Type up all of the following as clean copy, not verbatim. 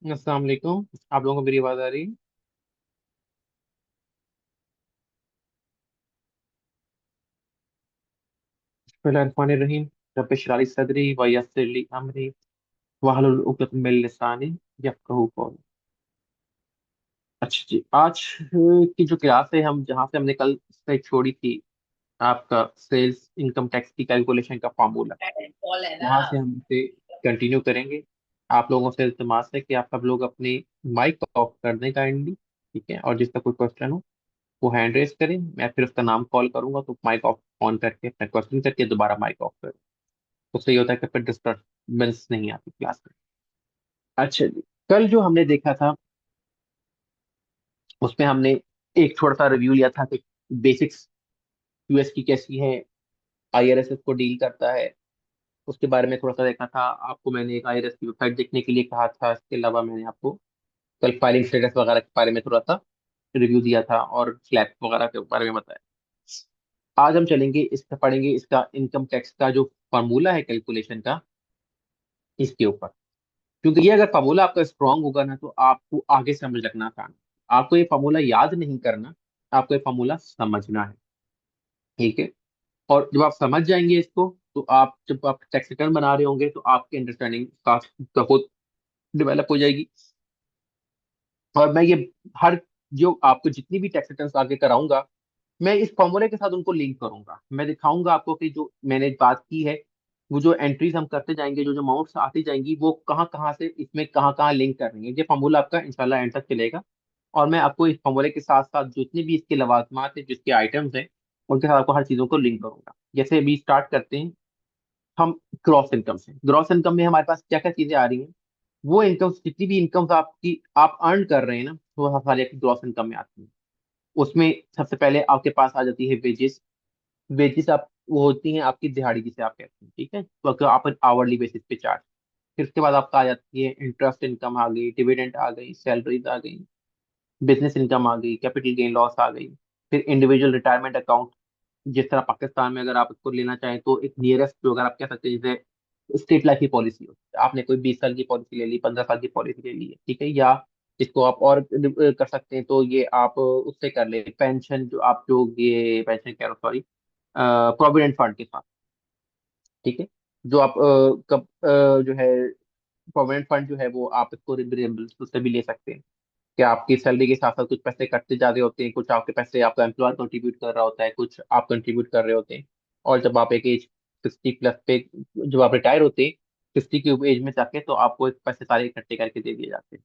अस्सलाम वालेकुम। आप लोगों को मेरी आवाज़ आ रही है? बिस्मिल्लाहिर्रहमानिर्रहीम। रब्बिश इश्रह ली सदरी व यस्सिर ली अमरी वहलुल उक़दतम मिन लिसानी यफ़क़हू कौली। अच्छा जी, आज की जो क्लास है, हम जहाँ से हमने कल से छोड़ी थी, आपका सेल्स इनकम टैक्स की कैलकुलेशन का फार्मूला, वहाँ से हम इसे कंटिन्यू करेंगे। आप लोगों से इल्तिमास है कि आप सब लोग अपने माइक ऑफ कर दें काइंडली, ठीक है। और जिसका कोई क्वेश्चन हो वो हैंड रेस करें, मैं फिर उसका नाम कॉल करूंगा तो माइक ऑफ ऑन करके अपना क्वेश्चन करके दोबारा माइक ऑफ करें। तो सही होता है कि फिर डिस्टर्बेंस नहीं आती क्लास में। अच्छा जी, कल जो हमने देखा था उसमें हमने एक छोटा सा रिव्यू लिया था कि बेसिक्स यूएस की कैसी है, आईआरएस को डील करता है, उसके बारे में थोड़ा सा देखा था। आपको मैंने एक आईआरएस की वेबसाइट देखने के लिए कहा था। इसके अलावा मैंने आपको कल फाइलिंग स्टेटस वगैरह के बारे में थोड़ा सा रिव्यू दिया था और स्लैब वगैरह के बारे में बताया। आज हम चलेंगे, इसका पढ़ेंगे, इसका इनकम टैक्स का जो फार्मूला है कैलकुलेशन का, इसके ऊपर। क्योंकि ये अगर फार्मूला आपका स्ट्रांग होगा ना, तो आपको आगे समझ रखना आसान है। आपको ये फार्मूला याद नहीं करना, आपको ये फार्मूला समझना है, ठीक है। और जब आप समझ जाएंगे इसको, तो आप जब आप टैक्स रिटर्न बना रहे होंगे तो आपकी अंडरस्टैंडिंग बहुत डेवलप हो जाएगी। और मैं ये हर जो आपको जितनी भी टैक्स रिटर्न आगे कराऊंगा, मैं इस फॉर्मूले के साथ उनको लिंक करूंगा। मैं दिखाऊंगा आपको कि जो मैंने बात की है, वो जो एंट्रीज हम करते जाएंगे, जो जो अमाउंट्स आती जाएंगी, वो कहाँ कहाँ से इसमें कहाँ कहाँ लिंक कर रही है। ये फॉर्मूला आपका इंशाल्लाह एंड तक चलेगा। और मैं आपको इस फॉर्मूले के साथ साथ जितनी भी इसके लवाजमात है, जिसके आइटम्स हैं, उनके साथ आपको हर चीजों को लिंक करूंगा। जैसे अभी स्टार्ट करते हैं हम ग्रॉस इनकम से। ग्रॉस इनकम में हमारे पास क्या क्या चीजें आ रही हैं, वो इनकम, जितनी भी इनकम आपकी आप अर्न कर रहे हैं ना, वो सारी आपकी ग्रॉस इनकम में आती है। उसमें सबसे पहले आपके पास आ जाती है वेजेस। वेजेस आप वो होती हैं आपकी दिहाड़ी जिसे आप कहते हैं, ठीक है, तो अगर आप आवरली बेसिस पे चार्ज। फिर उसके बाद आपका आ जाती है इंटरेस्ट इनकम, आ गई डिविडेंड, आ गई सैलरीज, आ गई बिजनेस इनकम, आ गई कैपिटल गेन लॉस, आ गई। फिर इंडिविजुअल रिटायरमेंट अकाउंट, जिस तरह पाकिस्तान में अगर आप इसको लेना चाहें तो एक नियरेस्ट जो अगर आप कह सकते हैं, जैसे स्टेट लाइफ की पॉलिसी होती है, आपने कोई 20 साल की पॉलिसी ले ली, 15 साल की पॉलिसी ले ली है, ठीक है। या इसको आप और कर सकते हैं, तो ये आप उससे कर ले पेंशन, जो आप जो ये पेंशन कह रहा हूँ, सॉरी, प्रोविडेंट फंड के साथ, ठीक है। जो आप जो है प्रोविडेंट फंड जो है, वो आप इसको रिम्बर्स उससे भी ले सकते हैं कि आपकी सैलरी के साथ साथ कुछ पैसे कटते जा रहे होते हैं, कुछ आपके पैसे आपका एम्प्लॉयर कंट्रीब्यूट कर रहा होता है, कुछ आप कंट्रीब्यूट कर रहे होते हैं। और जब आप एक एज 60 प्लस पे, जब आप रिटायर होते हैं 50 की एज में जाके, तो आपको एक पैसे सारे इकट्ठे करके दे दिए जाते हैं।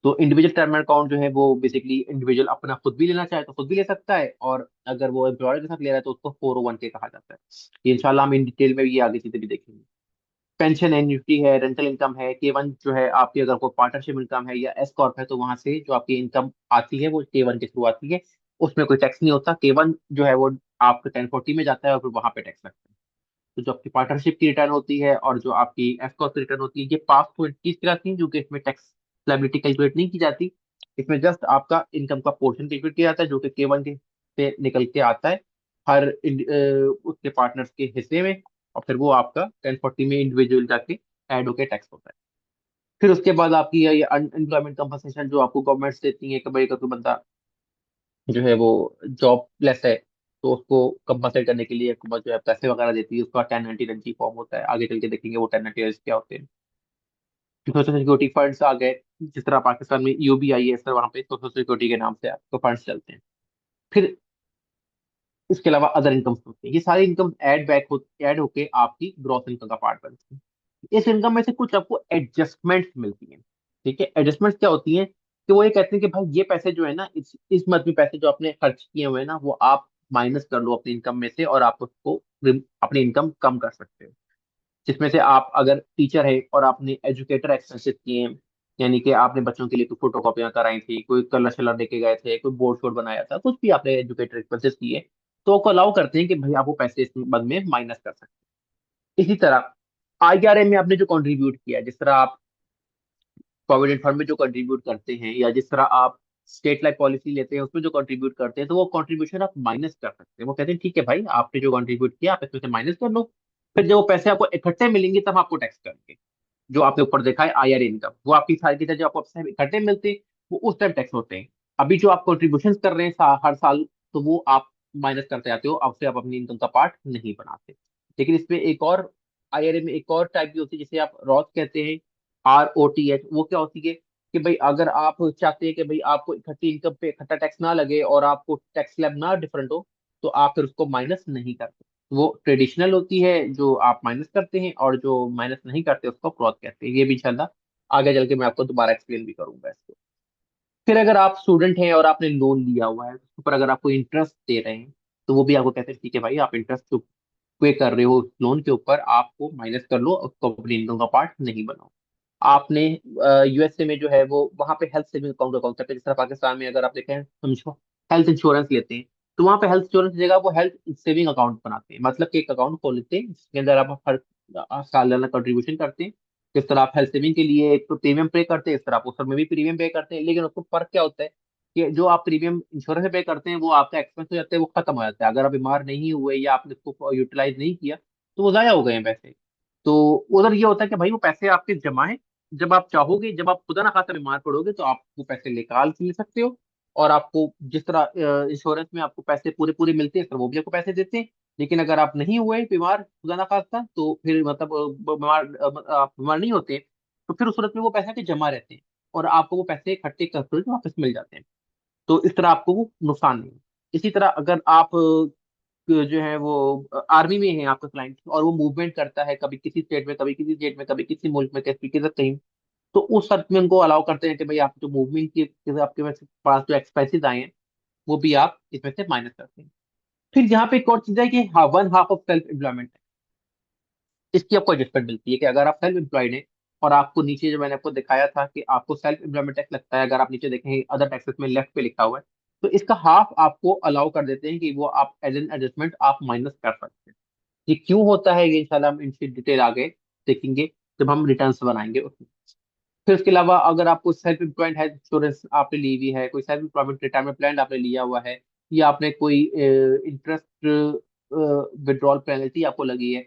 तो इंडिविजुअल टर्म अकाउंट जो है, वो बेसिकली इंडिविजुअल अपना खुद भी लेना चाहे तो खुद भी ले सकता है, और अगर वो एम्प्लॉयर के साथ ले रहा है तो उसको 401 के कहा जाता है। ये इंशाल्लाह हम इन डिटेल में ये आगे चीजें भी देखेंगे। पेंशन एन्युटी है, रेंटल इनकम है, K1 जो है आपकी, अगर कोई पार्टनरशिप इनकम है या एस कॉर्प है, तो वहां से जो आपकी इनकम आती है वो K1 के थ्रू आती है। उसमें कोई टैक्स नहीं होता। K1 जो है वो आपके 1040 में जाता है और फिर वहां पे टैक्स लगता है। तो जो आपकी पार्टनरशिप की रिटर्न होती है और जो आपकी एस कॉर्प की रिटर्न होती है, ये पास टू एंटिटीज कहलाती है, जो कि इसमें टैक्स लायबिलिटी कैलकुलेट नहीं की जाती। इसमें जस्ट आपका इनकम का पोर्शन कैलकुलेट किया जाता है, जो कि K1 के से निकल के आता है हर उसके पार्टनर्स के हिस्से में। और फिर वो आपका 1040 में इंडिविजुअल जाके ऐड होके टैक्स होता है। फिर उसके बाद आपकी ये अनएम्प्लॉयमेंट कंपनसेशन जो आपको गवर्नमेंट देती है, कभी का कोई बंदा जो है वो जॉबलेस है, तो उसको कंपनसेट करने के लिए हुकूमत जो है पैसे वगैरह देती है। उसका 1099 फॉर्म होता है, आगे चल के देखेंगे वो 1099 क्या होते हैं। सोशल सिक्योरिटी फंड्स आ गए, जिस तरह पाकिस्तान में यूबीआई है, इस तरह वहाँ पे सोशल सिक्योरिटी के नाम से आपको फंड्स चलते हैं। फिर इसके अलावा अदर इनकम्स होते हैं। ये सारी इनकम ऐड होके आपकी ग्रॉस इनकम का पार्ट बनती है। इस इनकम में से कुछ आपको एडजस्टमेंट्स मिलती हैं, ठीक है। एडजस्टमेंट्स क्या होती हैं कि वो ये कहते हैं कि भाई ये पैसे जो है ना, इस मद में पैसे जो आपने खर्च किए हुए हैं ना, वो आप माइनस कर लो अपनी इनकम में से, और आप उसको अपनी इनकम कम कर सकते हो। जिसमें से आप अगर टीचर है और आपने एजुकेटर एक्सपेंसेस किए हैं, यानी कि आपने बच्चों के लिए कोई फोटो कॉपियां कराई थी, कोई कलर शलर लेके गए थे, कोई बोर्ड शोर्ड बनाया था, कुछ भी आपने एजुकेटर एक्सपेंसेस किए, तो आपको अलाउ करते हैं कि भाई आप वो पैसे इस मद में माइनस कर सकते हैं। इसी तरह आईआरए में आपने जो कंट्रीब्यूट किया है, जिस तरह आप प्रोविडेंट फंड में जो कंट्रीब्यूट करते हैं, या जिस तरह आप स्टेट लाइफ पॉलिसी लेते हैं उसमें जो कंट्रीब्यूट करते हैं, तो वो कंट्रीब्यूशन आप माइनस कर सकते हैं। वो कहते हैं ठीक है भाई, आपने जो कंट्रीब्यूट किया आप इसमें से माइनस कर लो, फिर जब वो पैसे आपको इकट्ठे मिलेंगे तब आपको टैक्स करेंगे। जो आपने ऊपर देखा है IRA इनकम, वो आपकी सारी की सारी जो आपको इकट्ठे मिलते हैं वो उस टाइम टैक्स होते हैं। अभी जो आप कॉन्ट्रीब्यूशन कर रहे हैं हर साल, तो वो आप माइनस करते जाते हो, अब से आप अपनी इनकम का पार्ट नहीं बनाते। लेकिन इसमें एक और, IRA में एक और टाइप भी होती है जिसे आप रॉथ कहते हैं, ROTH। वो क्या होती है कि भाई अगर आप चाहते हैं कि भाई आपको इकट्ठी इनकम पे इकट्ठा टैक्स ना लगे और आपको टैक्स स्लैब ना डिफरेंट हो, तो आप फिर उसको माइनस नहीं करते। वो ट्रेडिशनल होती है जो आप माइनस करते हैं, और जो माइनस नहीं करते उसको क्रॉस कहते हैं। ये भी इंशाल्लाह आगे चल के मैं आपको दोबारा एक्सप्लेन भी करूंगा इसको। फिर अगर आप स्टूडेंट हैं और आपने लोन लिया हुआ है, उसके ऊपर अगर आपको इंटरेस्ट दे रहे हैं, तो वो भी आपको कहते हैं ठीक है भाई, आप इंटरेस्ट जो पे कर रहे हो लोन के ऊपर, आपको माइनस कर लो, उसको अपनी इनकम का पार्ट नहीं बनाओ। आपने USA में जो है वो वहां पे हेल्थ सेविंग अकाउंट अकाउंट करते हैं। जिस तरह पाकिस्तान में अगर आप देखें, समझो हेल्थ इंश्योरेंस लेते हैं, तो वहां पे हेल्थ इंश्योरेंस की जगह वो हेल्थ सेविंग अकाउंट बनाते हैं। मतलब कि एक अकाउंट खोल लेते हैं जिसके अंदर आप हर सालाना कंट्रीब्यूशन करते हैं। जिस तरह आप हेल्थ सेविंग के लिए एक प्रीमियम पे करते हैं, इस तरह आप उस में भी प्रीमियम पे करते हैं। लेकिन उसको फर्क क्या होता है कि जो आप प्रीमियम इंश्योरेंस में पे करते हैं वो आपका एक्सपेंस हो जाता है, वो खत्म हो जाता है। अगर आप बीमार नहीं हुए या आपने उसको यूटिलाइज नहीं किया, तो वो जाया हो गए हैं पैसे। तो उधर ये होता है कि भाई वो पैसे आपके जमा है, जब आप चाहोगे, जब आप खुदा ना खासा बीमार पड़ोगे, तो आप वो पैसे निकाल के ले सकते हो। और आपको जिस तरह इंश्योरेंस में आपको पैसे पूरे पूरे मिलते हैं, इस तरह वो भी आपको पैसे देते हैं। लेकिन अगर आप नहीं हुए बीमार खुदा ना खासा, तो फिर मतलब आप बीमार नहीं होते, तो फिर उस सूरत में वो पैसे के जमा रहते हैं, और आपको वो पैसे इकट्ठे करते हुए वापस मिल जाते हैं। तो इस तरह आपको वो नुकसान नहीं है। इसी तरह अगर आप जो है वो आर्मी में है आपका क्लाइंट, और वो मूवमेंट करता है कभी किसी स्टेट में, कभी किसी स्टेट में, कभी किसी मुल्क में, किसी किसी कहीं, तो उस शर्त में उनको अलाउ करते हैं कि भाई आप जो मूवमेंट की जैसे आपके पास जो एक्सपेंसेस आए हैं, वो भी आप इसमें से माइनस करते हैं। फिर यहाँ पे एक और चीज है कि हाँ, one half of self employment, इसकी आपको एडजस्टमेंट मिलती है कि अगर आप सेल्फ एम्प्लॉयड हैं, और आपको नीचे जो मैंने आपको दिखाया था कि आपको सेल्फ एम्प्लॉयमेंट टैक्स लगता है, अगर आप नीचे देखें अदर टैक्सेस में लेफ्ट पे लिखा हुआ है, तो इसका हाफ आपको अलाउ कर देते हैं कि वो आप एज एन एडजस्टमेंट आप माइनस कर सकते हैं। ये क्यों होता है, ये इंशाल्लाह हम इनकी डिटेल आगे देखेंगे जब हम रिटर्न्स बनाएंगे उसमें। फिर उसके अलावा अगर आपको सेल्फ एम्प्लॉयड हेल्थ इंश्योरेंस आपने ली हुई है, कोई सेल्फ एम्प्लॉयमेंट रिटायरमेंट प्लान आपने लिया हुआ है, या आपने कोई इंटरेस्ट विड्रॉल पेनल्टी आपको लगी है,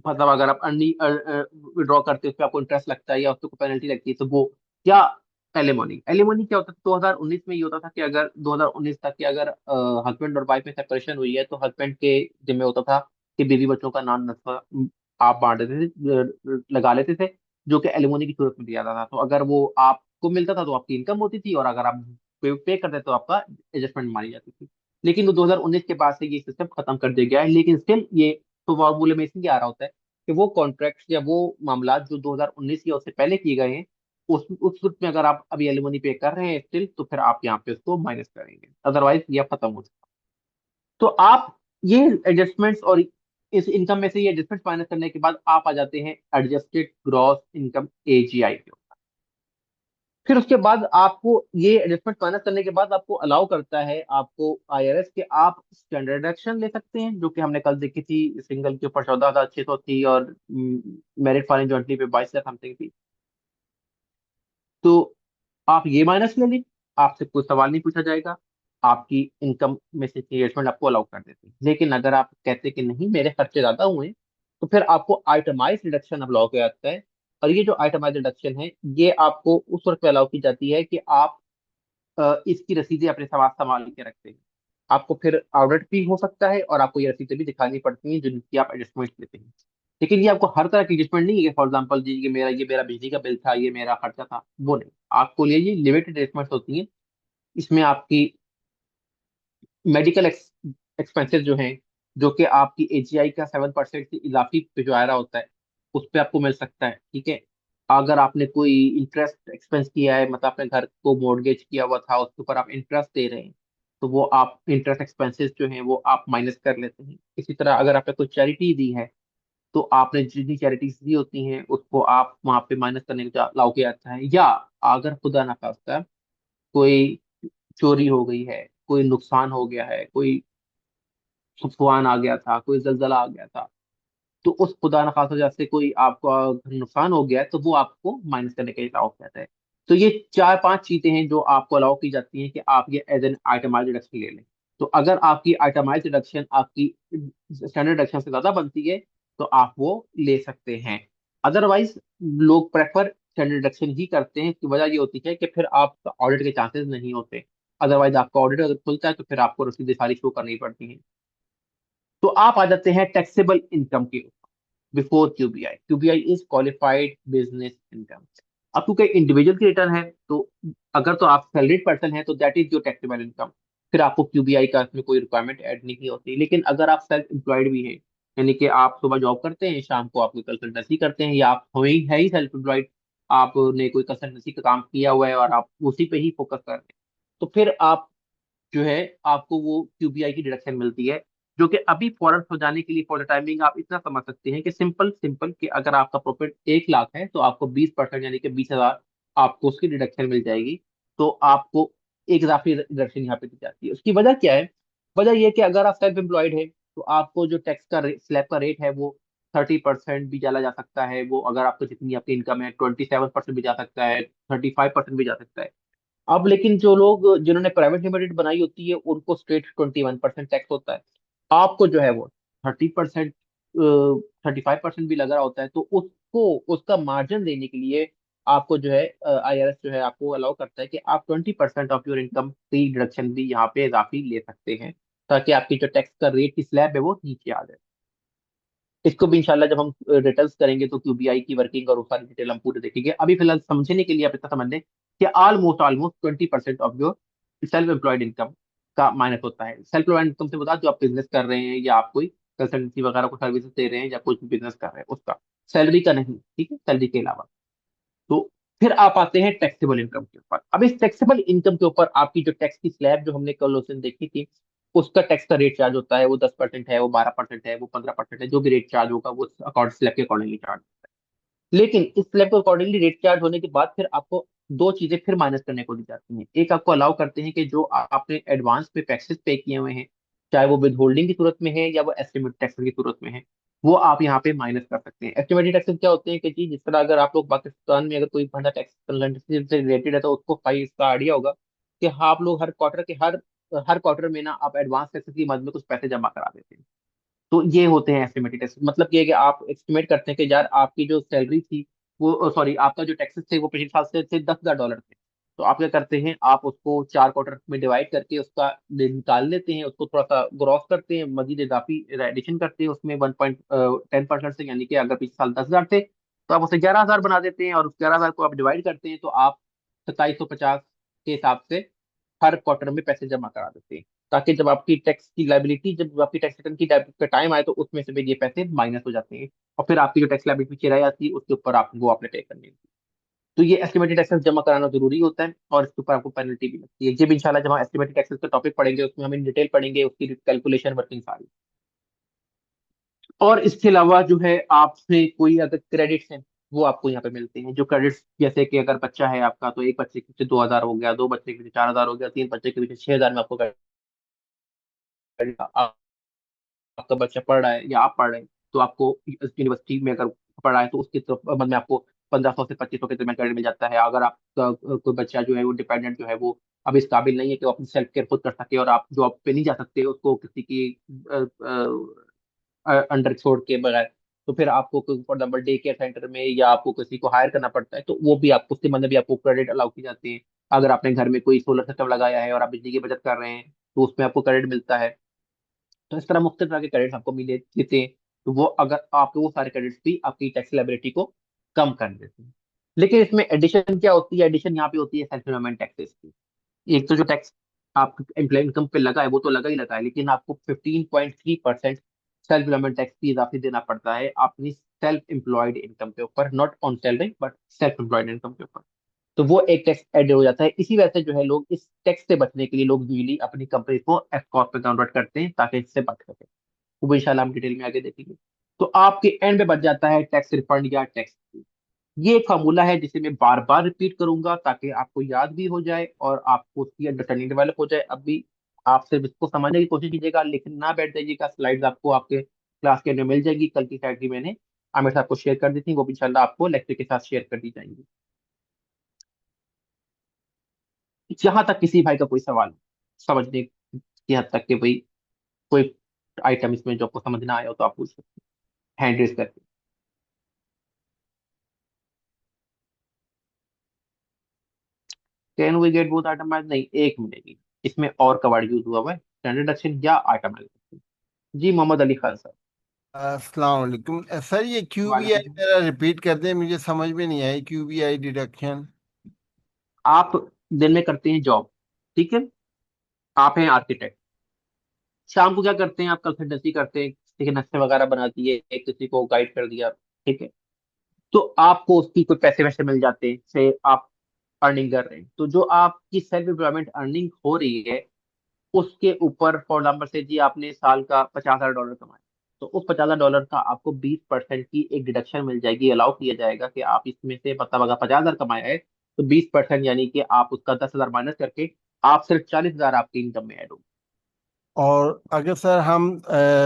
मतलब अगर आप अर्ली विड्रॉ करते हो उस पर आपको इंटरेस्ट लगता है या उस पर पेनल्टी लगती है, तो वो, या एलिमोनी। एलिमोनी क्या होता था 2019 में, ये होता था कि अगर 2019 तक कि अगर हस्बैंड और वाइफ में सेपरेशन हुई है, तो हस्बैंड के जिम्मे होता था कि बीवी बच्चों का नाम नस्ल आप बांट देते थे, लगा लेते थे, जो कि एलिमोनी की सूरत में दिया जाता था। तो अगर वो आपको मिलता था तो आपकी इनकम होती थी, और अगर आप पे करते तो आपका एडजस्टमेंट मानी जाती थी। लेकिन वो 2019 के बाद से ये सिस्टम खत्म कर दिया गया है। लेकिन स्टिल ये तो फॉर्मूले में इसलिए आ रहा होता है कि वो कॉन्ट्रैक्ट या वो मामला जो 2019 या उससे पहले किए गए हैं, उस सूरत में अगर आप अभी एलिमनी पे कर रहे हैं स्टिल, तो फिर आप यहाँ पे उसको माइनस करेंगे, अदरवाइज ये खत्म हो जाएगा। तो आप ये एडजस्टमेंट्स और इस इनकम में से ये एडजस्टमेंट्स माइनस करने के बाद आप आ जाते हैं एडजस्टेड ग्रॉस इनकम, AGI पे। फिर उसके बाद आपको ये एडजस्टमेंट माइनस करने के बाद आपको अलाउ करता है, आपको IRS के, आप स्टैंडर्ड डिडक्शन ले सकते हैं, जो कि हमने कल देखी थी, सिंगल के ऊपर 14,600 थी, और मैरिड फाइलिंग जॉइंटली पे 22 समथिंग थी। तो आप ये माइनस ले लें, आपसे कोई सवाल नहीं पूछा जाएगा, आपकी इनकम में से एडजस्टमेंट आपको अलाउ कर देते हैं। लेकिन अगर आप कहते हैं कि नहीं मेरे खर्चे ज्यादा हुए हैं, तो फिर आपको आइटमाइज डिडक्शन अलाउ किया जाता है। और ये जो आइटमाइज डिडक्शन है, ये आपको उस वक्त पे अलाउ की जाती है कि आप इसकी रसीदें अपने साथ संभाल के रखते हैं। आपको फिर ऑडिट भी हो सकता है, और आपको ये रसीदें भी दिखानी पड़ती हैं जिनकी आप एडजस्टमेंट लेते हैं। लेकिन ये आपको हर तरह की एडजस्टमेंट नहीं है, फॉर एग्जाम्पल जी ये मेरा बिजली का बिल था, ये मेरा खर्चा था, वो नहीं। आपको लिए ये लिमिटेड एडजस्टमेंट होती हैं। इसमें आपकी मेडिकल एक्सपेंसेस जो हैं, जो कि आपकी AGI का 7% से इजाफी पे जो आ रहा होता है, उस पर आपको मिल सकता है। ठीक है, अगर आपने कोई इंटरेस्ट एक्सपेंस किया है, मतलब अपने घर को मॉर्गेज किया हुआ था, उसके ऊपर आप इंटरेस्ट दे रहे हैं, तो वो आप इंटरेस्ट एक्सपेंसेस जो हैं वो आप माइनस कर लेते हैं। इसी तरह अगर आपने कोई चैरिटी दी है, तो आपने जितनी चैरिटीज दी होती हैं उसको आप वहां पे माइनस करने का अलाउ किया जाता है। या अगर खुदा ना खास्ता कोई चोरी हो गई है, कोई नुकसान हो गया है, कोई तूफान आ गया था, कोई जलजला आ गया था, तो उस खुदा न खासा जैसे कोई आपका नुकसान हो गया है, तो वो आपको माइनस करने के लिए अलाउ कहता है। तो ये चार पांच चीजें हैं जो आपको अलाउ की जाती हैं कि आप ये एज एन आइटमाइज डिडक्शन ले लें। तो अगर आपकी आइटमाइज डिडक्शन आपकी स्टैंडर्ड डिडक्शन से ज्यादा बनती है, तो आप वो ले सकते हैं। अदरवाइज लोग प्रेफर स्टैंडर्ड डिडक्शन ही करते हैं। इसकी वजह ये होती है कि फिर आपका ऑडिट के चांसेस नहीं होते। अदरवाइज आपका ऑडिट अगर खुलता है तो फिर आपको रसीदें सारी शो करनी पड़ती हैं। तो आप आ जाते हैं टैक्सेबल इनकम के before QBI. QBI is qualified business income. अब क्योंकि इंडिविजुअल की रिटर्न है, तो अगर तो आप सैलरीड पर्सन है तो that is your taxable income. फिर आपको क्यूबीआई का इसमें कोई रिक्वायरमेंट ऐड नहीं होती। लेकिन अगर आप सेल्फ एम्प्लॉयड भी हैं, यानी कि आप सुबह जॉब करते हैं, शाम को आप कोई कंसल्टेंसी करते हैं, या आप है ही सेल्फ एम्प्लॉयड, आपने कोई कंसल्टेंसी का काम किया हुआ है और आप उसी पे ही फोकस कर रहे हैं, तो फिर आप जो है आपको वो क्यूबीआई की डिडक्शन मिलती है। जो कि अभी फॉरन हो जाने के लिए फॉर द टाइमिंग आप इतना समझ सकते हैं कि सिंपल सिंपल कि अगर आपका प्रॉफिट 1 लाख है तो आपको 20% यानी कि 20,000 आपको उसकी डिडक्शन मिल जाएगी। तो आपको एक इजाफी डिडक्शन यहाँ पे दी जाती है। उसकी वजह क्या है? वजह यह है कि अगर आप सेल्फ एम्प्लॉयड है तो आपको जो टैक्स का स्लैब का रेट है वो 30% भी डाला जा सकता है। वो अगर आपको जितनी आपकी इनकम है 27% भी जा सकता है, 35% भी जा सकता है। अब लेकिन जो लोग जिन्होंने प्राइवेट लिमिटेड बनाई होती है उनको स्ट्रेट 21% टैक्स होता है। आपको जो है वो 30%, 35% भी लग रहा होता है, तो उसको उसका मार्जिन देने के लिए आपको जो है आईआरएस जो है आपको अलाउ करता है कि आप 20% ऑफ योर इनकम की डिडक्शन भी यहाँ पे इजाफी ले सकते हैं, ताकि आपकी जो टैक्स का रेट की स्लैब है वो नीचे आ जाए। इसको भी इंशाल्लाह जब हम रिटर्न्स करेंगे तो क्यूबीआई की वर्किंग और वो सारी डिटेल हम पूरे देखेंगे। अभी फिलहाल समझने के लिए आप इतना समझ लें कि almost almost 20% of your self employed income का माइनस होता है। सेल्फ एम्प्लॉयड इनकम से बता जो आप बिजनेस कर रहे हैं या आप कोई कंसल्टेंसी वगैरह को सर्विसेज दे रहे हैं या कुछ बिजनेस कर रहे हैं उसका, सैलरी का नहीं, ठीक है, सैलरी के अलावा। तो फिर आप आते हैं टैक्सेबल इनकम के ऊपर। अब इस टैक्सेबल इनकम के ऊपर आपकी जो टैक्स की स्लैब जो हमने कल उस दिन देखी थी, उसका टैक्स का रेट चार्ज होता है वो 10% है, वो 12% है, वो 15% है। जो भी रेट चार्ज होगा वो अकॉर्ड स्लैब के अकॉर्डिंगली चार्ज। लेकिन इस स्लैब को अकॉर्डिंगली रेट चार्ज होने के बाद फिर आपको दो चीजें फिर माइनस करने को दी जाती हैं। एक आपको अलाउ करते हैं कि जो आपने एडवांस पे टैक्सेस पे किए हुए हैं, चाहे वो विद होल्डिंग की सूरत में है या वो एस्टिमेट टैक्सेस की सूरत में है, वो आप यहाँ पे माइनस कर सकते हैं। एस्टिमेटेड टैक्सेस क्या होते हैं कि जी जिस तरह अगर आप लोग पाकिस्तान में अगर कोई बंदा टैक्स से रिलेटेड है तो उसको फाइव इसका आइडिया होगा कि हाँ, आप लोग हर क्वार्टर के हर क्वार्टर में ना आप एडवांस टैक्सेस की मद में कुछ पैसे जमा करा देते हैं। तो ये होते हैं एस्टिमेटेड टैक्स। मतलब ये है कि आप एस्टिमेट करते हैं कि यार आपकी जो सैलरी थी वो, सॉरी, आपका जो टैक्सेस थे वो पिछले साल से थे $10,000 थे। तो आप क्या करते हैं, आप उसको 4 क्वार्टर में डिवाइड करके उसका निकाल लेते हैं, उसको थोड़ा सा ग्रॉस करते हैं, मजीद इजाफी एडिशन करते हैं उसमें 1.10% से। यानी कि अगर पिछले साल 10,000 थे तो आप उसे 11,000 बना देते हैं, और उस 11,000 को आप डिवाइड करते हैं तो आप 2750 के हिसाब से हर क्वार्टर में पैसे जमा करा देते हैं, ताकि जब आपकी टैक्स की लाइबिलिटी, जब आपकी टैक्स रिटर्न की का टाइम आए तो उसमें से भी ये पैसे माइनस हो जाते हैं, और फिर आपकी जो टैक्स लाइबिलिटी पीछे रह जाती है उसके ऊपर आप वो आपने पे करनी होती है। तो ये एस्टिमेटेड टैक्सेस जमा कराना जरूरी होता है, और इसके ऊपर आपको पेनल्टी भी लगती है। ये भी इंशाल्लाह जब हम एस्टिमेटेड टैक्सेस का टॉपिक पढ़ेंगे उसमें हम इन डिटेल पढ़ेंगे उसकी कैलकुलेशन वर्किंग सारी। और इसके अलावा जो है आपसे कोई अगर क्रेडिट्स हैं वो आपको यहाँ पे मिलते हैं। जो क्रेडिट्स, जैसे कि अगर बच्चा है आपका तो एक बच्चे के पीछे 2,000 हो गया, दो बच्चे के पीछे 4,000 हो गया, तीन बच्चे के पीछे 6,000 में आपको credit, आपका बच्चा पढ़ रहा है या आप पढ़ रहे हैं तो आपको यूनिवर्सिटी में अगर पढ़ रहा है तो उसकी तरफ मद में आपको 1,500 से 2,500 के दरमियान क्रेडिट मिल जाता है। अगर आपका कोई बच्चा जो है वो डिपेंडेंट जो है वो अब इस काबिल नहीं है कि वो अपनी सेल्फ केयर खुद कर सके और आप जॉब पे नहीं जा सकते उसको किसी की अंडर छोड़ के बगैर, तो फिर आपको for example day care centre में या आपको किसी को हायर करना पड़ता है तो वो भी आपको उसके मतलब भी आपको क्रेडिट अलाउ की जाती है। अगर आपने घर में कोई सोलर सिस्टम लगाया है और आप बिजली की बचत कर रहे हैं तो उसमें आपको क्रेडिट मिलता है। तो इस तरह मुख्तलिफ तरह के क्रेडिट्स आपको मिले देते हैं। तो वो अगर आपके वो सारे क्रेडिट्स भी आपकी टैक्स लाइबिलिटी को कम कर देते हैं। लेकिन इसमें एडिशन क्या होती है? एडिशन यहाँ पे होती है सेल्फ एम्प्लॉयमेंट टैक्सेस की। एक तो जो टैक्स आप एम्प्लॉय इनकम पे लगा है वो तो लगा ही लगा है, लेकिन आपको 15.3% सेल्फ एम्प्लॉयमेंट टैक्स भी इजाफी देना पड़ता है अपनी सेल्फ एम्प्लॉयड इनकम के ऊपर, not on salary but self employed income के ऊपर। तो वो एक टैक्स ऐड हो जाता है। इसी वजह से जो है लोग इस टैक्स से बचने के लिए लोग यूजली अपनी कंपनी को एफ कॉर्प पे कन्वर्ट करते हैं ताकि इससे बच सके। वो भी इंशाल्लाह हम डिटेल में आगे देखेंगे। तो आपके एंड में बच जाता है टैक्स रिफंड या टैक्स। ये एक फार्मूला है जिसे मैं बार बार रिपीट करूंगा ताकि आपको याद भी हो जाए और आपको उसकी अंडरस्टैंडिंग डेवलप हो जाए। अब भी आप सिर्फ इसको समझने की कोशिश कीजिएगा, लेकिन ना बैठ जाइएगा। स्लाइड्स आपको आपके क्लास के अंदर मिल जाएगी। कल की स्लाइड भी मैंने आमिर साहब को शेयर कर दी थी, वो भी इंशाल्लाह आपको लेक्चर के साथ शेयर कर दी जाएंगी। जहां तक किसी भाई का कोई सवाल समझने की हद तक के भाई कोई आइटम इसमें जो आपको समझ ना आया हो तो आप पूछ सकते हैं हैंड रेज करके। Can we get both item, नहीं एक मिलेगी। इसमें और का वर्ड यूज हुआ हुआ है, स्टैंडर्ड डिडक्शन या आइटम। जी मोहम्मद अली खान सर। अस्सलाम वालेकुम सर, ये क्यूबीआई वालेकुम। जरा रिपीट कर दें, मुझे समझ में नहीं आई क्यूबीआई डिडक्शन। आप दिन में करते हैं जॉब, ठीक है, आप हैं आर्किटेक्ट। शाम को क्या करते हैं, आप कंसल्टेंसी करते हैं, किसी के नक्शे वगैरह बना दिए, किसी को गाइड कर दिया, ठीक है। तो आपको उसकी कोई पैसे वैसे मिल जाते हैं से आप अर्निंग कर रहे हैं। तो जो आपकी सेल्फ एम्प्लॉयमेंट अर्निंग हो रही है उसके ऊपर, फॉर एग्जाम्पल से जी आपने साल का $50,000 कमाया, तो उस $50,000 का आपको 20% की एक डिडक्शन मिल जाएगी, अलाउ किया जाएगा कि आप इसमें से, मतलब अगर 50,000 कमाया है तो 20% यानी कि आप उसका 10,000 माइनस करके आप सिर्फ 40,000 आपकी इनकम में ऐड होगी। और अगर सर हम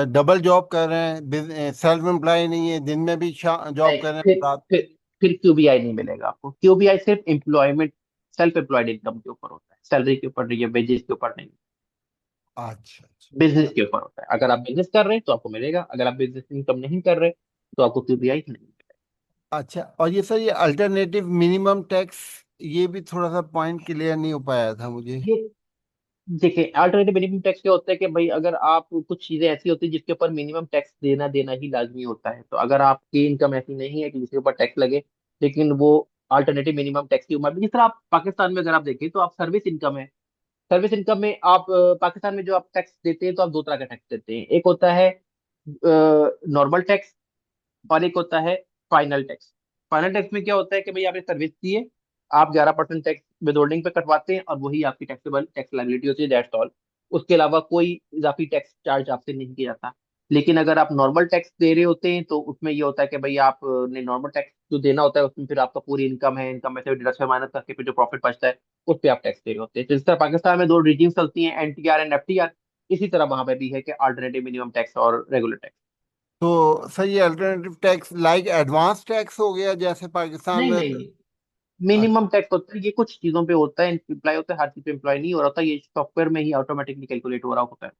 डबल जॉब कर रहे हैं, सेल्फ एम्प्लॉय नहीं है, दिन में भी जॉब नहीं, कर रहे हैं, फिर रात। फिर फिर क्यूबीआई नहीं मिलेगा आपको। क्यूबीआई सिर्फ एम्प्लॉयमेंट, सेल्फ एम्प्लॉयड इनकम के ऊपर होता है, सैलरी के ऊपर नहीं है, वेजेस के ऊपर नहीं, अच्छा अच्छा। बिजनेस के ऊपर होता है। अगर आप बिजनेस कर रहे हैं तो आपको मिलेगा, अगर आप बिजनेस इनकम नहीं कर रहे तो आपको क्यूबीआई नहीं मिलेगा। अच्छा, और ये सर, ये अल्टरनेटिव मिनिमम टैक्स, ये भी थोड़ा सा पॉइंट क्लियर नहीं हो पाया था मुझे। ये देखिए, अल्टरनेटिव मिनिमम टैक्स क्या होता है कि भाई अगर आप, कुछ चीजें ऐसी होती है जिसके ऊपर मिनिमम टैक्स देना देना ही लाजमी होता है, तो अगर आपकी इनकम ऐसी नहीं है कि जिसके ऊपर टैक्स लगे, लेकिन वो अल्टरनेटिव मिनिमम टैक्स की उम्र में, जिस तरह आप पाकिस्तान में अगर आप देखें तो आप सर्विस इनकम है, सर्विस इनकम में आप पाकिस्तान में जो आप टैक्स देते हैं तो आप दो तरह का टैक्स देते हैं, एक होता है नॉर्मल टैक्स और एक होता है फाइनल टैक्स। फाइनल टैक्स में क्या होता है कि भाई आपने सर्विस दी है, आप 11% टैक्स विद होल्डिंग पे कटवाते हैं और वही आपकी टैक्सेबल टैक्स लायबिलिटी होती है, दैट्स ऑल। उसके अलावा कोई इजाफी टैक्स चार्ज आपसे नहीं किया जाता। लेकिन अगर आप नॉर्मल टैक्स दे रहे होते हैं तो उसमें ये होता है कि भाई आपने नॉर्मल टैक्स जो देना होता है उसमें फिर आपका पूरी इनकम है, इनकम में से डिडक्शन माइनस करके फिर जो प्रॉफिट बचता है उस पर आप टैक्स दे रहे होते हैं। तो जिस तरह पाकिस्तान में दो रिजीम चलती हैं, एनटीआर एंड एफटीआर, इसी तरह वहां पे भी है कि अल्टरनेटिव मिनिमम टैक्स और रेगुलर टैक्स। तो सर, ये alternative tax like advance tax हो गया जैसे पाकिस्तान नहीं में। नहीं, मिनिमम टैक्स होता है, ये कुछ चीजों पे होता है, इम्प्लॉय होता है, हर चीज पे इम्प्लॉय नहीं हो रहा होता, ये सॉफ्टवेयर में ही ऑटोमेटिकली कैलकुलेट हो रहा होता है।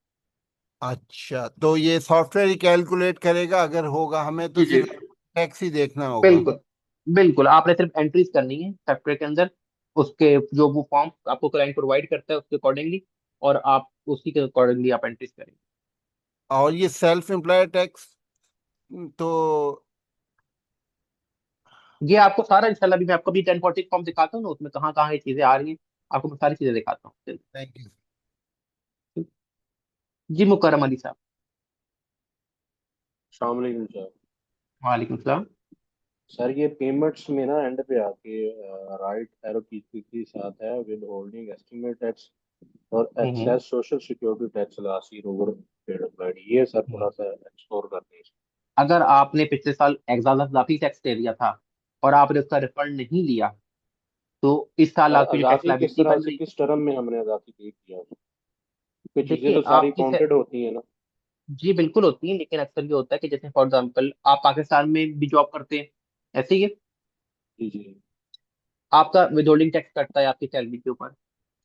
अच्छा, तो ये सॉफ्टवेयर ही कैलकुलेट करेगा, अगर होगा हमें तो जी जी, सिर्फ टैक्स ही देखना होगा। बिल्कुल बिल्कुल, आपने सिर्फ एंट्रीज करनी है सॉफ्टवेयर के अंदर, उसके जो वो फॉर्म आपको क्लाइंट प्रोवाइड करता है उसके अकॉर्डिंगली, और आप उसी के अकॉर्डिंगली आप एंट्रीज करेंगे। और ये सेल्फ एम्प्लॉय टैक्स तो। ये आपको सारा इंशाल्लाह, भी मैं आपको भी 1040 फॉर्म दिखाता हूँ ना, उसमें कहाँ कहाँ ये चीजें आ रही हैं, आपको मैं सारी चीजें दिखाता हूँ। Thank you. जी मुकर्रम अली साहब। शामिल सर। वालेकुम सलाम। सर ये पेमेंट्स में ना एंड पे आके राइट एरो की साथ है विद होल्डिंग एस्टिमेट टैक्स और hmm excess social security tax last year over paid applied, ये सर हम्म। थोड़ा सा एक्सप्लोर करते हैं। अगर आपने पिछले साल इजाफी टैक्स दे दिया था और आपने उसका रिफंड नहीं लिया, तो इस साल सर आपकी जो टैक्स अजाफी किस लाइबिलिटी तरह बन से, रही। किस टर्म में हमने अजाफी पे किया, क्योंकि चीजें देखिए तो सारी आपकी काउंटेड होती है ना। जी बिल्कुल होती है, लेकिन अक्सर ये होता है कि जैसे फॉर एग्जांपल आप पाकिस्तान में भी जॉब करते हैं, ऐसे ही है, जी जी। आपका विदहोल्डिंग टैक्स कटता है आपकी सैलरी के ऊपर,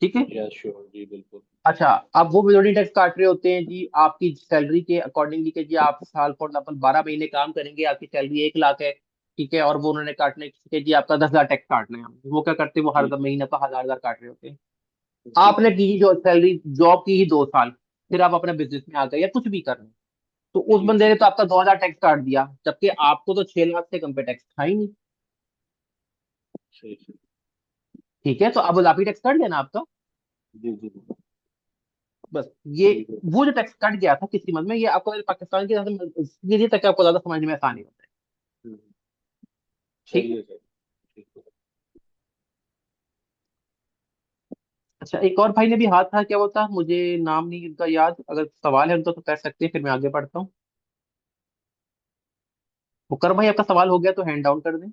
ठीक है। यस श्योर जी बिल्कुल। अच्छा, अब वो विदहोल्डिंग टैक्स काट रहे होते हैं जी आपकी सैलरी के अकॉर्डिंगली, कि जी आप साल फॉर एग्जाम्पल 12 महीने काम करेंगे, आपकी सैलरी 1 लाख है, ठीक है, और वो उन्होंने काटने के जी आपका 10,000 टैक्स काटना है, वो क्या करते हैं, वो हर जी महीने का 1,000 काट रहे होते हैं। जी आपने जी की जो सैलरी जॉब की ही 2 साल, फिर आप अपने बिजनेस में आ गए या कुछ भी कर रहे हैं, तो उस जी बंदे जी। ने तो आपका 2,000 टैक्स काट दिया, जबकि आपको तो 6 लाख से कम पे टैक्स था ही नहीं, सही सही। ठीक है। तो अब इजाफी टैक्स कट गया ना आपका, जी जी बस ये, ठीक है। वो जो टैक्स कट गया था किसी मद में, ये आपको पाकिस्तान के ये तक आपको ज्यादा समझने में आसानी होता है, हम्म, ठीक सही है। है सर। ठीक है। अच्छा, एक और भाई ने भी हाथ था, क्या वो था, मुझे नाम नहीं उनका याद, अगर सवाल है उनका तो कर सकते हैं, फिर मैं आगे बढ़ता हूँ। मुकर भाई आपका सवाल हो गया तो हैंड डाउन कर दें।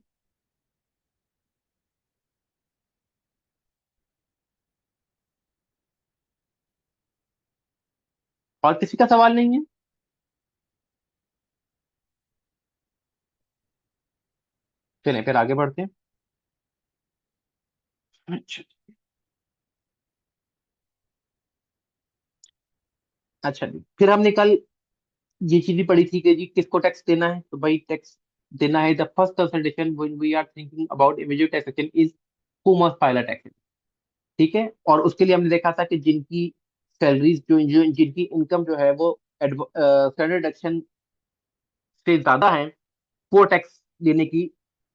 और किसी का सवाल नहीं है, चलें फिर आगे बढ़ते हैं। अच्छा, अच्छा जी, फिर हमने कल ये चीज भी पढ़ी थी कि जी किसको टैक्स देना है, तो भाई टैक्स देना है, the first consultation when we are thinking about immediate taxation is who must file a tax. ठीक है। और उसके लिए हमने देखा था कि जिनकी सैलरीज जिनकी इनकम जो है वो स्टैंडर्ड डिडक्शन से ज्यादा है, वो टैक्स देने की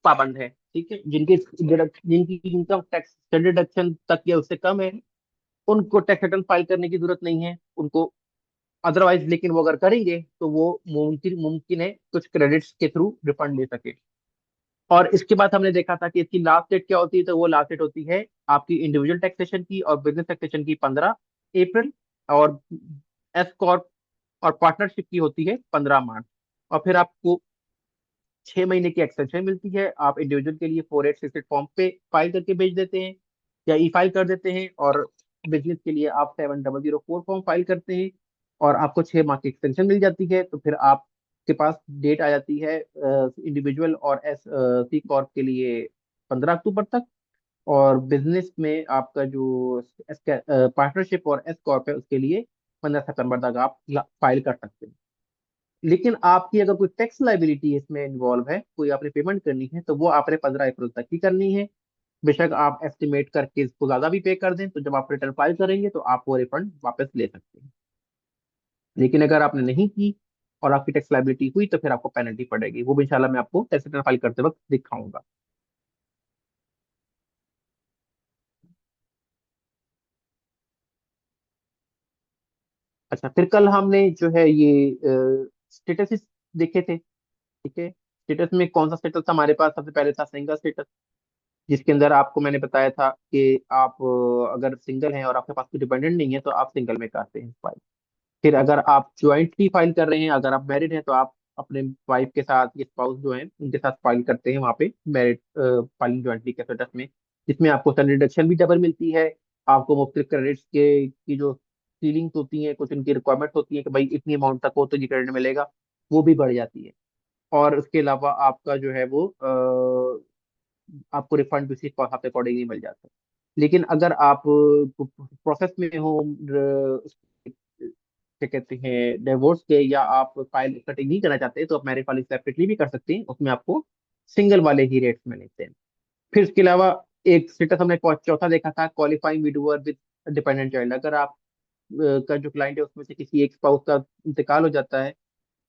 पाबंद है। ठीक है। जिनकी इनकम टैक्स स्टैंडर्ड डिडक्शन तक या उससे कम है, उनको टैक्स रिटर्न फाइल करने की जरूरत नहीं है उनको। अदरवाइज लेकिन वो अगर करेंगे तो वो मुमकिन मुमकिन है कुछ क्रेडिट्स के थ्रू रिफंड ले सके। और इसके बाद हमने देखा था कि इसकी लास्ट डेट क्या होती है, तो वो लास्ट डेट होती है आपकी इंडिविजुअल टैक्सेशन की और बिजनेस टैक्सेशन की 15 अप्रैल, और एस कॉर्प और पार्टनरशिप की होती है 15 मार्च। और फिर आपको 6 महीने की एक्सटेंशन मिलती है। आप इंडिविजुअल के लिए 4866 फॉर्म पे फाइल करके भेज देते हैं या ई फाइल कर देते हैं, और बिजनेस के लिए आप 7004 फॉर्म फाइल करते हैं, और आपको 6 माह की एक्सटेंशन मिल जाती है। तो फिर आपके पास डेट आ जाती है इंडिविजुअल और एस सी कॉर्प के लिए 15 अक्टूबर तक, और बिजनेस में आपका जो पार्टनरशिप और एस कॉर्प है उसके लिए 15 सितंबर तक आप फाइल कर सकते हैं। लेकिन आपकी अगर कोई टैक्स लाइबिलिटी इसमें इन्वॉल्व है, कोई आपने पेमेंट करनी है, तो वो आपने 15 अप्रैल तक ही करनी है। बेशक आप एस्टिमेट करके इसको ज्यादा भी पे कर दें, तो जब आप रिटर्न फाइल करेंगे तो आप वो रिफंड वापस ले सकते हैं। लेकिन अगर आपने नहीं की और आपकी टैक्स लाइबिलिटी हुई, तो फिर आपको पेनल्टी पड़ेगी। वो भी इंशाल्लाह मैं आपको टैक्स रिटर्न फाइल करते वक्त दिखाऊंगा। अच्छा, फिर कल हमने जो है ये स्टेटस देखे थे। ठीक है। स्टेटस में कौन सा स्टेटस था हमारे पास? सबसे पहले था सिंगल स्टेटस, जिसके अंदर आपको मैंने बताया था कि आप अगर सिंगल हैं और आपके पास कोई डिपेंडेंट नहीं है, तो आप सिंगल में करते हैं फाइल। फिर अगर आप ज्वाइंटली फाइल कर रहे हैं, अगर आप मैरिड हैं, तो आप अपने वाइफ के साथ या स्पाउस जो है उनके साथ फाइल करते हैं वहाँ पे मैरिड फाइलिंग ज्वाइंटली के स्टेटस में, जिसमें आपको सैलरी डिडक्शन भी डबल मिलती है। आपको मुख्तलिफ क्रेडिट्स के की जो सीलिंग्स होती हैं, कुछ उनकी रिक्वायरमेंट्स होती हैं कि भाई इतनी अमाउंट तक हो तो ये क्रेडिट मिलेगा, वो भी बढ़ जाती है। और उसके अलावा आपका जो है वो आपको रिफंड भी उसी हफ्ते अकॉर्डिंगली मिल जाता है। लेकिन अगर आप प्रोसेस में हो क्या कहते हैं डिवोर्स के, या आप फाइल कटिंग नहीं करना चाहते, तो आप मैरिज फाइलिंग सेपरेटली भी कर सकते हैं, उसमें आपको सिंगल वाले ही रेट्स मिलते हैं। फिर उसके अलावा एक स्टेटस हमने चौथा देखा था, qualifying widower with dependent child. अगर आप का जो क्लाइंट है उसमें से किसी एक स्पाउस का इंतकाल हो जाता है,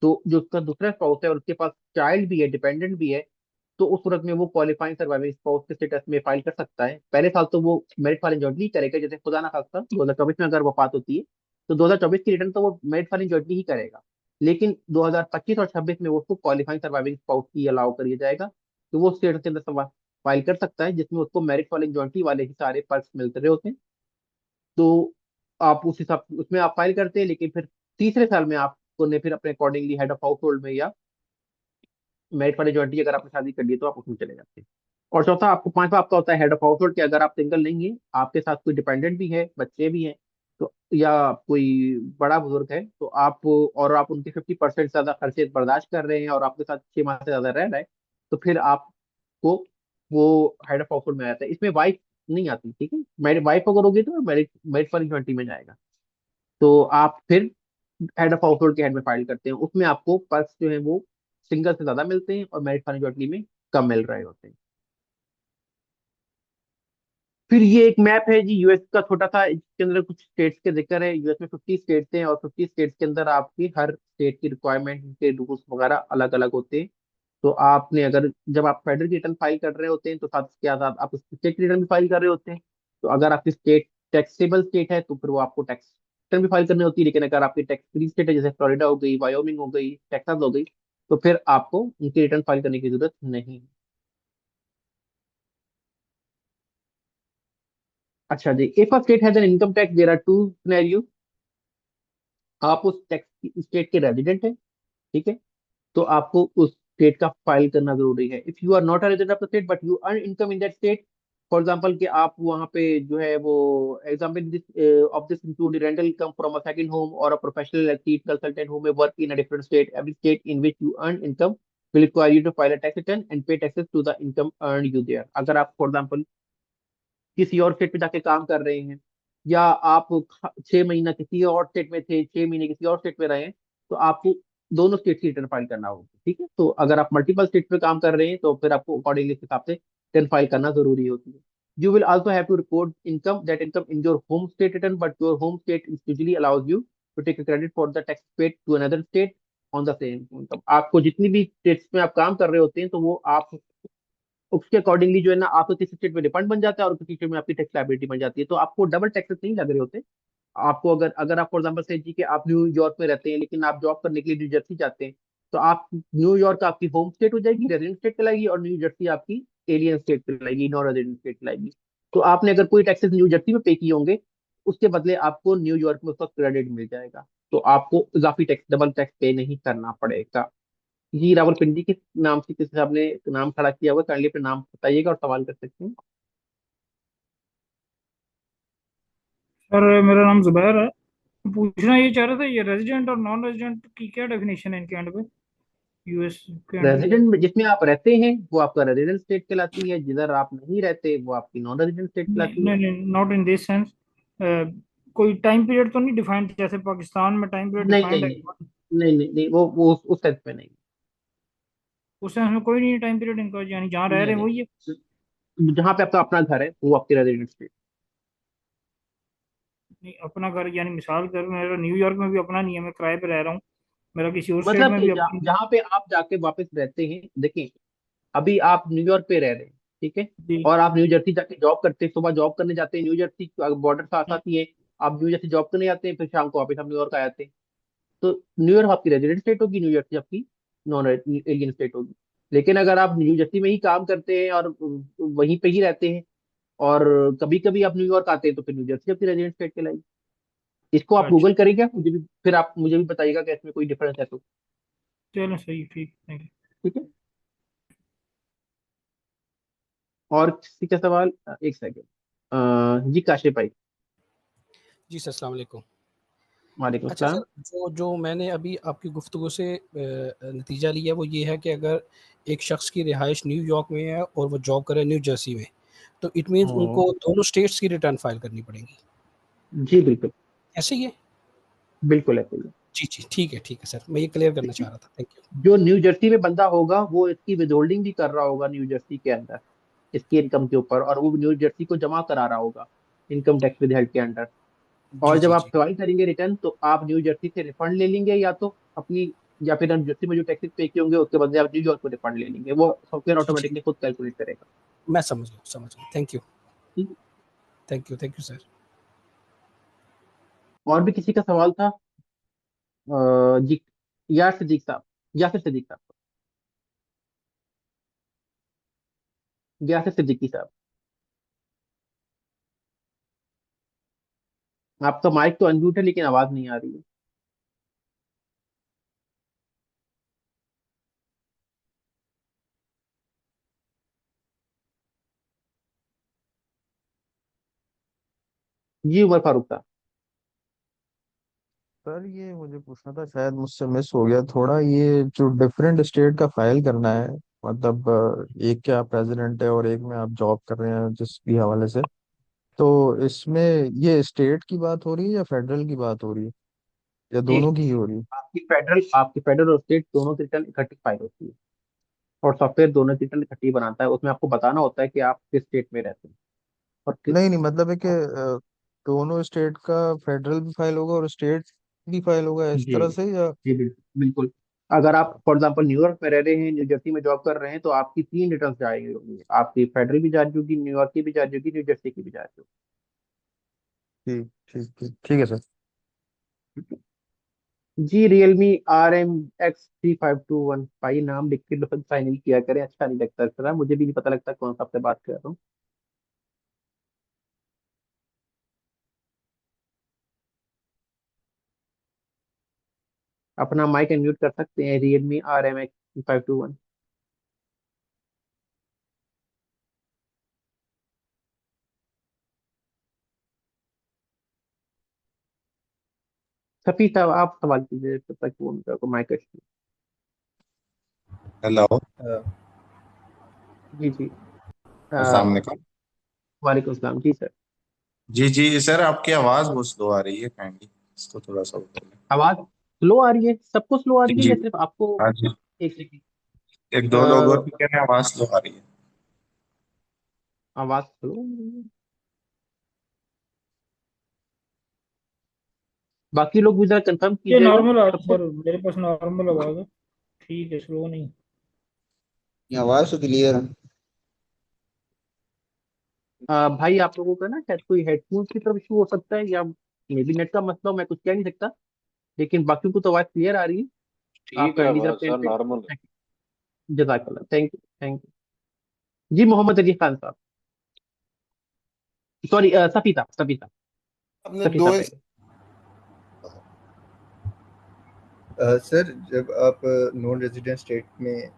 तो जो उसका दूसरा स्पाउस है और उसके पास चाइल्ड भी है, डिपेंडेंट भी है, तो उस सूरत में वो क्वालिफाइंग सर्वाइविंग स्पाउस के स्टेटस में फाइल कर सकता है। पहले साल तो वो मेरिट फाइलिंग जॉइंटली करेगा, जैसे खुदा ना खास्ता 2024 में अगर वफात होती है, तो 2024 की रिटर्न तो वो मेरिट फाइलिंग जॉइंटली ही करेगा। लेकिन 2025 और 26 में वो उसको क्वालिफाइंग सर्वाइविंग स्पाउस की अलाउ कर दिया जाएगा, तो वो स्टेटस के अंदर फाइल कर सकता है, जिसमें उसको मेरिट फाइलिंग जॉइंटली वाले ही सारे पर्क्स मिलते रहे होते हैं। तो आप उस हिसाब उसमें आप फाइल करते हैं। लेकिन फिर तीसरे साल में आपको ने फिर अपने accordingly head of house hold में या मेरिट वाली जॉइंटी अगर आपने शादी कर ली, तो आप उसमें चले जाते हैं। और चौथा आपको पांचवा आपका होता है हेड ऑफ हाउस होल्ड, कि अगर आप सिंगल नहीं है, आपके साथ कोई डिपेंडेंट भी है, बच्चे भी हैं, तो या कोई बड़ा बुजुर्ग है, तो आप और आप उनके 50% ज्यादा खर्चे बर्दाश्त कर रहे हैं और आपके साथ 6 माह से ज्यादा रह रहा है, तो फिर आपको वो हेड ऑफ हाउस होल्ड में आ जाता है। इसमें वाइफ नहीं आती। ठीक है। मेरी वाइफ अगर होगी तो मेरिट मेरिट वाली जॉइंटी में जाएगा। तो आप फिर हेड ऑफ हाउस होल्ड के हेड में फाइल करते हैं, उसमें आपको पर्क्स जो है वो सिंगल से ज्यादा मिलते हैं और मैरिड फाइनेंस जॉइंटली में कम मिल रहे होते हैं। फिर ये एक मैप है जी यूएस का, छोटा सा, इसके अंदर कुछ स्टेट्स के जिक्र है। यूएस में 50 स्टेट्स हैं, और 50 स्टेट्स के अंदर आपकी हर स्टेट की रिक्वायरमेंट के रूल्स वगैरह अलग अलग होते हैं। तो आपने अगर जब आप फेडरल रिटर्न फाइल कर रहे होते हैं, तो साथ के साथ आप स्टेट रिटर्न भी फाइल कर रहे होते हैं। तो अगर आपकी स्टेट टैक्सेबल स्टेट है, तो फिर वो आपको टैक्स रिटर्न भी फाइल करनी होती है। लेकिन अगर आपकी टैक्स फ्री स्टेट है, जैसे फ्लोरिडा हो गई, वायोमिंग हो गई, टेक्सास हो गई, तो फिर आपको उनकी रिटर्न फाइल करने की जरूरत नहीं है। अच्छा जी, if a state has an income tax, there are two scenario. आप उस टैक्स स्टेट के रेजिडेंट हैं, ठीक है, तो आपको उस स्टेट का फाइल करना जरूरी है। If you are not a resident of the state but you earn income in that state, for example कि आप वहाँ पे जो है वो example this of this include rental income from a second home और a professional electric consultant who may work in a different state, every state in which you earn income will require you to file a tax return and pay taxes to the income earned you there। अगर आप for example किसी और state में जाके काम कर रहे हैं, या आप 6 महीना किसी और स्टेट में थे, 6 महीने किसी और स्टेट में रहे हैं, तो आपको दोनों स्टेट की रिटर्न फाइल करना होगा। ठीक है। तो अगर आप मल्टीपल स्टेट पे काम कर रहे हैं, तो फिर आपको अकॉर्डिंगली इस हिसाब से रिटर्न फाइल करना जरूरी होती है। You will also have to report income in your home state return, but your home state usually allows you to take a credit for the tax paid to another state on the same income. आपको जितनी भी states में आप काम कर रहे होते हैं तो वो आप उसके अकॉर्डिंगली जो है ना आपको किसी स्टेट में रिफंड बन जाता है और किसी स्टेट में आपकी टैक्स लायबिलिटी बन जाती है, तो आपको डबल टैक्सेस नहीं लग रहे होते। आपको अगर अगर आप फॉर एग्जाम्पल से जी कि आप न्यूयॉर्क में रहते हैं लेकिन आप जॉब करने के लिए न्यू जर्सी जाते हैं, तो आप न्यूयॉर्क आपकी होम स्टेट हो जाएगी, रेजिडेंट स्टेट कहलाएगी, और न्यू जर्सी आपकी एलियन स्टेट कहलाएगी, नॉन रेजिडेंट स्टेट कहलाएगी। तो आपने अगर कोई टैक्सेस न्यू जर्सी में पे किए होंगे, उसके बदले आपको न्यूयॉर्क में उसका क्रेडिट मिल जाएगा, तो आपको इजाफी टैक्स डबल टैक्स पे नहीं करना पड़ेगा। जी, रावलपिंडी के नाम से किसी साहब ने नाम खड़ा किया हुआ, काइंडली अपना नाम बताइएगा और सवाल कर सकते हैं। सर मेरा नाम जुबैर है। पूछना ये चाह रहा था, ये रेजिडेंट और नॉन रेजिडेंट की क्या डेफिनेशन है इनके एंड पे, यूएस के एंड पे? रेजिडेंट में जिसमें आप रहते हैं वो आपका रेजिडेंट स्टेट कहलाती है, जिधर आप नहीं रहते वो आपकी नॉन रेजिडेंट स्टेट नहीं कहलाती है। नहीं नहीं, नॉट इन दिस सेंस। कोई टाइम पीरियड तो नहीं डिफाइंड, जैसे पाकिस्तान में टाइम पीरियड नहीं डिफाइंड नहीं है? नहीं नहीं नहीं नहीं, वो उस सेंस में नहीं। उस सेंस में कोई नहीं है टाइम पीरियड इनका, यानी जहाँ रह नहीं रहे हैं वही है? नहीं, जहाँ पे आपका अपना घर है वो आपकी रेजिडेंट स्टेट। नहीं, अपना घर यानी मिसाल कर, मेरा न्यूयॉर्क में भी अपना नहीं है, मैं किराए पे रह रहा हूँ, मेरा किसी और स्टेट मतलब में कि भी अपना। जहाँ पे आप जाके वापस रहते हैं, देखिए अभी आप न्यूयॉर्क पे रह रहे हैं, ठीक है, जी। और आप न्यू जर्सी जाके जॉब करते हैं, सुबह जॉब करने जाते हैं न्यू जर्सी, बॉर्डर साथ साथ ही है, आप न्यू जर्सी जॉब करने जाते हैं, फिर शाम को वापस आप न्यूयॉर्क आ जाते हैं, तो न्यूयॉर्क आपकी रेजिडेंट स्टेट होगी, न्यू जर्सी आपकी नॉन एलियन स्टेट होगी। लेकिन अगर आप न्यू जर्सी में ही काम करते हैं और वहीं पे ही रहते हैं और कभी कभी आप न्यूयॉर्क आते हैं, तो फिर न्यू जर्सी आपकी रेजिडेंट स्टेट कहलाएगी। इसको आप अच्छा, गूगल करेंगे, मुझे भी फिर आप मुझे भी बताइएगा कि इसमें कोई डिफरेंस है तो। चलो सही, ठीक, थैंक यू। ठीक है, और किसी का सवाल? एक सेकेंड, जी काशिफ भाई। जी सर, अस्सलाम वालेकुम। वालेकुम अच्छा सर, सलाम। जो जो मैंने अभी आपकी गुफ्तगू से नतीजा लिया वो ये है कि अगर एक शख्स की रिहाइश न्यूयॉर्क में है और वो जॉब करे न्यू जर्सी में, तो इट मीन्स हम्म, उनको दोनों स्टेट्स की रिटर्न फाइल करनी पड़ेगी, जी बिल्कुल, ऐसे ही है? बिल्कुल ऐसे ही है। जी जी, ठीक है सर, मैं ये क्लियर करना चाह रहा था, थैंक यू। जो न्यू जर्सी में बंदा होगा वो इसकी विदहोल्डिंग भी कर रहा होगा न्यू जर्सी के अंदर, इसकी इनकम के ऊपर, और वो न्यू जर्सी को जमा करा रहा होगा इनकम टैक्स विदहेल्ड के अंडर। जी और जब जी आप जी। फाइल करेंगे रिटर्न, तो आप न्यू जर्सी से रिफंड ले लेंगे या तो अपनी, या फिर न्यू जर्सी में जो टैक्सेस पे किए होंगे उसके बदले आप न्यूयॉर्क को रिफंड ले लेंगे, वो सॉफ्टवेयर जी जी, ऑटोमेटिकली खुद कैलकुलेट करेगा। मैं समझ गया, थैंक यू। ठीक है? Thank you sir. और भी किसी का सवाल था? जी, यार सिद्दीक साहब, यासिर सिद्दीकी साहब, यासिर सिद्दीकी साहब, आपका माइक तो अनम्यूट है लेकिन आवाज नहीं आ रही है। जी उमर फारूक साहब। सर ये मुझे पूछना था, शायद मुझसे मिस हो गया थोड़ा, ये जो डिफरेंट स्टेट का फाइल करना है, मतलब एक के आप प्रेसिडेंट है और एक में आप जॉब कर रहे हैं जिस भी हवाले से, तो इसमें ये स्टेट की बात हो रही है या फेडरल की बात हो रही है या जी, दोनों की ही हो रही है? आपकी फेडरल और स्टेट दोनों की रिटर्न इकट्ठी फाइल होती है, और सॉफ्टवेयर दोनों की रिटर्न इकट्ठी बनाता है, उसमें आपको बताना होता है कि आप किस स्टेट में रहते हैं और किस। नहीं नहीं, मतलब है कि दोनों स्टेट का फेडरल भी फाइल होगा और स्टेट भी फाइल होगा इस जी तरह से, या? जी बिल्कुल बिल्कुल। अगर आप फॉर एग्जांपल न्यूयॉर्क में रह रहे हैं, न्यू जर्सी में जॉब कर रहे हैं, तो आपकी तीन रिटर्न जाएंगी होंगी, आपकी फेडरल भी जारी होगी, न्यूयॉर्क की भी जारी होगी, न्यू जर्सी की भी जारी ठीक है सर। होगी। जी, रियलमी RM X3521 भाई, नाम लिख के फाइनल किया करें, अच्छा नहीं लगता इस तरह, मुझे भी नहीं पता लगता कौन सा आपसे बात कर रहा हूँ। अपना माइक अनम्यूट कर सकते हैं, Realme RMX 3521। सफी साहब आप सवाल कीजिए तब तक वो उनका को माइक। हेलो। जी जी। अस्सलाम वालेकुम। वालेकुम सलाम जी सर। जी जी सर, आपकी आवाज़ बहुत स्लो आ रही है, काइंडली इसको थोड़ा सा ऊपर लें। आवाज स्लो आ रही है? सबको स्लो आ रही है जी। या सिर्फ आपको? हाँ जी। एक सेकंड। एक दो लोग और भी कह रहे हैं आवाज़ स्लो आ रही है। आवाज तो बाकी लोग भी जरा कंफर्म ये कीजिएगा नॉर्मल आ सबको। सर, मेरे पास नॉर्मल आवाज है, ठीक है, स्लो नहीं। ये आवाज तो क्लियर है। भाई आप लोगों का ना शायद कोई हेडफोन की तरफ इशू हो सकता है, या मे बी नेट का मसला हो, मैं कुछ कह नहीं सकता। लेकिन बाकी को तो आवाज क्लियर आ रही है। आप ठीक है काइंडली जरा आवाज प्लेन सर, पे। नॉर्मल है। जजाकल्ला, थैंक यू थैंक यू। जी मोहम्मद अली खान साहब, सॉरी सफी साहब, सफी साहब, आपने सफी दो साहब पहले। सर जब आप नॉन रेजिडेंट स्टेट में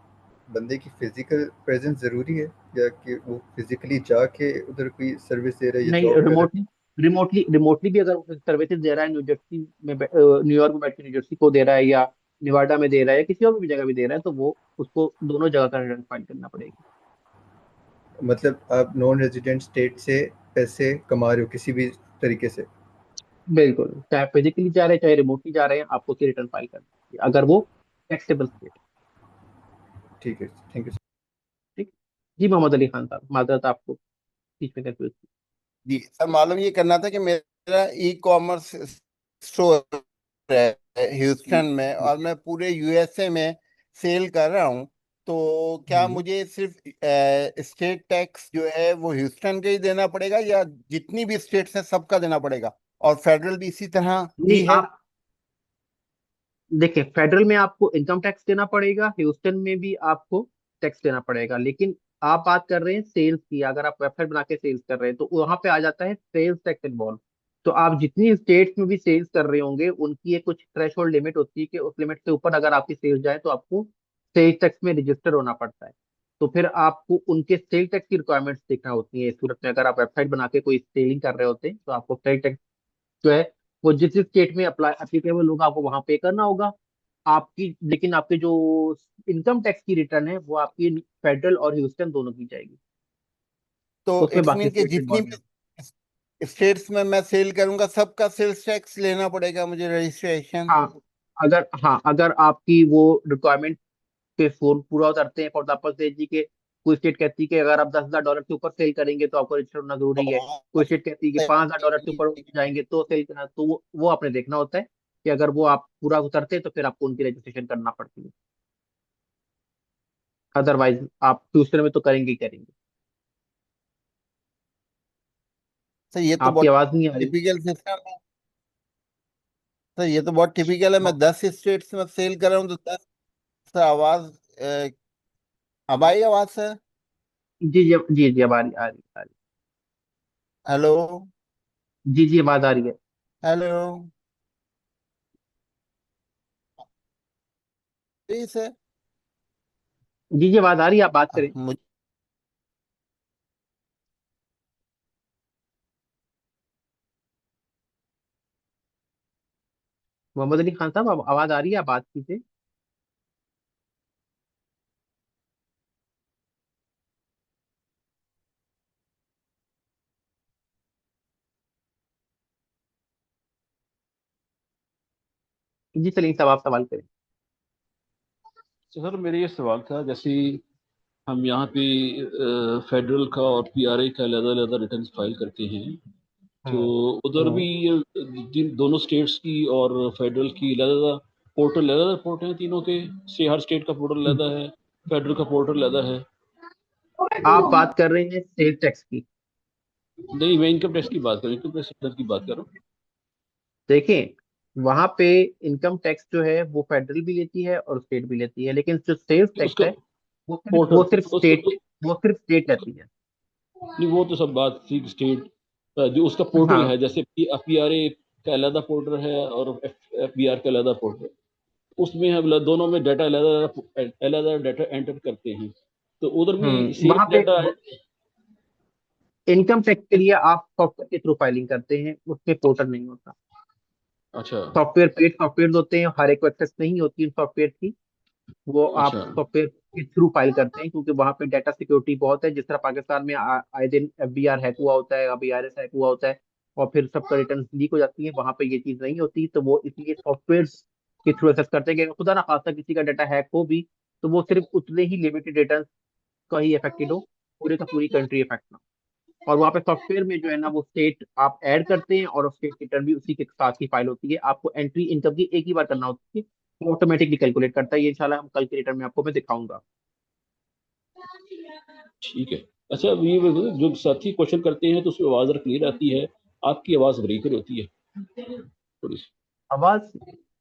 बंदे की फिजिकल प्रेजेंस ज़रूरी है, या कि वो फिजिकली जाके उधर कोई सर्विस दे रहा है या नहीं, जॉब कर रहा रिमोटली, रिमोटली भी अगर सर्विसेज दे रहा है, न्यूयॉर्क में बैठ के न्यूजर्सी को दे रहा है, या निवाडा में दे रहा है, या किसी और भी जगह भी दे रहा है, तो वो उसको दोनों जगह का रिटर्न फाइल करना पड़ेगा। है? मतलब आप नॉन रेजिडेंट स्टेट से पैसे कमा रहे हो किसी भी तरीके से? बिल्कुल, चाहे फिजिकली जा रहे हैं चाहे रिमोटली जा रहे हैं, आपको उसकी रिटर्न फाइल करनी है अगर वो टैक्सेबल स्टेट। ठीक है, थैंक यू। ठीक। जी मोहम्मद अली खान साहब, माजरत आपको बीच में कंफ्यूज। जी सर, मालूम ये करना था कि मेरा ई कॉमर्स स्टोर है ह्यूस्टन में, और मैं पूरे यूएसए में सेल कर रहा हूँ। तो क्या मुझे सिर्फ स्टेट टैक्स जो है वो ह्यूस्टन का ही देना पड़ेगा, या जितनी भी स्टेट्स हैं सबका देना पड़ेगा? और फेडरल भी इसी तरह ही नहीं, है? आप देखिए, फेडरल में आपको इनकम टैक्स देना पड़ेगा, ह्यूस्टन में भी आपको टैक्स देना पड़ेगा, लेकिन आप बात कर रहे हैं सेल्स की। अगर आप वेबसाइट बना के सेल्स कर रहे हैं तो वहां पे आ जाता है सेल्स टैक्स इन्वॉल्व। तो आप जितनी स्टेट्स में भी सेल्स कर रहे होंगे, उनकी एक कुछ थ्रेशोल्ड लिमिट होती है कि उस लिमिट से ऊपर अगर आपकी सेल्स जाए तो आपको सेल्स टैक्स में रजिस्टर होना पड़ता है। तो फिर आपको उनके सेल टैक्स की रिक्वायरमेंट्स देखना होती है। इस सूरत में अगर आप वेबसाइट बना के कोई सेलिंग कर रहे होते हैं तो आपको सेल टैक्स जो है वो जिस स्टेट में अप्लाई एप्लीकेबल होगा आपको वहां पे करना होगा आपकी। लेकिन आपके जो इनकम टैक्स की रिटर्न है वो आपकी फेडरल और ह्यूस्टन दोनों की जाएगी। तो उसमें इट्स बाकी मीन कि स्टेट्स जितनी इन्वॉल्व नहीं। भी स्टेट्स में मैं सेल करूंगा सबका सेल्स टैक्स लेना पड़ेगा मुझे, रजिस्ट्रेशन? हाँ, अगर आपकी वो रिक्वायरमेंट पे फोन पूरा उतरते हैं, फॉर एग्जाम्पल से जी के कोई स्टेट कहती है कि अगर आप $10,000 से ऊपर सेल करेंगे तो आपको रजिस्टर होना जरूरी है। कोई स्टेट कहती है कि $5,000 से ऊपर जाएंगे तो सेल करना, तो वो आपने देखना होता है कि अगर वो आप पूरा उतरते हैं तो फिर आपको उनकी रजिस्ट्रेशन करना पड़ती है। अदरवाइज आप फ्यूचर में तो करेंगे ही करेंगे। सर ये तो आपकी बहुत आवाज नहीं आ रही। टिपिकल सिस्टम है। सर ये तो बहुत टिपिकल है, मैं 10 स्टेट्स में सेल कर रहा हूँ तो 10। सर आवाज अब आई आवाज सर? जी जी जी जी, अब आ रही। हेलो? जी जी, आवाज आ रही है। हेलो? जी सर। जी जी, आवाज आ रही है, आप बात करें। मुझे मोहम्मद अली खान साहब, आवाज आ रही है, आप बात कीजिए। जी सलीम साहब, आप सवाल करें। तो सर मेरा ये सवाल था, जैसे हम यहाँ पे फेडरल का और पीआरए का अलग-अलग रिटर्न फाइल करते हैं, तो उधर भी दोनों स्टेट्स की और फेडरल की अलग-अलग पोर्टल, अलग-अलग पोर्टल हैं तीनों के, से हर स्टेट का पोर्टल अलग है, फेडरल का पोर्टल अलग है? आप बात कर रहे हैं सेल टैक्स की। नहीं, मैं इनकम टैक्स की बात कर रहा हूँ, इनकम टैक्स रिटर्न की बात कर रहा हूँ। देखें, वहां पे इनकम टैक्स जो है वो फेडरल भी लेती है और स्टेट भी लेती है, लेकिन जो सेल्स तो टैक्स उसका है वो सिर्फ पोर्टल वो सिर्फ उसका स्टेट वो सिर्फ स्टेट लेती है। नहीं, वो तो सब बात थी स्टेट, जो उसका पोर्टल हाँ। है, जैसे पीआरए का अलग पोर्टल है और एफबीआर का अलग पोर्टल, उसमें हम दोनों में डाटा अलग अलग डाटा एंटर करते हैं, तो उधर भी वहां सेम पे डाटा। इनकम टैक्स के लिए आप सॉफ्टवेयर के थ्रू फाइलिंग करते हैं, उसमें पोर्टल नहीं होता। अच्छा सॉफ्टवेयर पेड सॉफ्टवेयर होते हैं, हर एक को एक्सेस नहीं होती उन सॉफ्टवेयर की। वो आप अच्छा सॉफ्टवेयर के थ्रू फाइल करते हैं, क्योंकि वहां पे डाटा सिक्योरिटी बहुत है। जिस तरह पाकिस्तान में आए दिन एफबीआर हैक हुआ होता है, बीआरएस हैक हुआ होता है, और फिर सबका रिटर्न लीक हो जाती है, वहां पे ये चीज नहीं होती। तो वो इसलिए सॉफ्टवेयर के थ्रू एक्सेस करते हैं कि खुदा ना खास्ता किसी का डाटा हैक हो भी तो वो सिर्फ उतने ही लिमिटेड रिटर्न का ही अफेक्टेड हो, पूरे का पूरी कंट्री इफेक्ट ना हो। और वहाँ पे सॉफ्टवेयर में जो है ना वो स्टेट आप ऐड करते हैं और स्टेट रिटर्न भी उसी के साथ की फाइल होती है। आपको एंट्री इनकम की एक ही बार करना होती है, वो ऑटोमेटिकली कैलकुलेट करता है। ये इंशाल्लाह हम कल के रिटर्न में आपको मैं दिखाऊंगा। ठीक है। अच्छा, अब ये बताओ, जो साथी क्वेश्चन करते हैं तो उसमें आवाज क्लियर आती है, आपकी आवाज ब्रेकर होती है थोड़ी सी। आवाज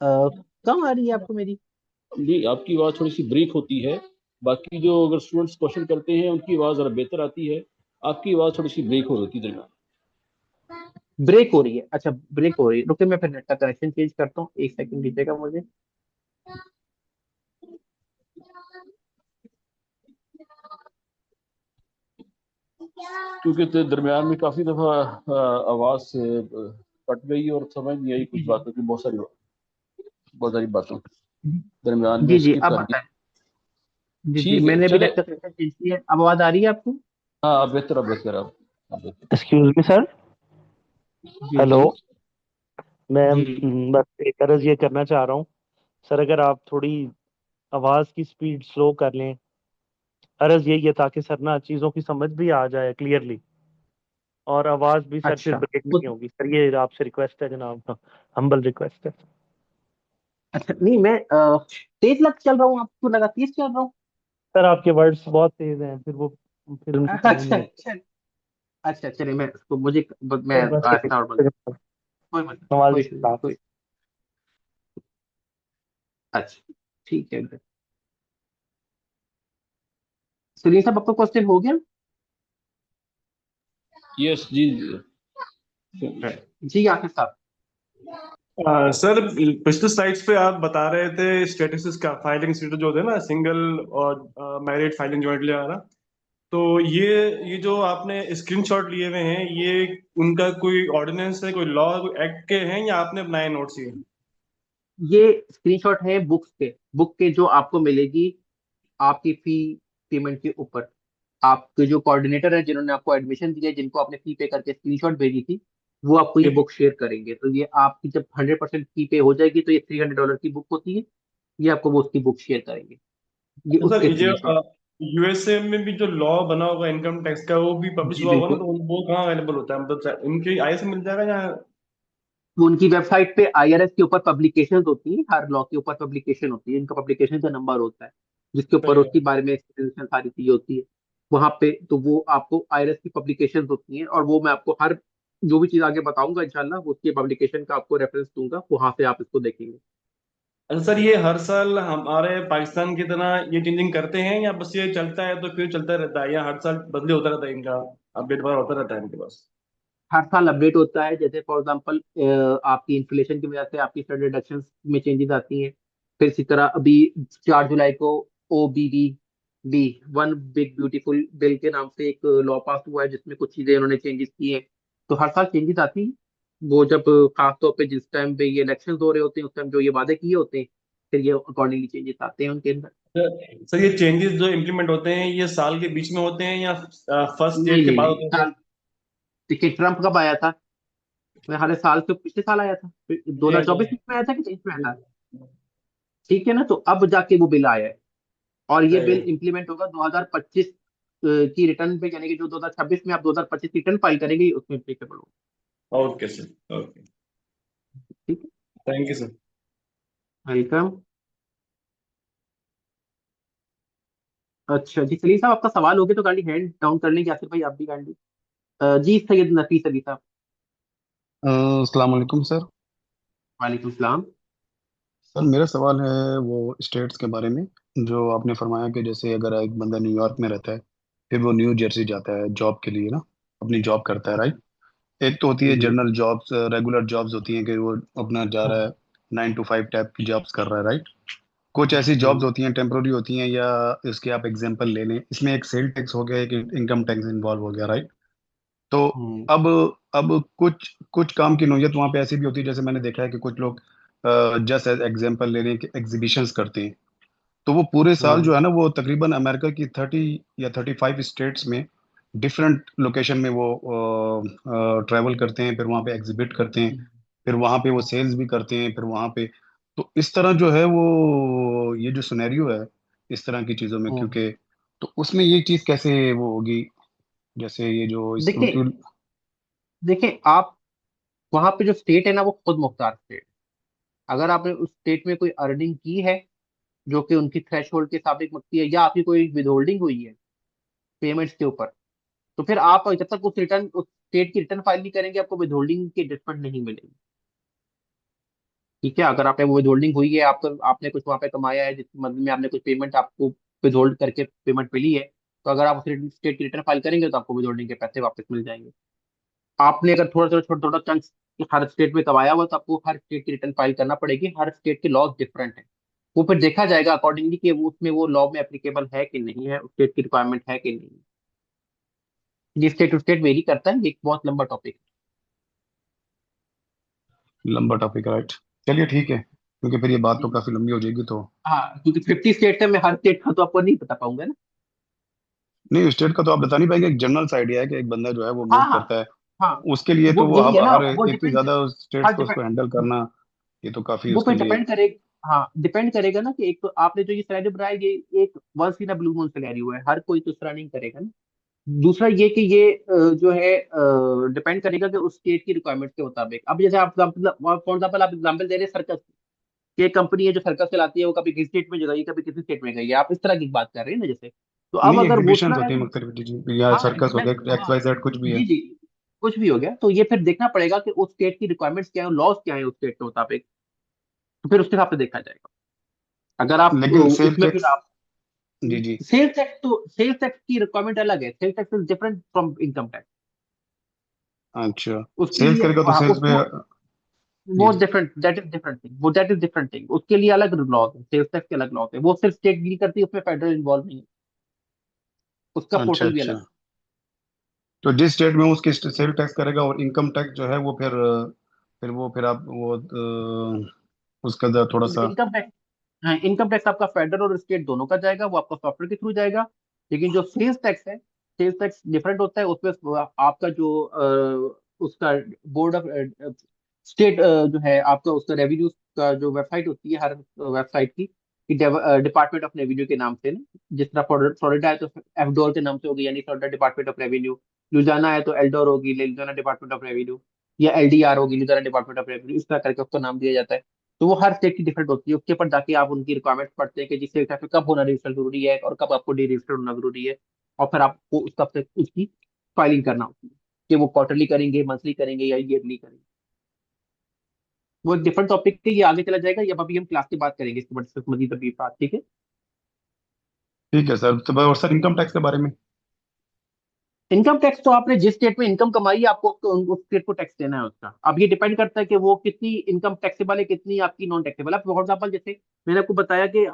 कम आ रही है आपको मेरी? नहीं, आपकी आवाज थोड़ी सी ब्रेक होती है। बाकी जो अगर स्टूडेंट्स क्वेश्चन करते हैं उनकी आवाज जरा बेहतर आती है, आपकी आवाज थोड़ी सी ब्रेक हो रही है दरमियान। ब्रेक हो रही है? अच्छा, ब्रेक हो रही है, रुके मैं फिर नेट का कनेक्शन चेंज करता हूँ, एक सेकंड दीजिएगा मुझे। क्योंकि तो दरमियान में काफी दफा आवाज कट गई और समझ नहीं आई कुछ बातों की, बहुत सारी बातों दरमियान में जी जी, स्किप अब कर दी। बताएं। जी जी, ठीक है, मैंने भी चले। नेट का कनेक्शन चेंज किया है। अब आवाज आ रही है आपको? हाँ, अब बेहतर, अब बेहतर, अब बेहतर। Excuse me sir. जी हेलो। जी मैं जी। बस एक अर्ज ये करना चाह रहा हूँ सर, अगर आप थोड़ी आवाज़ की स्पीड स्लो कर लें। अर्ज यही है ताकि सर ना चीज़ों की समझ भी आ जाए क्लियरली, और आवाज़ भी सर फिर अच्छा ब्रेक नहीं होगी सर। ये आपसे रिक्वेस्ट है जनाब, हम्बल रिक्वेस्ट है। अच्छा, नहीं मैं तेज लग चल रहा हूँ, आपको लगा तेज चल रहा हूँ? सर आपके वर्ड्स बहुत तेज हैं, फिर उनकी समझ अच्छा नहीं आती। अच्छा। अच्छा चलिए, मैं उसको मुझे मैं सर बस ऐसे नॉर्मल, कोई मत, नवाज कोई इशू नहीं, कोई। अच्छा ठीक है। सुनील साहब, आपका क्वेश्चन हो गया? यस जी। जी आसिफ साहब। सर, पिछले स्लाइड्स पे आप बता रहे थे स्टेटस का, फाइलिंग स्टेटस जो होते हैं ना, सिंगल और मैरिड फाइलिंग जॉइंटली आ रहा। तो ये जो आपने स्क्रीनशॉट लिए हुए हैं, ये उनका कोई ऑर्डिनेंस है, कोई लॉ, कोई एक्ट के हैं, या आपने बनाए नोट्स ये? ये स्क्रीनशॉट है बुक्स के, बुक के जो आपको मिलेगी आपकी फी पेमेंट के ऊपर। आपके जो कोऑर्डिनेटर है जिन्होंने आपको एडमिशन दिया, जिनको आपने फी पे करके स्क्रीनशॉट भेजी थी, वो आपको ये बुक शेयर करेंगे। तो ये आपकी जब 100% फी पे हो जाएगी तो ये $300 की बुक होती है, ये आपको वो उसकी बुक शेयर करेंगे। ये अच्छा सर, उसके ये जो स्क्रीनशॉट। यूएसए में भी जो लॉ बना होगा इनकम टैक्स का, वो भी पब्लिश जी हुआ होगा ना, बिल्कुल। तो वो कहाँ अवेलेबल होता है? मतलब इनके आई से मिल जाएगा या? वो उनकी वेबसाइट पे आईआरएस के ऊपर पब्लिकेशन होती है, हर लॉ के ऊपर पब्लिकेशन होती है, इनका पब्लिकेशन का नंबर होता है जिसके ऊपर सही है। उसके बारे में एक्सप्लेनेशन सारी चीजें होती है वहां पे। तो वो आपको आईआरएस की पब्लिकेशन होती है, और वो मैं आपको हर जो भी चीज आगे बताऊंगा इंशाल्लाह वो उसके पब्लिकेशन का आपको रेफरेंस दूंगा, वहां से आप इसको देखेंगे। अच्छा सर, ये हर साल हमारे पाकिस्तान की तरह ये चेंजिंग करते हैं, या बस ये चलता है तो फिर चलता रहता है, या हर साल बदली होता रहता है इनका, अपडेट बार होता रहता है इनके पास? हर साल अपडेट होता है। जैसे फॉर एग्जांपल आपकी इन्फ्लेशन की वजह से आपकी स्टैंडर्ड डिडक्शन में चेंजेस आती हैं। फिर इसी तरह अभी 4 जुलाई को OBB B, one big beautiful bill के नाम से एक लॉ पास हुआ है जिसमें कुछ चीजें उन्होंने चेंजेस की हैं। तो हर साल चेंजेस आती हैं। वो जब खास तौर पे जिस टाइम पे ये इलेक्शन हो रहे होते हैं उस टाइम जो ये वादे किए होते हैं, फिर ये अकॉर्डिंगली चेंजेस आते हैं उनके अंदर। सर, ये चेंजेस जो इम्प्लीमेंट होते हैं, ये साल के बीच में होते हैं या फर्स्ट नहीं डेट के नहीं बाद नहीं, होते हैं सर? साल। देखिए ट्रम्प कब आया था? मैं हर साल तो पिछले साल आया था, जी हाँ, 2024 में आया था कि 23 में आया था? ठीक है ना, तो अब जाके वो बिल आया है। और ये सही है। बिल इंप्लीमेंट होगा 2025 की रिटर्न पे, यानी कि जो 2026 में आप 2025 की रिटर्न फाइल करेंगे उसमें एप्लीकेबल होगा। Okay sir, okay. ठीक है, थैंक यू सर। वेलकम। अच्छा जी, सलीम साहब आपका सवाल हो गया तो काइंडली हैंड डाउन कर लेंगे, आसिफ भाई आप भी काइंडली। जी सैयद नफीस अली साहब। अस्सलाम वालेकुम सर। वालेकुम सलाम। सर मेरा सवाल है वो स्टेट्स के बारे में। जो आपने फरमाया कि जैसे अगर एक बंदा न्यूयॉर्क में रहता है, फिर वो न्यू जर्सी जाता है जॉब के लिए ना, अपनी जॉब करता है, राइट? एक तो होती है जी जनरल जॉब्स, रेगुलर जॉब्स होती हैं कि वो अपना जा रहा है, 9 to 5 टाइप की जॉब्स कर रहा है, राइट? कुछ ऐसी जॉब्स होती हैं टेम्प्रोरी होती हैं, या इसके आप एग्जांपल ले लें, इसमें एक सेल टैक्स हो गया, एक इनकम टैक्स इन्वॉल्व हो गया, राइट? तो अब अब कुछ कुछ काम की नौयत वहाँ पे ऐसी भी होती है, जैसे मैंने देखा है कि कुछ लोग जस्ट एज एग्जांपल ले लें कि एग्जीबिशंस करते हैं। तो वो पूरे साल जो है ना, वो तकरीबन अमेरिका की 30 या 35 स्टेट्स में डिफरेंट लोकेशन में वो ट्रैवल करते हैं, फिर वहाँ पे एग्जिबिट करते हैं, फिर वहाँ पे वो सेल्स भी करते हैं, फिर वहाँ पे। तो इस तरह जो है वो ये जो सिनेरियो है इस तरह की चीज़ों में, क्योंकि तो उसमें ये चीज़ कैसे वो होगी, जैसे ये जो देखिए देखिए आप वहां पे जो स्टेट है ना वो खुद मुख्तार स्टेट। अगर आपने उस स्टेट में कोई अर्निंग की है जो कि उनकी थ्रेशोल्ड के हिसाब से लगती है, या आपकी कोई विदहोल्डिंग हुई है पेमेंट्स के ऊपर, तो फिर आप जब तक उस स्टेट की रिटर्न फाइल नहीं करेंगे आपको विदहोल्डिंग की रिफंड नहीं मिलेगी। ठीक है, अगर आपने वो विदहोल्डिंग हुई है, आपको आपने कुछ वहां पे कमाया है जिस मदद में आपने कुछ पेमेंट आपको विदहोल्ड करके पेमेंट मिली है, तो अगर आप उस स्टेट की रिटर्न फाइल करेंगे तो आपको विदहोल्डिंग के पैसे वापस मिल जाएंगे। आपने अगर थोड़ा थोड़ा छोटा छोटा चंक्स हर स्टेट में कमाया हुआ तो आपको हर स्टेट की रिटर्न फाइल करना पड़ेगी। हर स्टेट के लॉज डिफरेंट है, वो फिर देखा जाएगा अकॉर्डिंगली कि वो उसमें वो लॉ में एप्लीकेबल है कि नहीं है, उस स्टेट की रिक्वायरमेंट है कि नहीं। ये स्टेट टू स्टेट वेरी करता है, ये एक बहुत लंबा टॉपिक है। लंबा टॉपिक राइट। चलिए ठीक है, क्योंकि फिर ये बात तो काफी लंबी हो जाएगी। तो हाँ, क्योंकि 50 स्टेट है, मैं हर स्टेट का तो आपको नहीं बता पाऊंगा ना। नहीं, स्टेट का तो आप बता नहीं पाएंगे। एक जनरल सा आइडिया है कि एक बंदा जो है वो मूव हाँ हाँ करता है, हाँ, उसके लिए वो तो वो यही आप है ना, हर वो एक से डिपेंड, ज्यादा स्टेट्स हाँ को उसको हैंडल करना, ये तो काफी वो उसके फिर लिए। डिपेंड करेगा। हाँ, डिपेंड करेगा ना कि एक तो आपने जो ये सिनेरियो बनाया, ये एक once in a blue moon scenario है, हर कोई तो इस तरह नहीं करेगा ना। दूसरा ये कि ये जो है डिपेंड करेगा कि उस स्टेट की रिक्वायरमेंट के मुताबिक। अब जैसे आप फॉर एग्जाम्पल आप एग्जाम्पल दे रहे हैं सर्कस की, एक कंपनी है जो सर्कस चलाती है, वो कभी किसी स्टेट में गई, कभी किसी स्टेट में गई है, आप इस तरह की बात कर रहे हैं ना जैसे। तो अब नहीं, अगर वो एग्जीबिशंस उतना है, होती है मुख्तलिफ, जी, या हाँ सर्कस हो मैं, गया, एक्स हाँ वाई जेड कुछ भी है। जी जी, कुछ भी हो गया, तो ये फिर देखना पड़ेगा कि उस स्टेट की रिक्वायरमेंट्स क्या है, लॉज क्या है उस स्टेट के मुताबिक, तो फिर उसके हिसाब से देखा जाएगा। अगर आप लेकिन सेल उसमें फिर टैक्स, आप जी जी, सेल्स टैक्स की रिक्वायरमेंट अलग है, sales tax is different from income tax. अच्छा, उसके सेल्स लिए करेगा तो सेल्स में, जी वो जी, different, that is different thing, वो दैट इज डिफरेंट थिंग, उसके लिए अलग लॉज है, सेल्स टैक्स के अलग लॉज है, वो सिर्फ स्टेट डील करती है, उसमें फेडरल इन्वॉल्व नहीं है, उसका अच्छा पोर्टल भी अलग अच्छा। तो जिस स्टेट में उसकी सेल टैक्स करेगा और इनकम टैक्स जो है वो फिर वो फिर आप वो उसका थोड़ा है। सा। इनकम टैक्स, हाँ इनकम टैक्स आपका फेडरल और स्टेट दोनों का जाएगा, वो आपका सॉफ्टवेयर के थ्रू जाएगा। लेकिन जो सेल्स टैक्स है, सेल्स टैक्स डिफरेंट होता है, उसमें आपका जो उसका बोर्ड ऑफ स्टेट जो है आपका, उसका रेवेन्यू का जो वेबसाइट होती है हर वेबसाइट की, डिपार्टमेंट ऑफ रेवेन्यू के नाम से ना, जिस तरह फ्लोरिडा है तो एफडोर के नाम से होगी, यानी Florida department of revenue. Ludhiana है तो एल्डोर होगी, लुधियाना डिपार्टमेंट ऑफ रेवेन्यू, या एलडीआर होगी, लुधियाना डिपार्टमेंट ऑफ रेवेन्यू, इस तरह करके उसको नाम दिया जाता है। तो वो हर स्टेट की डिफरेंट होती है, उसके ऊपर जाके आप उनकी रिक्वायरमेंट पढ़ते हैं कि जिस स्टेट पे कब होना रजिस्टर जरूरी है और कब आपको डी रजिस्टर होना जरूरी है, और फिर आपको उस तब से उसकी फाइलिंग करना होती है कि वो क्वार्टरली करेंगे, मंथली करेंगे, या ईयरली करेंगे। वो एक डिफरेंट टॉपिक है, ये आगे चला जाएगा, ये अब अभी हम क्लास की बात करेंगे इसके बाद मजीद अभी बात, ठीक है। ठीक है सर। तो और सर इनकम टैक्स के बारे में। इनकम टैक्स तो आपने जिस स्टेट में इनकम कमाई है आपको उस स्टेट को टैक्स देना है उसका। अब ये डिपेंड करता है कि वो कितनी इनकम टैक्सेबल है, कितनी आपकी नॉन टैक्सेबल है। फॉर एग्जाम्पल जैसे मैंने आपको बताया कि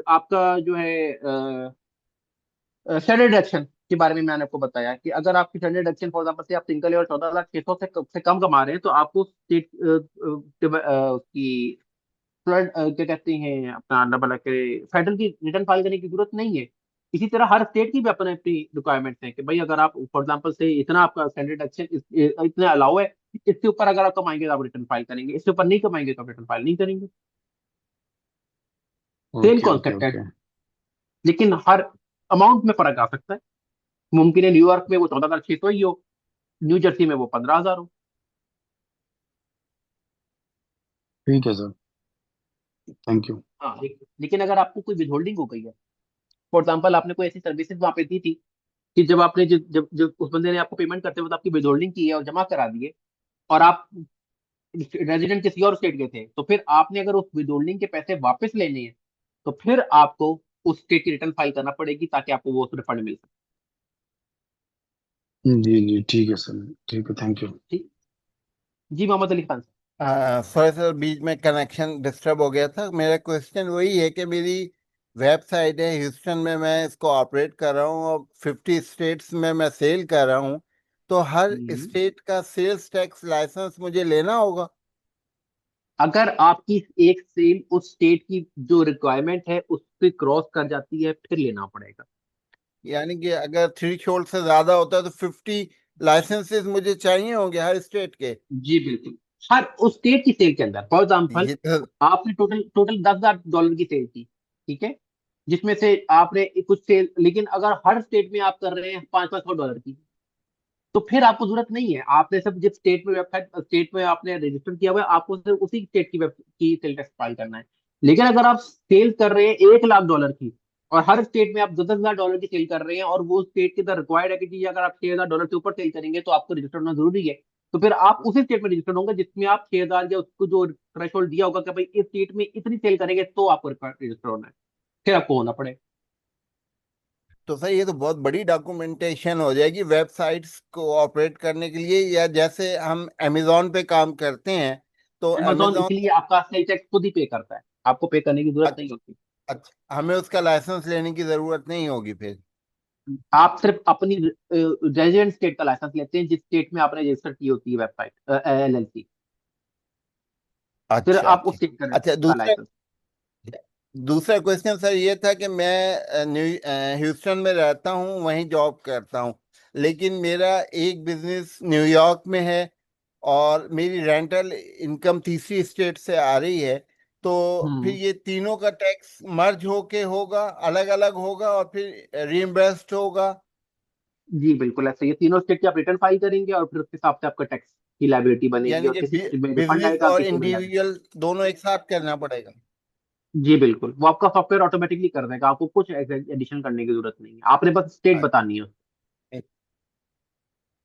आपका जो है स्टैंडर्ड डिडक्शन के बारे में मैंने आपको बताया कि अगर आपकी स्टैंडर्ड डिडक्शन फॉर एग्जाम्पल से आप सिंगल और 14,600 से कम कमा रहे हैं, तो आपको स्टेट की क्या कहते हैं अपना डबल फेडरल की रिटर्न फाइल करने की जरूरत नहीं है। इसी तरह हर स्टेट की भी अपने अपनी रिक्वायरमेंट्स हैं कि भाई अगर आप फॉर एग्जाम्पल से इतना आपका स्टैंडर्ड डिडक्शन इतना अलाउ है, इससे ऊपर अगर आप कमाएंगे तो आप रिटर्न फाइल करेंगे, इससे ऊपर नहीं कमाएंगे तो आप रिटर्न फाइल नहीं करेंगे। सेम ओके ओके कॉन्सेप्ट है, ओके। लेकिन हर अमाउंट में फर्क आ सकता है। मुमकिन है न्यूयॉर्क में वो 14,600 ही हो, न्यू जर्सी में वो 15,000 हो। ठीक है सर, थैंक यू। हाँ, लेकिन अगर आपको कोई विदहोल्डिंग हो गई है, फॉर एग्जाम्पल आपने कोई ऐसी सर्विसेज वहां पे दी थी कि जब आपने जब जब उस बंदे ने आपको पेमेंट करते वक्त आपकी विदहोल्डिंग की है और जमा करा दिए, और आप रेजिडेंट किसी और स्टेट के थे, तो फिर आपने अगर उस विदहोल्डिंग के पैसे वापस लेने हैं तो फिर आपको उस स्टेट की रिटर्न फाइल करना पड़ेगी ताकि आपको वो रिफंड मिल सके। जी जी ठीक है सर, ठीक है, थैंक यू। ठीक, जी मोहम्मद अली खान। सॉरी सर, बीच में कनेक्शन डिस्टर्ब हो गया था। मेरा क्वेश्चन वही है कि मेरी वेबसाइट है ह्यूस्टन में, मैं इसको ऑपरेट कर रहा हूँ और 50 स्टेट्स में मैं सेल कर रहा हूँ, तो हर स्टेट का सेल्स टैक्स लाइसेंस मुझे लेना होगा? अगर आपकी एक सेल उस स्टेट की जो रिक्वायरमेंट है उससे क्रॉस कर जाती है फिर लेना पड़ेगा। यानी कि अगर थ्रेशोल्ड से ज्यादा होता है तो 50 लाइसेंसेस मुझे चाहिए होंगे हर स्टेट के? जी बिल्कुल, हर उस स्टेट की सेल के अंदर। फॉर एग्जाम्पल ये तो आपने टोटल टोटल $10,000 की सेल की, ठीक है, जिसमें से आपने कुछ सेल, लेकिन अगर हर स्टेट में आप कर रहे हैं $500 की, तो फिर आपको जरूरत नहीं है। आपने सिर्फ जिस स्टेट में वेबसाइट स्टेट में आपने रजिस्टर किया हुआ है, आपको सिर्फ उसी स्टेट की सेल टैक्स फाइल करना है। लेकिन अगर आप सेल कर रहे हैं $1 लाख की, और हर स्टेट में आप $10,000 की सेल कर रहे हैं, और वो स्टेट के अंदर रिक्वायर्ड है कि जी अगर आप $6,000 से ऊपर सेल करेंगे तो आपको रजिस्टर होना जरूरी है, तो फिर आप उसी स्टेट में रजिस्टर्ड होंगे जिसमें आप 6,000 या उसको जो थ्रेश होल्ड दिया होगा कि भाई इस स्टेट में इतनी सेल करेंगे तो आपको रजिस्टर होना है, फिर आपको होना पड़ेगा। तो सर ये तो बहुत बड़ी डॉक्यूमेंटेशन हो जाएगी वेबसाइट्स को ऑपरेट करने के लिए, या जैसे हम अमेजोन पे काम करते हैं तो अमेजोन अमेजोन। इसलिए आपका सेल टैक्स खुद ही पे करता है, आपको पे करने की जरूरत नहीं अच्छा, होती। अच्छा, हमें उसका लाइसेंस लेने की जरूरत नहीं होगी फिर। आप सिर्फ अपनी रेजिडेंट स्टेट का लाइसेंस लेते हैं, जिस स्टेट में आपने रजिस्टर की होती है वेबसाइट एलएलसी, फिर अच्छा, आप उस अच्छा, स्टेट अच्छा। का दूसरा लाइसेंस। दूसरा क्वेश्चन सर ये था कि मैं ह्यूस्टन में रहता हूँ, वहीं जॉब करता हूँ, लेकिन मेरा एक बिजनेस न्यूयॉर्क में है और मेरी रेंटल इनकम तीसरी स्टेट से आ रही है। तो फिर ये तीनों का टैक्स मर्ज होके होगा, अलग अलग होगा और फिर रीइंबर्स्ड होगा? जी बिल्कुल ऐसे, ये तीनों स्टेट की आप रिटर्न फाइल करेंगे और फिर उसके हिसाब से आपका टैक्स की लायबिलिटी बनेगी, यानी और कि किसी स्टेट में रिफंड बिजनेस आएगा, और किसी में लायबिलिटी। इंडिविजुअल दोनों एक साथ करना पड़ेगा? जी बिल्कुल, वो आपका सॉफ्टवेयर ऑटोमेटिकली कर देगा, आपको कुछ एडिशन करने की जरूरत नहीं है, आपने बस स्टेट बतानी है।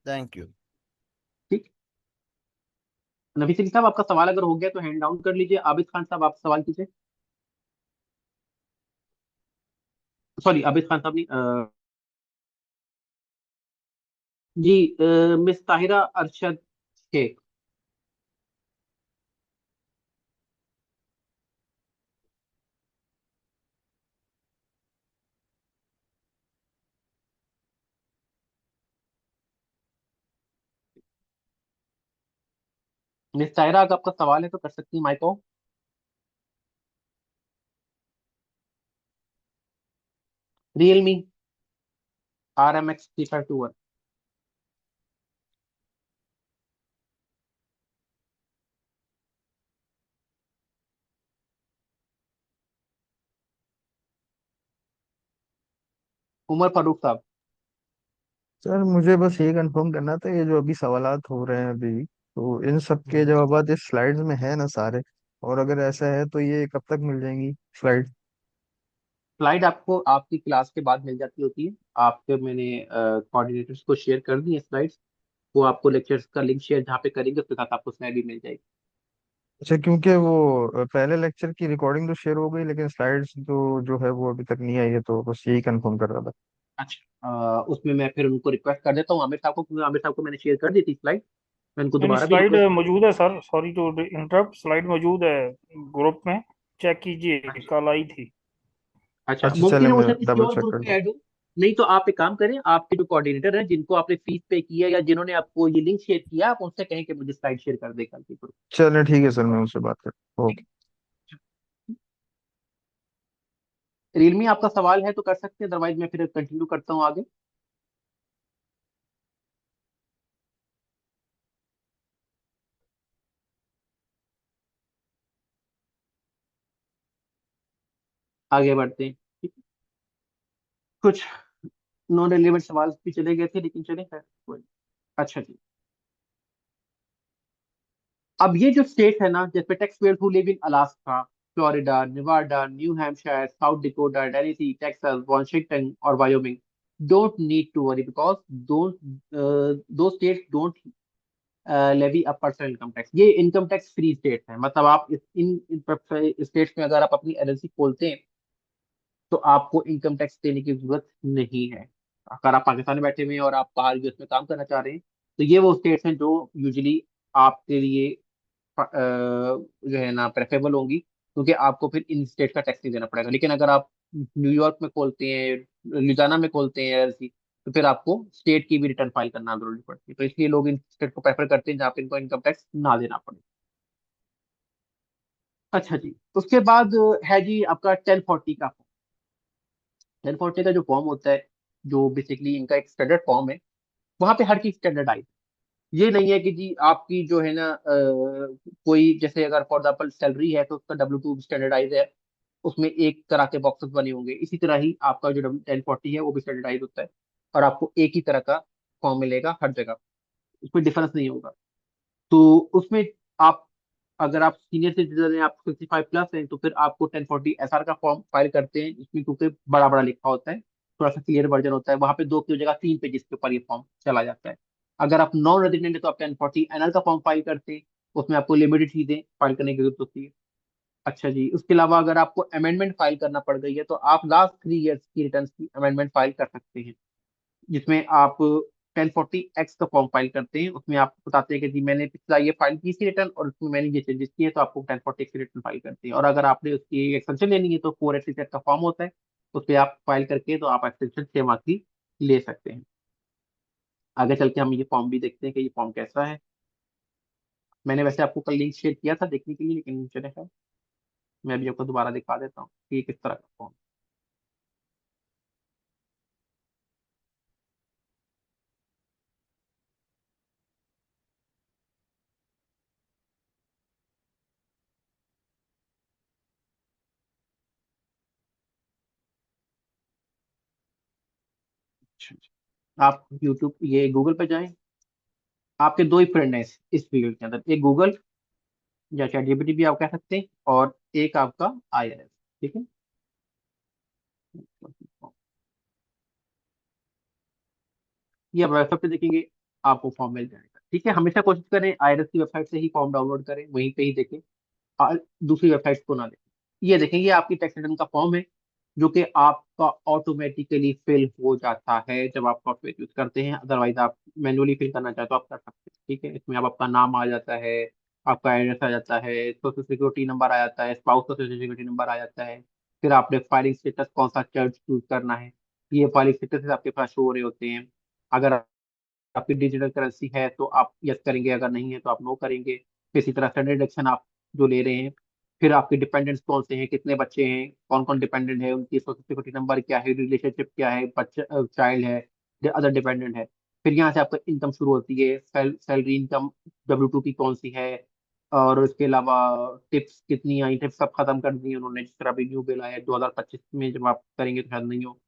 Thank you. ठीक। नबी सिंह साहब, आपका सवाल अगर हो गया तो हैंड डाउन कर लीजिए। आबिद खान साहब, आप सवाल कीजिए। सॉरी, आबिद खान साहब नहीं, जी, मिस ताहिरा अरशद शेख। मिस ताहिरा, अगर आपका सवाल है तो कर सकती हैं mic on. Realme RMX 3521। Umar Farooq साहब। सर मुझे बस ये कंफर्म करना था, ये जो अभी सवालात हो रहे हैं अभी, तो इन सब के जवाब इस स्लाइड्स में है ना सारे? और अगर ऐसा है तो ये कब तक मिल जाएंगी स्लाइड? स्लाइड आपको आपकी क्लास के बाद मिल जाती होती है, आपके मैंने कोऑर्डिनेटर्स को शेयर कर दी है स्लाइड्स, वो आपको लेक्चर्स का लिंक शेयर जहाँ पे करेंगे उसके साथ आपको स्लाइड भी मिल जाएगी। अच्छा, क्योंकि वो पहले लेक्चर की रिकॉर्डिंग तो शेयर हो गई, लेकिन स्लाइड्स तो जो है वो अभी तक नहीं आई है, तो बस यही कंफर्म कर रहा था। अच्छा, उसमें मैं फिर उनको रिक्वेस्ट कर देता हूँ, आमिर साहब को, क्योंकि आमिर साहब को मैंने शेयर कर दी थी स्लाइड, मैं उनको नहीं, दोबारा भी स्लाइड रिक्वेस्ट। मौजूद है sir, sorry to interrupt, slide मौजूद है ग्रुप में, चेक कीजिए, कल आई थी। अच्छा, अच्छा मुमकिन चले, है वो मैं शायद किसी डबल और चेक ग्रुप कर में लूँ। ऐड हो। नहीं तो आप एक काम करें, आपके जो कोऑर्डिनेटर हैं जिनको आपने फीस पे किया या जिन्होंने आपको ये लिंक शेयर किया, आप उनसे कहें कि मुझे स्लाइड शेयर कर दे कल के ग्रुप। चले ठीक है सर, मैं उनसे बात कर। ओके। रियलमी आपका सवाल है तो कर सकते हैं, अदरवाइज मैं फिर कंटिन्यू करता हूँ आगे। आगे बढ़ते हैं। ठीक है? कुछ नॉन रेलिवेंट सवाल भी चले गए थे, लेकिन चले खैर कोई नहीं। अच्छा जी, अब ये जो स्टेट है ना जिसपे tax payers who live in Alaska, Florida, Nevada, New Hampshire, South Dakota, Tennessee, Texas, Washington और Wyoming don't need to worry, because don't those states don't levy a personal income tax. ये income tax free state है, मतलब आप इन states में अगर आप अपनी LLC खोलते हैं तो आपको इनकम टैक्स देने की जरूरत नहीं है। अगर आप पाकिस्तान में बैठे हुए हैं और आप बाहर यूएस में काम करना चाह रहे हैं, तो ये वो स्टेट्स हैं जो यूजुअली आपके लिए जो है ना प्रेफरेबल होंगी, क्योंकि आपको फिर इन स्टेट का टैक्स नहीं देना पड़ेगा। लेकिन अगर आप न्यूयॉर्क में खोलते हैं, लुधियाना में खोलते हैं एलएलसी, तो फिर आपको स्टेट की भी रिटर्न फाइल करना जरूरी पड़ती है, तो इसलिए लोग इन स्टेट को प्रेफर करते हैं जहाँ पे इनको इनकम टैक्स ना देना पड़े। अच्छा जी, उसके बाद है जी आपका 1040 का। 1040 का जो फॉर्म होता है, जो बेसिकली इनका एक स्टैंडर्ड फॉर्म है, वहां पे हर चीज स्टैंडर्डाइज। ये नहीं है कि जी आपकी जो है ना कोई जैसे अगर फॉर एग्जाम्पल सैलरी है तो उसका W2 स्टैंडर्डाइज है, उसमें एक तरह के बॉक्सेस बने होंगे, इसी तरह ही आपका जो 1040 है वो भी स्टैंडर्डाइज होता है, और आपको एक ही तरह का फॉर्म मिलेगा हर जगह, उसमें डिफरेंस नहीं होगा। तो उसमें आप, अगर आप सीनियर सिटीजन हैं, आप 65+ हैं, तो फिर आपको 1040 SR का फॉर्म फाइल करते हैं, इसमें क्योंकि बड़ा बड़ा लिखा होता है, थोड़ा सा क्लियर वर्जन होता है, वहां पे 2 की जगह 3 पेजेस के ऊपर ये फॉर्म चला जाता है। अगर आप नॉन रेजिडेंट है तो आप 1040 NR का फॉर्म फाइल करते हैं, उसमें आपको लिमिटेड चीजें फाइल करने की जरूरत होती है। अच्छा जी, उसके अलावा अगर आपको अमेंडमेंट फाइल करना पड़ गई है तो आप लास्ट 3 ईयर्स की रिटर्न की अमेंडमेंट फाइल कर सकते हैं, जिसमें आप 1040X का फॉर्म फाइल करते हैं, उसमें आप बताते हैं कि जी मैंने पिछला ये फाइल की थी रिटर्न और उसमें मैंने ये चेंजेस किए, तो आपको 1040X की रिटर्न फाइल करते हैं। और अगर आपने उसकी एक्सटेंशन लेनी है तो 480Z का फॉर्म होता है, उस पर आप फाइल करके तो आप एक्सटेंशन 6 माह की ले सकते हैं। आगे चल के हम ये फॉर्म भी देखते हैं कि ये फॉर्म कैसा है। मैंने वैसे आपको कल लिंक शेयर किया था देखने के लिए, लेकिन चले खैर मैं भी आपको दोबारा दिखा देता हूँ कि ये किस तरह का फॉर्म। अच्छा जी। आप यूट्यूब ये गूगल पे जाएं, आपके 2 ही फ्रेंड हैं इस फील्ड के अंदर, एक गूगल या चैट जीपीटी भी आप कह सकते हैं, और एक आपका IRS। ठीक है, ये आप वेबसाइट पे देखेंगे, आपको फॉर्म मिल जाएगा। ठीक है, हमेशा कोशिश करें IRS की वेबसाइट से ही फॉर्म डाउनलोड करें, वहीं पे ही देखें, और दूसरी वेबसाइट को ना देखें। ये देखें, ये आपकी टैक्स रिटर्न का फॉर्म है, जो कि आपका ऑटोमेटिकली फिल हो जाता है जब आप सॉफ्टवेयर यूज करते हैं। अदरवाइज आप मैन्युअली फिल करना चाहते हो आप कर सकते हैं। ठीक है, इसमें अब आपका नाम आ जाता है, आपका एड्रेस आ जाता है, सोशल सिक्योरिटी नंबर आ जाता है, स्पाउस का सोशल सिक्योरिटी नंबर आ जाता है, फिर आपने फाइलिंग स्टेटस कौन सा चर्च चूज करना है, ये फाइलिंग स्टेटस आपके पास शो हो रहे होते हैं। अगर आपकी डिजिटल करेंसी है तो आप यस करेंगे, अगर नहीं है तो आप नो करेंगे। फिर इसी तरह स्टैंडर्ड डिडक्शन आप जो ले रहे हैं, फिर आपके डिपेंडेंट्स कौन से हैं, कितने बच्चे हैं, कौन कौन डिपेंडेंट है, उनकी सोशल सिक्योरिटी नंबर क्या है, रिलेशनशिप क्या है, बच्चा चाइल्ड है, अदर डिपेंडेंट है। फिर यहाँ से आपका इनकम शुरू होती है, सैलरी इनकम W2 की कौन सी है, और उसके अलावा टिप्स कितनी आई, टिप्स सब खत्म कर दी उन्होंने, जिस तरह अभी न्यू बिल आया है 2025 में, जब आप करेंगे तो शायद नहीं हो,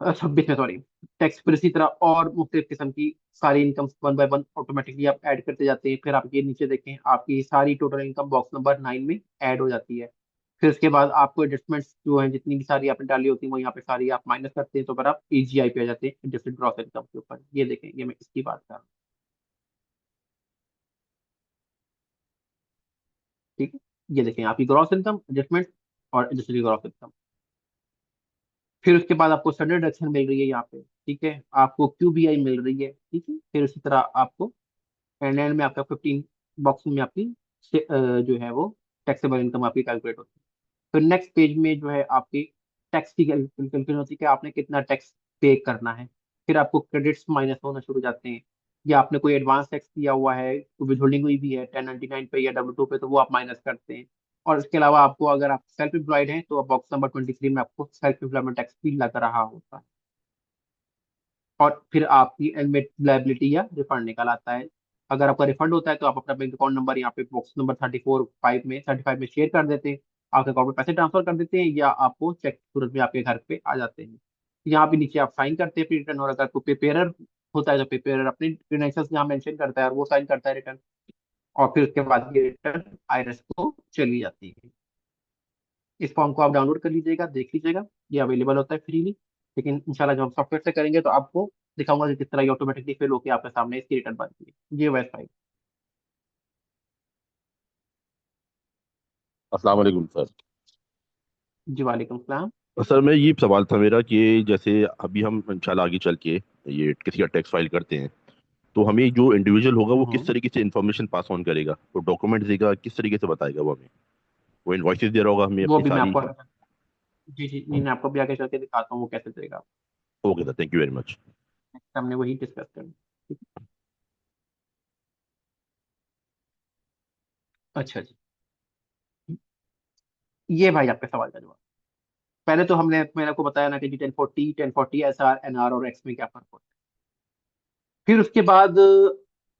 26 में सॉरी। टैक्स फिर इसी तरह और मुख्तलिफ किस्म की सारी इनकम 1 बाय 1 ऑटोमेटिकली आप ऐड करते जाते हैं। फिर आप ये नीचे देखें, आपकी सारी टोटल इनकम बॉक्स नंबर 9 में ऐड हो जाती है। फिर उसके बाद आपको एडजस्टमेंट्स जो है जितनी भी सारी आपने डाली होती है वो यहाँ पे सारी आप माइनस करते हैं, तो फिर आप EGI पे आ जाते हैं, एडजस्टेड ग्रॉस इनकम के ऊपर। ये देखें, ये मैं इसकी बात कर रहा हूँ। ठीक है, ये देखें आपकी ग्रॉस इनकम, एडजस्टमेंट और एडजस्टेड ग्रॉस इनकम। फिर उसके बाद आपको स्टैंडर्ड डिडक्शन मिल रही है यहाँ पे। ठीक है, आपको QBI मिल रही है। ठीक है, फिर उसी तरह आपको एंड एंड में आपका 15 बॉक्स में आपकी जो है वो टैक्सेबल इनकम आपकी कैलकुलेट होती है। फिर नेक्स्ट पेज में जो है आपकी टैक्स की कैलकुलेशन होती है कि आपने कितना टैक्स पे करना है। फिर आपको क्रेडिट्स माइनस होना शुरू हो जाते हैं, या आपने कोई एडवांस टैक्स दिया हुआ है, कोई विथहोल्डिंग हुई भी है 1099 पे या W2 पे, तो वो आप माइनस करते हैं। और इसके अलावा आपको, अगर आप सेल्फ एम्प्लॉयड हैं तो बॉक्स नंबर 23 में आपको सेल्फ एम्प्लॉयमेंट टैक्स भी लग रहा होता है। और फिर आपकी एडमिट लाइबिलिटी या रिफंड निकल आता है। अगर आपका रिफंड होता है तो आप अपना बैंक अकाउंट नंबर यहाँ पे बॉक्स नंबर 35 में शेयर कर देते हैं, आपके अकाउंट में पैसे ट्रांसफर कर देते हैं, या आपको चेक की सूरत में आपके घर पे आ जाते हैं। यहाँ पे नीचे आप साइन करते हैं फिर रिटर्न, और अगर कोई पेपेरर होता है तो पेपेरर अपनी क्रेडेंशियल्स यहाँ मेंशन करता है और वो साइन करता है रिटर्न, और फिर उसके बाद ये रिटर्न IRS को चली जाती है। इस फॉर्म को आप डाउनलोड कर लीजिएगा, देख लीजिएगा, ये अवेलेबल होता है फ्रीली। लेकिन इंशाल्लाह जब हम सॉफ्टवेयर से करेंगे तो आपको दिखाऊंगा कि किस तरह ये ऑटोमेटिकली फिल होकर आपके सामने इसकी रिटर्न बनती है। ये वेबसाइट। अस्सलाम वालेकुम सर। जी वालेकुम सलाम। सर मैं ये सवाल था मेरा कि जैसे अभी हम इंशाल्लाह आगे चल के ये किसी का टैक्स फाइल करते हैं, तो हमें जो इंडिविजुअल होगा वो किस हम्म, तरीके से इन्फॉर्मेशन पास ऑन करेगा, वो डॉक्यूमेंट देगा, किस तरीके से बताएगा वो हमें? वो इनवॉइसेस दे रहा होगा हमें वो अपनी भी मैं सारी? आपको, जी जी जी, मैं आपको भी आगे चल के दिखाता हूँ वो कैसे देगा। Okay sir, thank you very much. Next हमने वही डिस्कस करना। ठीक है? अच्छा जी, ये भाई आपके सवाल का जवाब। पहले तो मैंने आपको बताया ना कि जी 1040 SR NR और X में क्या फर्क होता है। फिर उसके बाद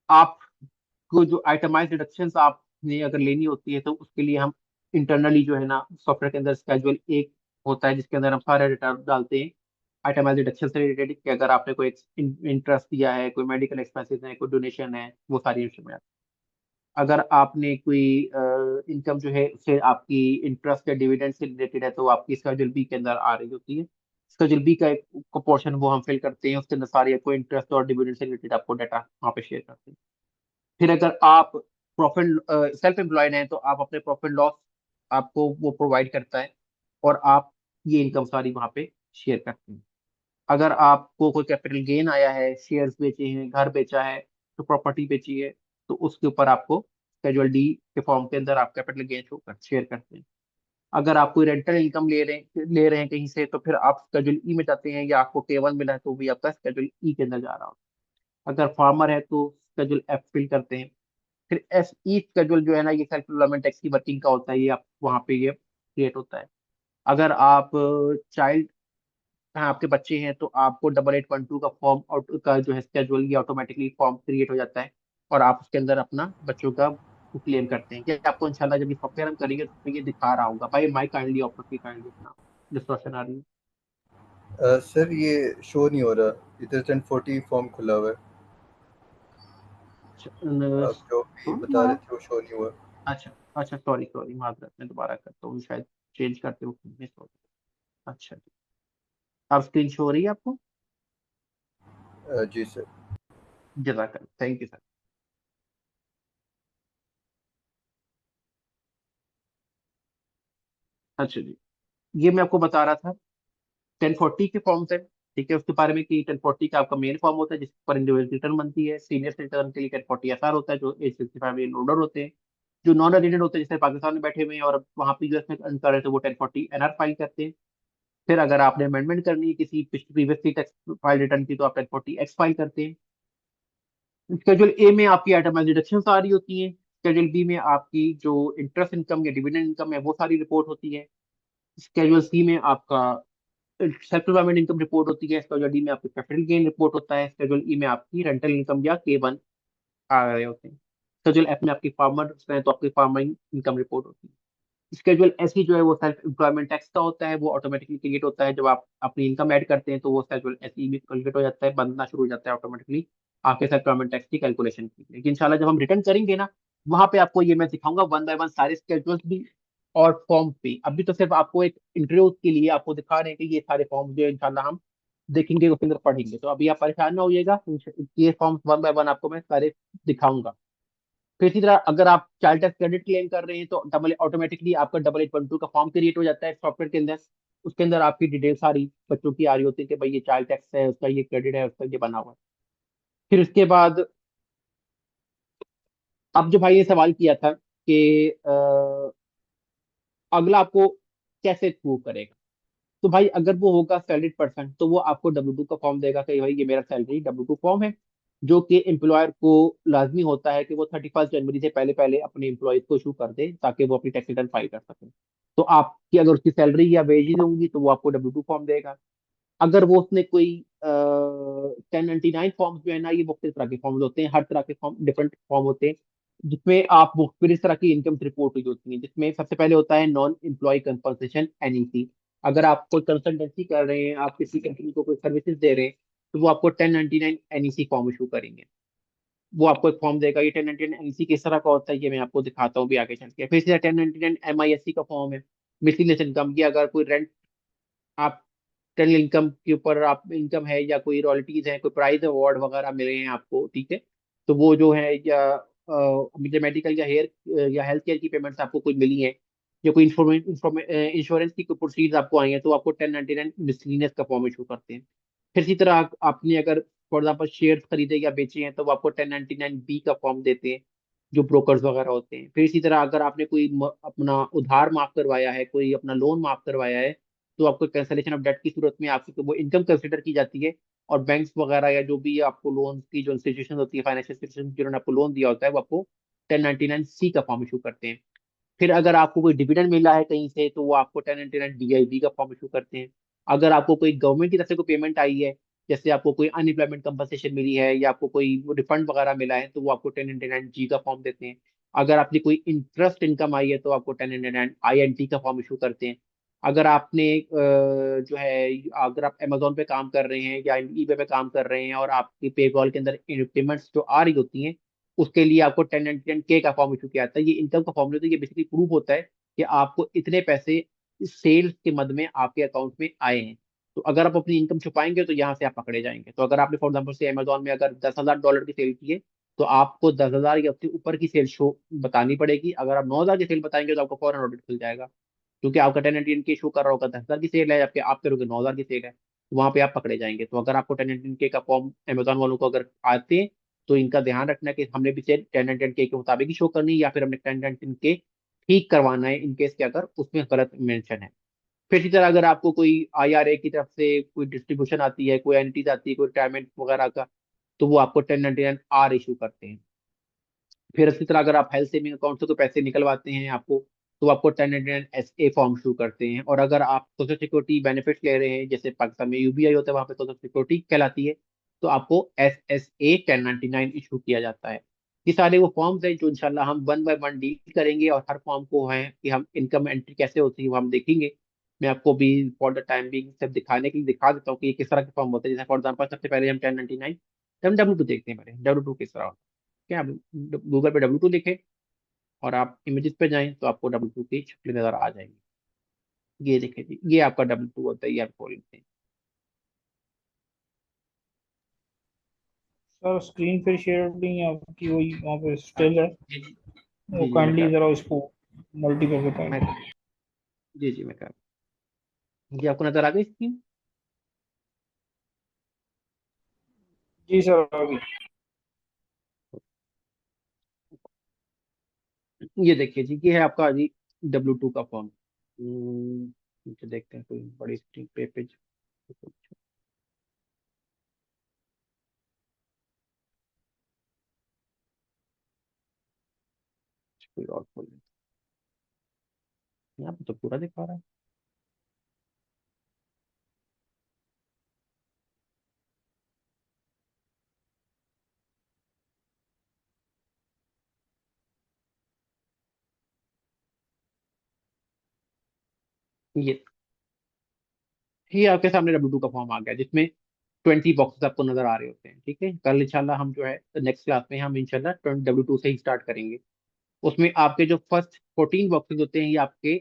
आपको जो आइटमाइज डिडक्शंस आपने अगर लेनी होती है तो उसके लिए हम इंटरनली जो है ना सॉफ्टवेयर के अंदर स्केड्यूल एक होता है जिसके अंदर हम सारे रिटर्न डालते हैं आइटमाइज डिडक्शन से रिलेटेड, कि अगर आपने कोई इंटरेस्ट दिया है, कोई मेडिकल एक्सपेंसेस है, कोई डोनेशन है, वो सारी इंफॉर्मेशन। अगर आपने कोई इनकम जो है उससे आपकी इंटरेस्ट या डिविडेंड से रिलेटेड है तो आपकी स्केड्यूल बी के अंदर आ रही होती है। स्केड्यूल बी का एक पोर्शन वो हम फिल करते हैं, उसके अंदर सारी कोई इंटरेस्ट और डिविडेंड से रिलेटेड आपको डाटा वहाँ पे शेयर करते हैं। फिर अगर आप प्रॉफिट सेल्फ एम्प्लॉयड हैं तो आप अपने प्रॉफिट लॉस आपको वो प्रोवाइड करता है और आप ये इनकम सारी वहाँ पे शेयर करते हैं। अगर आपको कोई कैपिटल गेन आया है, शेयर्स बेचे हैं, घर बेचा है, तो प्रॉपर्टी बेची है, तो उसके ऊपर आपको स्केड्यूल डी के फॉर्म के अंदर आप कैपिटल गेन शो कर शेयर करते हैं। अगर आप कोई रेंटल इनकम ले रहे हैं कहीं से, तो फिर आप स्केड्यूल ई में जाते हैं, या आपको केवल मिला है तो भी आपका स्केड्यूल ई के अंदर जा रहा होता है। अगर फार्मर है तो स्केड्यूल एफ फिल करते हैं। फिर एस ई स्केड्यूल जो है ना, ये सेल्फ एम्प्लॉयमेंट टैक्स की वर्किंग का होता है, ये आप वहाँ पे ये क्रिएट होता है। अगर आप चाइल्ड हाँ आपके बच्चे हैं तो आपको 8812 का फॉर्म आउट का जो है स्केड्यूल ये ऑटोमेटिकली फॉर्म क्रिएट हो जाता है और आप उसके अंदर अपना बच्चों का क्लेम करते हैं। कि आपको इंशाल्लाह जब ये सॉफ्टवेयर हम करेंगे तो उसमें ये दिखा रहा होगा। भाई माइक काइंडली ऑफ करके काइंडली अपना डिस्कशन आ रही है। सर ये शो नहीं हो रहा, इधर 1040 फॉर्म खुला हुआ है, आप जो भी बता रहे थे वो शो नहीं हुआ। अच्छा अच्छा, सॉरी सॉरी, माजरत, मैं दोबारा करता हूँ, शायद चेंज करते हो मिस हो गया। अच्छा जी, आप स्क्रीन शो हो रही है आपको? जी सर। जज़ाकल्लाह, थैंक यू सर। अच्छा जी, ये मैं आपको बता रहा था 1040 के फॉर्म से, ठीक है, उसके बारे में कि 1040 का आपका मेन फॉर्म होता है जिस पर इंडिविजुअल रिटर्न बनती है। सीनियर रिटर्न के लिए 1040 एसआर होता है जो एज 65 ईयर ओल्डर होते हैं। जो नॉन रेजिडेंट होते हैं जैसे पाकिस्तान में बैठे हुए हैं और वहाँ पे यूएस में अर्न कर रहे हैं तो वो 1040 एनआर फाइल करते हैं। फिर अगर आपने अमेंडमेंट करनी है किसी प्रीवियसली टैक्स फाइल रिटर्न की तो आप 1040 एक्स फाइल करते हैं। स्केड्यूल ए में आपकी आइटमाइज डिडक्शन आ रही होती है। स्केड्यूल बी में आपकी जो इंटरेस्ट इनकम या डिविडेंड इनकम है वो सारी रिपोर्ट होती है। स्केड्यूल सी में आपका सेल्फ एम्प्लॉयमेंट इनकम रिपोर्ट होती है। स्केड्यूल डी में आपकी कैपिटल गेन रिपोर्ट होता है। स्केड्यूल ई में आपकी रेंटल इनकम या K1 आ रहे होते हैं। स्केड्यूल एफ में आपकी फार्मर है तो आपकी फार्मिंग इनकम रिपोर्ट होती है। स्केड्यूल एस जो है वो सेल्फ एम्प्लॉयमेंट टैक्स का होता है, वो ऑटोमेटिकली क्रिएट होता है जब आप अपनी इनकम ऐड करते हैं तो वो स्केड्यूल एस में कैलकुलेट हो जाता है, बनना शुरू हो जाता है ऑटोमेटिकली आपके सेल्फ एम्प्लॉयमेंट टैक्स की कैलकुलेशन की। लेकिन इंशाल्लाह जब हम रिटर्न करेंगे ना, वहां पे आपको ये मैं दिखाऊंगा वन बाय वन सारे स्केड्यूल्स भी और फॉर्म पे। अभी तो सिर्फ आपको एक इंट्रोड्यूस के लिए आपको दिखा रहे हैं कि ये सारे फॉर्म जो है इंशाल्लाह हम देखेंगे उसके अंदर पढ़ेंगे, तो अभी आप परेशान ना होइएगा, ये फॉर्म वन बाय वन आपको मैं सारे दिखाऊंगा। फिर इसी तरह अगर आप चाइल्ड टैक्स क्रेडिट क्लेम कर रहे हैं तो डबल ऑटोमेटिकली आपका 8812 का फॉर्म क्रिएट हो जाता है सॉफ्टवेयर के अंदर। उसके अंदर आपकी डिटेल सारी बच्चों की आ रही होती है कि भाई ये चाइल्ड टैक्स है, उसका ये क्रेडिट है, उसका ये बना हुआ है। फिर उसके बाद अब जो भाई ये सवाल किया था कि अगला आपको कैसे प्रूव करेगा, तो भाई अगर वो होगा सैलरीड पर्सन तो वो आपको W2 का फॉर्म देगा कि भाई ये मेरा सैलरी W2 फॉर्म है, जो कि एम्प्लॉयर को लाजमी होता है कि वो 31 जनवरी से पहले पहले अपने एम्प्लॉयज को इशू कर दे ताकि वो अपनी टैक्स रिटर्न फाइल कर सके। तो आपकी अगर उसकी सैलरी या वेजेस होंगी तो वो आपको W2 फॉर्म देगा। अगर वो उसने कोई 1099 फॉर्म जो है ना, ये मुख्तलिफ तरह के फॉर्म होते हैं, हर तरह के फॉर्म डिफरेंट फॉर्म होते हैं जिसमें आप मुख्तलिफ इस तरह की इनकम रिपोर्ट हुई होती है। जिसमें सबसे पहले होता है नॉन एम्प्लॉय कंपनसेशन NEC। अगर आप कोई कंसल्टेंसी कर रहे हैं, आप किसी कंपनी को कोई सर्विसेज दे रहे हैं, तो वो आपको 1099 NEC फॉर्म इशू करेंगे। वो आपको एक फॉर्म देगा। ये 1099 NEC किस तरह का होता है ये मैं आपको दिखाता हूँ भी आगे चल के। फिर से 1099 MISC का फॉर्म है, मिसलेनियस इनकम की। अगर कोई रेंट आप टोटल इनकम के ऊपर आप इनकम है या कोई रॉयल्टीज है, कोई प्राइज अवार्ड वगैरह मिले हैं आपको, ठीक है, तो वो जो है या मेडिकल या हेयर या हेल्थ केयर की पेमेंट्स आपको कोई मिली है, या कोई इंश्योरेंस की कोई प्रोसीड्स आपको आई है, तो आपको 1099 मिसलिनियस का फॉर्म इशू करते हैं। फिर इसी तरह आपने अगर फॉर एग्जाम्पल शेयर खरीदे या बेचे हैं तो वो आपको 1099B का फॉर्म देते हैं, जो ब्रोकर्स वगैरह होते हैं। फिर इसी तरह अगर आपने कोई अपना उधार माफ करवाया है, कोई अपना लोन माफ करवाया है, तो आपको कैंसलेशन ऑफ डेट की सूरत में आपकी तो वो इनकम कंसिडर की जाती है। और बैंक्स वगैरह या जो भी आपको लोन की जो इंस्टीट्यूशन होती है, फाइनेंशियल इंस्टीट्यूशन जिन्होंने आपको लोन दिया होता है, वो आपको 1099C का फॉर्म इशू करते हैं। फिर अगर आपको कोई डिविडेंड मिला है कहीं से तो वो आपको 1099 DIB का फॉर्म इशू करते हैं। अगर आपको कोई गवर्नमेंट की तरफ से कोई पेमेंट आई है, जैसे आपको कोई अनएम्प्लॉयमेंट कंपनसेशन मिली है या आपको कोई रिफंड वगैरह मिला है, तो वो आपको 1099G का फॉर्म देते हैं। अगर आपकी कोई इंटरेस्ट इनकम आई है तो आपको 1099 का फॉर्म इशू करते हैं। अगर आपने जो है अगर आप अमेजोन पे काम कर रहे हैं या ईबे पे काम कर रहे हैं और आपकी पेपॉल के अंदर पेमेंट्स जो आ रही होती हैं, उसके लिए आपको 1099 का फॉर्म इशू किया जाता है। ये इनकम का फॉर्म होता है, ये बेसिकली प्रूफ होता है कि आपको इतने पैसे सेल्स के मद में आपके अकाउंट में आए हैं। तो अगर आप अपनी इनकम छुपाएंगे तो यहाँ से आप पकड़े जाएंगे। तो अगर आपने फॉर एग्जाम्पल से अमेजोन में अगर $10,000 की सेल की है तो आपको 10,000 या उससे ऊपर की सेल शो बतानी पड़ेगी। अगर आप 9,000 की सेल बताएंगे तो आपको फौरन ऑडिट खुल जाएगा, क्योंकि आपका 1099 शो कर रहा होगा 10,000 की सेल है, जबकि आप करोगे 9,000 की सेल है, तो वहां पे आप पकड़े जाएंगे। तो अगर आपको 1099 का फॉर्म अमेजोन वालों को अगर आते हैं तो इनका ध्यान रखना है कि हमने भी सेल 1099 के मुताबिक ही शो करनी है या फिर हमने 1099 ठीक करवाना है, इनकेस के अगर उसमें गलत मेंशन है। फिर इसी तरह अगर आपको कोई IRA की तरफ से कोई डिस्ट्रीब्यूशन आती है, कोई एंटिटीज आती है, कोई रिटायरमेंट वगैरह का, तो वो आपको 1099 इशू करते हैं। फिर इसी तरह अगर आप हेल्थ सेविंग अकाउंट से कोई पैसे निकलवाते हैं आपको, तो आपको 1099 SA फॉर्म शुरू करते हैं। और अगर आप सोशल सिक्योरिटी बेनिफिट ले रहे हैं, जैसे पाकिस्तान में UBI होता है, वहाँ पे सोशल सिक्योरिटी कहलाती है, तो आपको SSA 1099 इशू किया जाता है। ये सारे वो फॉर्म्स हैं जो इंशाल्लाह हम वन बाय वन डील करेंगे, और हर फॉर्म को है कि हम इनकम एंट्री कैसे होती है वो हम देखेंगे। मैं आपको भी फॉर द टाइम भी सब दिखाने के लिए दिखा देता हूँ कि ये किस तरह के फॉर्म होते हैं। जैसे फॉर एग्जाम्पल सबसे पहले हम 1099 हम W2 देखते हैं। पहले W2 किस तरह होता है, क्या आप गूगल पे W2 लिखें और आप इमेजेस पे जाएं तो आपको W2 की शक्ल नजर आ जाएंगी। ये देखें जी, ये आपका W2 होता है, ये आप खोल लेते हैं। सर स्क्रीन फिर शेयर नहीं है आपकी, वही वहाँ पे स्टिल है, जी जी वो जी जी, मैं काइंडली कर जरा उसको मल्टीपल बताएं। मैं कर जी जी मैं कर जी, आपको नजर आ गई स्क्रीन? जी सर अभी ये देखिए जी, ये है आपका जी W2 का फॉर्म। नीचे देखते हैं कोई बड़ी स्क्रीन पे पेज। कोई और खोल लेते हैं। यहाँ पे तो पूरा दिखा रहा है। ये आपके सामने W2 का फॉर्म आ गया, जिसमें 20 बॉक्सेस आपको नजर आ रहे होते हैं। ठीक है, कल इंशाल्लाह हम जो है नेक्स्ट क्लास में हम इंशाल्लाह W2 से ही स्टार्ट करेंगे। उसमें आपके जो फर्स्ट 14 बॉक्सेस होते हैं ये आपके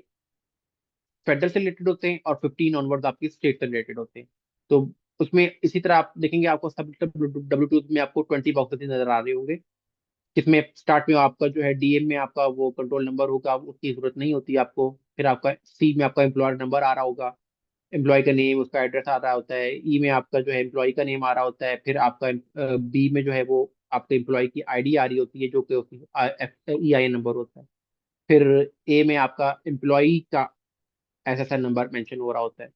फेडरल से रिलेटेड होते हैं, और 15 ऑनवर्ड्स आपकी स्टेट से रिलेटेड होते हैं। तो उसमें इसी तरह आप देखेंगे आपको सब W2 में आपको 20 बॉक्सेस नजर आ रहे होंगे, जिसमें स्टार्ट में आपका जो है DM में आपका वो कंट्रोल नंबर होगा, उसकी जरूरत नहीं होती आपको। फिर आपका C में आपका एम्प्लॉयर नंबर आ रहा होगा, एम्प्लॉय का नेम, उसका एड्रेस आ रहा होता है। ई में आपका जो है एम्प्लॉय का नेम आ रहा होता है। फिर आपका B में जो है वो आपके एम्प्लॉय की ID आ रही होती है, जो कि EIN नंबर होता है। फिर A में आपका एम्प्लॉय का SSN नंबर मेंशन हो रहा होता है।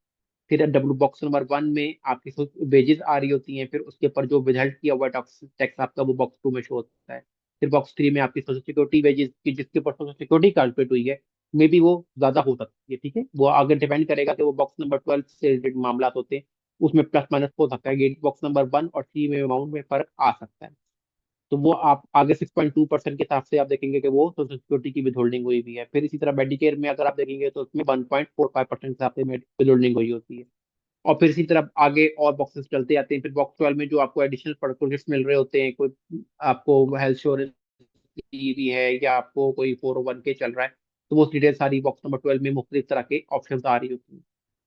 फिर W बॉक्स नंबर 1 में आपकी वेजेस आ रही होती हैं, फिर उसके ऊपर जो विदल्ट किया हुआ टैक्स आपका वो बॉक्स 2 में शो होता है। फिर बॉक्स 3 में आपकी सोशल सिक्योरिटी वेजेस की, जिसके ऊपर सोशल सिक्योरिटी कैलकुलेट हुई है, मे बी वो ज्यादा हो सकती है। ठीक है, वो आगे डिपेंड करेगा कि वो बॉक्स नंबर 12 से रिलेटेड मामला होते हैं, उसमें प्लस माइनस हो सकता है। ये बॉक्स नंबर 1 और 3 में अमाउंट में फर्क आ सकता है। तो वो आप आगे 6.2% के हिसाब से आप देखेंगे कि वो सोशल सिक्योरिटी की विद होल्डिंग हुई भी है। फिर इसी तरह मेडिकेयर में अगर आप देखेंगे तो उसमें 1.45% के हिसाब से विद होल्डिंग हुई होती है। और फिर इसी तरह आगे और बॉक्सेस चलते जाते हैं। फिर बॉक्स 12 में जो आपको एडिशनल प्रोडक्ट्स मिल रहे होते हैं, कोई आपको हेल्थ इंश्योरेंस भी है या आपको कोई 401k चल रहा है, तो वो डिटेल सारी बॉक्स नंबर 12 में मुख्तलिफ तरह के ऑप्शन आ रही होती है।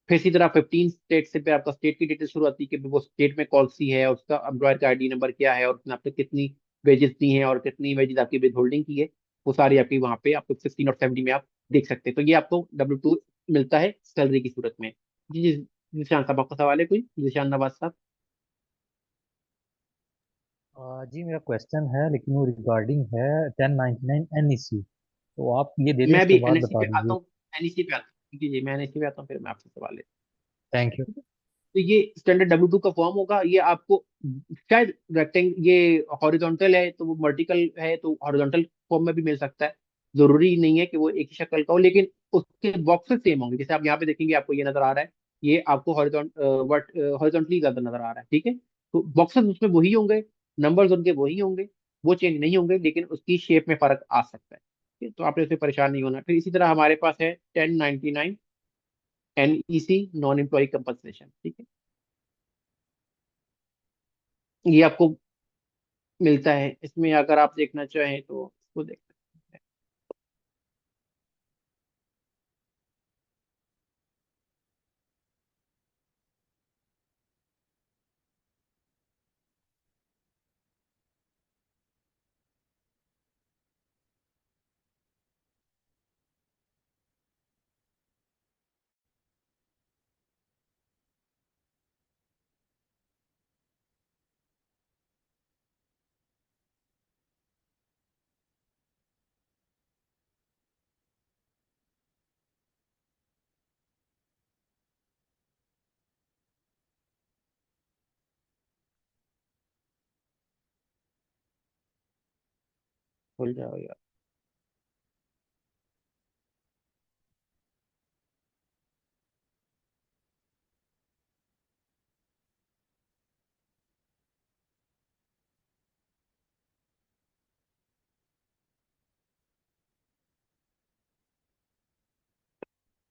फिर इसी तरह 15 स्टेट से फिर आपका स्टेट की डिटेल शुरू आती है कि वो स्टेट में कौन सी है, उसका एम्प्लॉयर का ID नंबर क्या है, और उसने आपने कितनी वेजेस दी हैं और कितनी वेजेस आपकी विद होल्डिंग की है, वो सारी आपकी वहाँ पे आपको 16 और 17 में आप देख सकते हैं। तो ये आपको W2 मिलता है सैलरी की सूरत में। जी जी, निशान साहब आपका सवाल है कोई? निशान नवाज साहब। जी मेरा क्वेश्चन है, लेकिन वो रिगार्डिंग है 1099 NEC, तो आप ये दे दें मैं उसके भी बाद NSC बता पे आता दीजिए। हूँ, NEC पे आता हूँ। जी जी, मैं NSC पे आता हूँ, फिर मैं आपसे सवाल लेता थैंक यू। हूँ। तो ये स्टैंडर्ड W2 का फॉर्म होगा। ये आपको शायद ये हॉरिजॉन्टल है तो वो वर्टिकल है तो हॉरिजॉन्टल फॉर्म में भी मिल सकता है। जरूरी नहीं है कि वो एक ही शक्ल का हो, लेकिन उसके बॉक्सेस सेम होंगे। जैसे आप यहाँ पे देखेंगे आपको ये नजर आ रहा है, ये आपको हॉरिजॉन्टली ज्यादा नजर आ रहा है। ठीक है, तो बॉक्सेस उसमें वही होंगे, नंबर्स उनके वही होंगे, वो चेंज नहीं होंगे, लेकिन उसकी शेप में फर्क आ सकता है। ठीक है, तो आपने उससे परेशान नहीं होना। फिर इसी तरह हमारे पास है 1099 NEC, नॉन एम्प्लॉय कंपनसेशन। ठीक है, ये आपको मिलता है। इसमें अगर आप देखना चाहें तो इसको देख सकते हैं। भूल जाओ यार।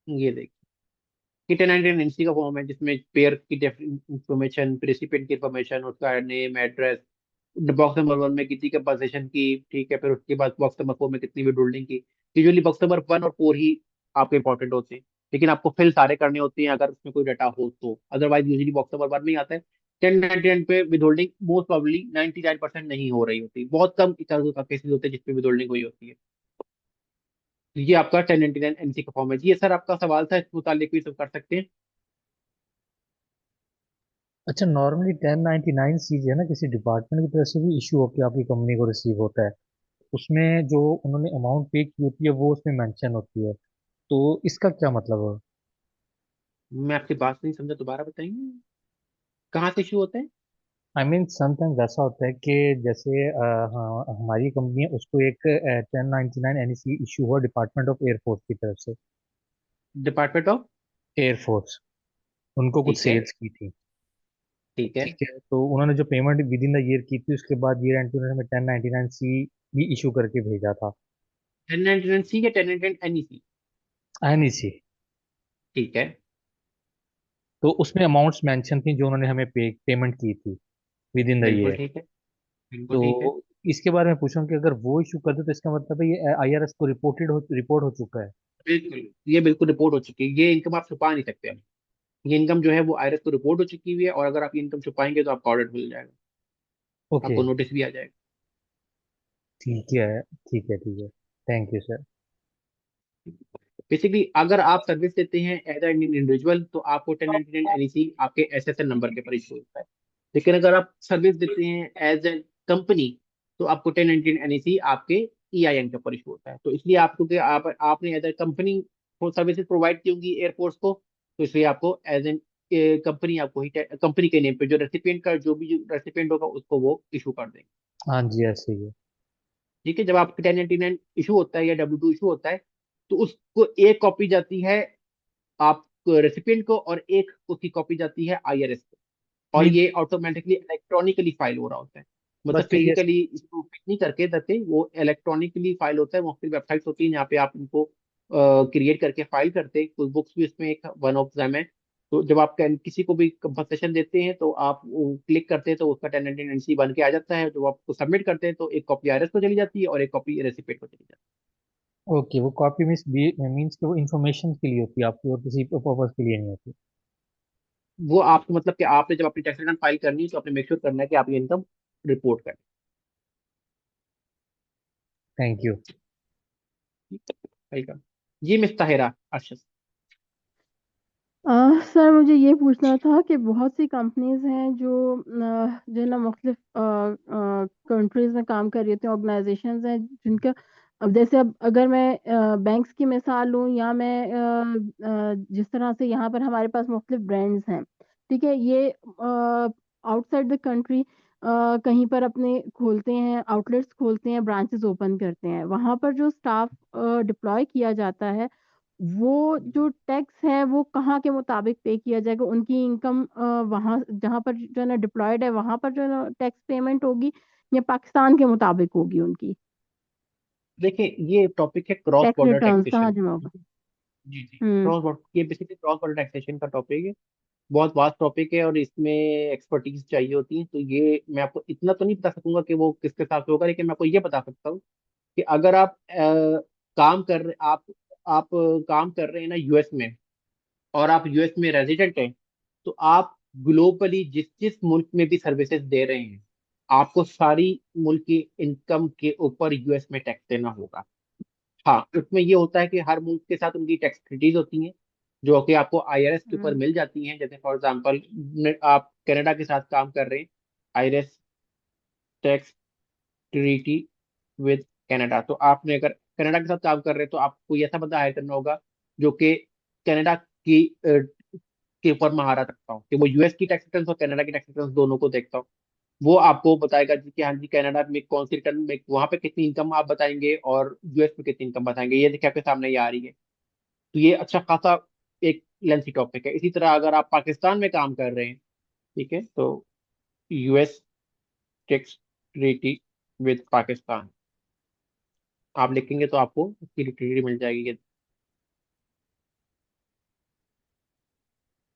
ये देखिए, कि 1099 NC का फॉर्म है, जिसमें पेयर की इंफॉर्मेशन, रेसिपिएंट की इंफॉर्मेशन, उसका नेम, एड्रेस, बॉक्स नंबर 1 में कितनी कंपनसेशन की, ठीक है, फिर उसके बाद बॉक्स नंबर 4 में कितनी विद होल्डिंग की। यूजुअली बॉक्स नंबर 1 और 4 ही आपके इंपॉर्टेंट होते हैं, लेकिन आपको फिल सारे करने होते हैं अगर उसमें कोई डाटा हो तो। अदरवाइज यूजुअली बॉक्स नंबर 1 में ही आता है। 1099 पे विद होल्डिंग मोस्ट प्रोबेबली 99% नहीं हो रही होती, बहुत कम केसेस होते हैं जिसपे विद होल्डिंग हुई होती है। ये आपका 1099 NC का फॉर्म है। ये सर आपका सवाल था, इस मुतालिक भी सब कर सकते हैं। अच्छा, नॉर्मली 1099 सी जो है ना, किसी डिपार्टमेंट की तरफ से भी इशू होकर आपकी कंपनी को रिसीव होता है। उसमें जो उन्होंने अमाउंट पे की होती है वो उसमें मेंशन होती है। तो इसका क्या मतलब है? मैं आपकी बात नहीं समझा, दोबारा बताएंगे, कहाँ से इशू होता है? आई मीन समटाइम वैसा होता है कि जैसे हाँ, हमारी कंपनी है, उसको एक 1099 NEC इशू हुआ डिपार्टमेंट ऑफ एयरफोर्स की तरफ से। डिपार्टमेंट ऑफ, एयरफोर्स, उनको कुछ ठीक है, सेल्स की थी। ठीक है। ठीक है, तो उन्होंने जो payment with in the year की थी, उसके बाद ईयर एंड पे उन्होंने 1099 सी भी इशू करके भेजा था। 1099 C या 1099 NEC? NEC। ठीक है, तो उसमें अमाउंट्स मेंशन थी जो उन्होंने हमें पेमेंट की थी विद इन द बिल्कुल ईयर। ठीक है, बिल्कुल तो ठीक है। इसके बारे में पूछूं कि अगर वो इशू कर दे तो इसका मतलब है ये IRS को रिपोर्ट हो चुका है। बिल्कुल, ये बिल्कुल रिपोर्ट हो चुकी है। ये इनकम आप छुपा नहीं सकते अब। ये इनकम जो है वो IRS को रिपोर्ट हो चुकी हुई है, और अगर आप ये इनकम छुपाएंगे तो आपका ऑडिट खुल जाएगा, ओके, आपको नोटिस भी आ जाएगा। ठीक है, ठीक है, ठीक है। Thank you sir. बेसिकली अगर आप सर्विस देते हैं एज एन इंडिविजुअल तो आपको 1099 NEC आपके SSN नंबर के पर इशू होता है। लेकिन अगर आप सर्विस देते हैं एज ए कंपनी तो आपको 1099 NEC आपके EIN के ऊपर इशू होता है। तो इसलिए आपको कि आपने एज ए कंपनी को सर्विसेज प्रोवाइड की होंगी एयरफोर्स को, तो इसलिए आपको एज एन कंपनी, आपको ही कंपनी के नेम पे जो रेसिपिएंट का जो भी रेसिपिएंट होगा उसको वो इशू कर देंगे। हाँ जी, ऐसे ही है। ठीक है, जब आपका 1099 इशू होता है या W2 इशू होता है, तो उसको एक कॉपी जाती है आप रेसिपिएंट को, और एक उसकी कॉपी जाती है IRS को, और नहीं, ये ऑटोमेटिकली इलेक्ट्रॉनिकली फाइल हो रहा होता है। मतलब बट ये फिजिकली इसको फिट नहीं करके देते, वो इलेक्ट्रॉनिकली फाइल होता है। मुख्तलिफ वेबसाइट्स होती हैं जहाँ पे आप इनको क्रिएट करके फाइल करते हैं। कुछ बुक्स भी इसमें एक वन ऑफ देम है। तो जब आप किसी को भी कंपनसेशन देते हैं तो आप क्लिक करते हैं तो उसका 1099 NC बन के आ जाता है। जब आप सबमिट करते हैं तो एक कॉपी IRS को चली जाती है और एक कॉपी रेसिपिएंट को चली जाती ओके, वो कॉपी मीन्स कि वो इंफॉर्मेशन के लिए होती है आपकी और किसी पर्पज के लिए नहीं होती। है। वो आपको मतलब कि आपने जब अपनी टैक्स रिटर्न फाइल करनी है तो आपने मेक श्योर करना है कि आप ये इनकम रिपोर्ट करें। Thank you. वेलकम। जी मिस ताहिरा अर्शद। सर मुझे ये पूछना था कि बहुत सी कंपनीज हैं जो ना मुख्तलिफ कंट्रीज में काम कर रही होती हैं, ऑर्गेनाइजेशंस हैं जिनका, अब जैसे अब अगर मैं बैंक्स की मिसाल लूँ, या मैं जिस तरह से यहाँ पर हमारे पास मुख्तलिफ ब्रांड्स हैं, ठीक है, ये आउटसाइड द कंट्री कहीं पर अपने खोलते हैं, आउटलेट्स खोलते हैं, ब्रांचेस ओपन करते हैं, वहाँ पर जो स्टाफ डिप्लॉय किया जाता है, वो जो टैक्स है वो कहाँ के मुताबिक पे किया जाएगा? उनकी इनकम वहाँ जहाँ पर जो है ना डिप्लॉयड है वहाँ पर जो है ना टैक्स पेमेंट होगी, या पाकिस्तान के मुताबिक होगी उनकी देखिए, ये टॉपिक है cross tax border returns taxation. कहाँ जमा होगा? जी जी, हम्म क्रॉस बॉर्डर, ये बेसिकली क्रॉस बॉर्डर टैक्सेशन का टॉपिक है। बहुत वास्ट टॉपिक है और इसमें एक्सपर्टीज चाहिए होती है। तो ये मैं आपको इतना तो नहीं बता सकूंगा कि वो किसके साथ होगा, लेकिन मैं आपको ये बता सकता हूँ कि अगर आप काम कर रहे आप काम कर रहे हैं ना यूएस में, और आप यूएस में रेजिडेंट हैं, तो आप ग्लोबली जिस जिस मुल्क में भी सर्विसेज दे रहे हैं, आपको सारी मुल्क की इनकम के ऊपर यूएस में टैक्स देना होगा। हाँ, उसमें ये होता है कि हर मुल्क के साथ उनकी टैक्स ट्रीटीज होती हैं, जो कि आपको आईआरएस के ऊपर मिल जाती हैं। जैसे फॉर एग्जांपल, आप कनाडा के साथ काम कर रहे हैं, IRS tax treaty with Canada, तो आपने अगर कनाडा के साथ काम कर रहे हैं तो आपको कोई ऐसा बंदा हायर करना होगा जो कि कनाडा की के ऊपर महारत रखता हो, कि वो यूएस की टैक्स रिटर्न और कनाडा की टैक्स रिटर्न दोनों को देखता हो। वो आपको बताएगा कि हाँ जी, कनाडा में कौन सी रिटर्न में वहां पे कितनी इनकम आप बताएंगे और यूएस में कितनी इनकम बताएंगे। ये देखिए आपके सामने ये आ रही है। तो ये अच्छा खासा एक लेंथी टॉपिक है। इसी तरह अगर आप पाकिस्तान में काम कर रहे हैं, ठीक है, तो US tax treaty with Pakistan आप लिखेंगे तो आपको उसकी डिटेल मिल जाएगी।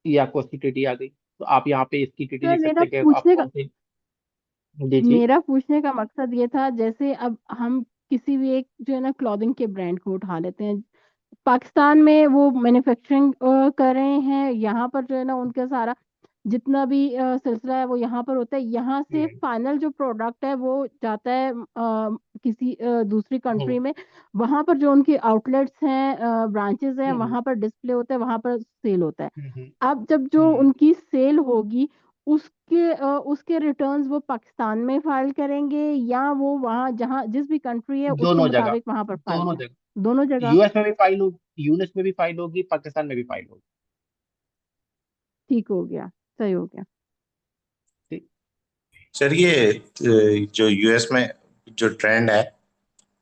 ये आपको उसकी टीटी आ गई, तो आप यहाँ पे इसकी टीटी सर लिख सकते हैं कि आप कौन से। जी जी। मेरा पूछने का मकसद ये था, जैसे अब हम किसी भी एक जो है ना क्लॉथिंग के ब्रांड को उठा लेते हैं, पाकिस्तान में वो मैन्युफैक्चरिंग कर रहे हैं, यहाँ पर जो है ना उनका सारा जितना भी सिलसिला है वो यहाँ पर होता है, यहाँ से फाइनल जो प्रोडक्ट है वो जाता है किसी दूसरी कंट्री में, वहाँ पर जो उनके आउटलेट्स हैं, ब्रांचेस हैं, वहाँ पर डिस्प्ले होता है, वहाँ पर सेल होता है। अब जब जो उनकी सेल होगी, उसके रिटर्न्स वो पाकिस्तान में फाइल करेंगे या वो वहाँ जहाँ जिस भी कंट्री है उसके दोनों जगह, मुताबिक वहाँ पर फाइल दोनों करें? जगह, दोनों जगह? यूएस में भी फाइल होगी, यूएस में भी फाइल होगी, पाकिस्तान में भी फाइल होगी। ठीक हो गया, सही हो गया। ठीक। सर ये जो यूएस में जो ट्रेंड है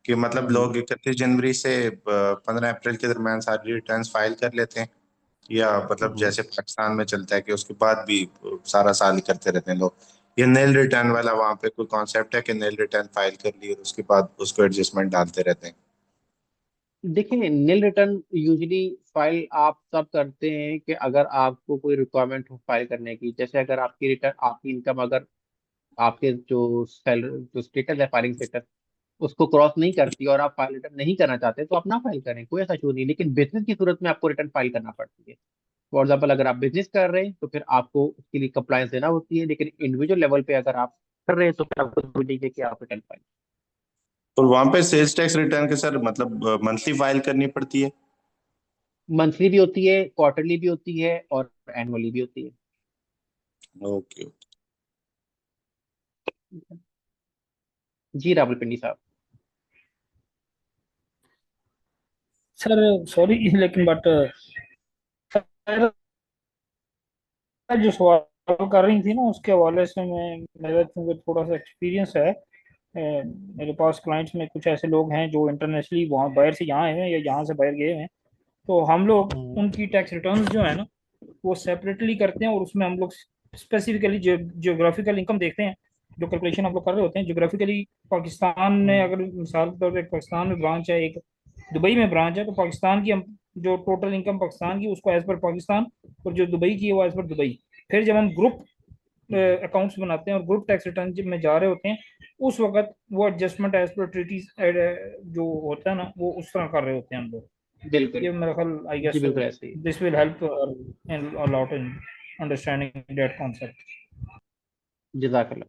कि मतलब लोग 31 जनवरी से 15 अप्रैल के दरमियान सारी रिटर्न्स फाइल कर लेते हैं, या मतलब जैसे पाकिस्तान में चलता है कि उसके बाद भी सारा साल ही करते रहते हैं लोग, ये नेल रिटर्न वाला वहाँ पे कोई कॉन्सेप्ट है कि नेल रिटर्न फाइल कर ली और उसके बाद उसको एडजस्टमेंट डालते रहते हैं? देखिए, नील रिटर्न यूजली फाइल आप तब करते हैं कि अगर आपको कोई रिक्वायरमेंट हो फाइल करने की। जैसे अगर आपकी रिटर्न, आपकी इनकम अगर आपके जो सैलरी जो स्टेटस है, फाइलिंग स्टेटस, उसको क्रॉस नहीं करती और आप फाइल रिटर्न नहीं करना चाहते, तो आप ना फाइल करें, कोई ऐसा इशू नहीं। लेकिन बिजनेस की सूरत में आपको रिटर्न फाइल करना पड़ती है। फॉर एग्जाम्पल, अगर आप बिजनेस कर रहे हैं तो फिर आपको उसके लिए कंप्लायंस देना होती है, लेकिन इंडिविजुअल लेवल पे अगर आप कर रहे हैं तो फिर आपको जरूरी नहीं है कि आप रिटर्न फाइल। तो वहाँ पे सेल्स टैक्स रिटर्न के सर मतलब मंथली फाइल करनी पड़ती है? मंथली भी होती है, क्वार्टरली भी होती है और एनुअली भी होती है। ओके। जी राहुल पिंडी साहब। सर सॉरी, लेकिन बट जो सवाल कर रही थी ना उसके हवाले से मैं, मेरा चूंकि थोड़ा सा एक्सपीरियंस है, मेरे पास क्लाइंट्स में कुछ ऐसे लोग हैं जो इंटरनेशनली वहाँ बाहर से यहाँ आए हैं या यहाँ से बाहर गए हैं, तो हम लोग उनकी टैक्स रिटर्न्स जो है ना वो सेपरेटली करते हैं, और उसमें हम लोग स्पेसिफिकली जियोग्राफिकल इनकम देखते हैं। जो कैलकुलेशन हम लोग कर रहे होते हैं जियोग्राफिकली, पाकिस्तान में अगर मिसाल के तौर पर पाकिस्तान में ब्रांच है, एक दुबई में ब्रांच है, तो पाकिस्तान की हम जो टोटल इनकम पाकिस्तान की उसको एज पर पाकिस्तान, और जो दुबई की है वो एज पर दुबई। फिर जब हम ग्रुप अकाउंट्स बनाते हैं और ग्रुप टैक्स रिटर्न जब में जा रहे होते हैं, उस वक्त वो एडजस्टमेंट एज पर ट्रीटीज जो होता है ना वो उस तरह कर रहे होते हैं हम लोग। बिल्कुल। ये मेरा ख्याल, आई जी गेस बिल्कुल ऐसे ही। This will help a lot in understanding that concept. जजाकल्ला।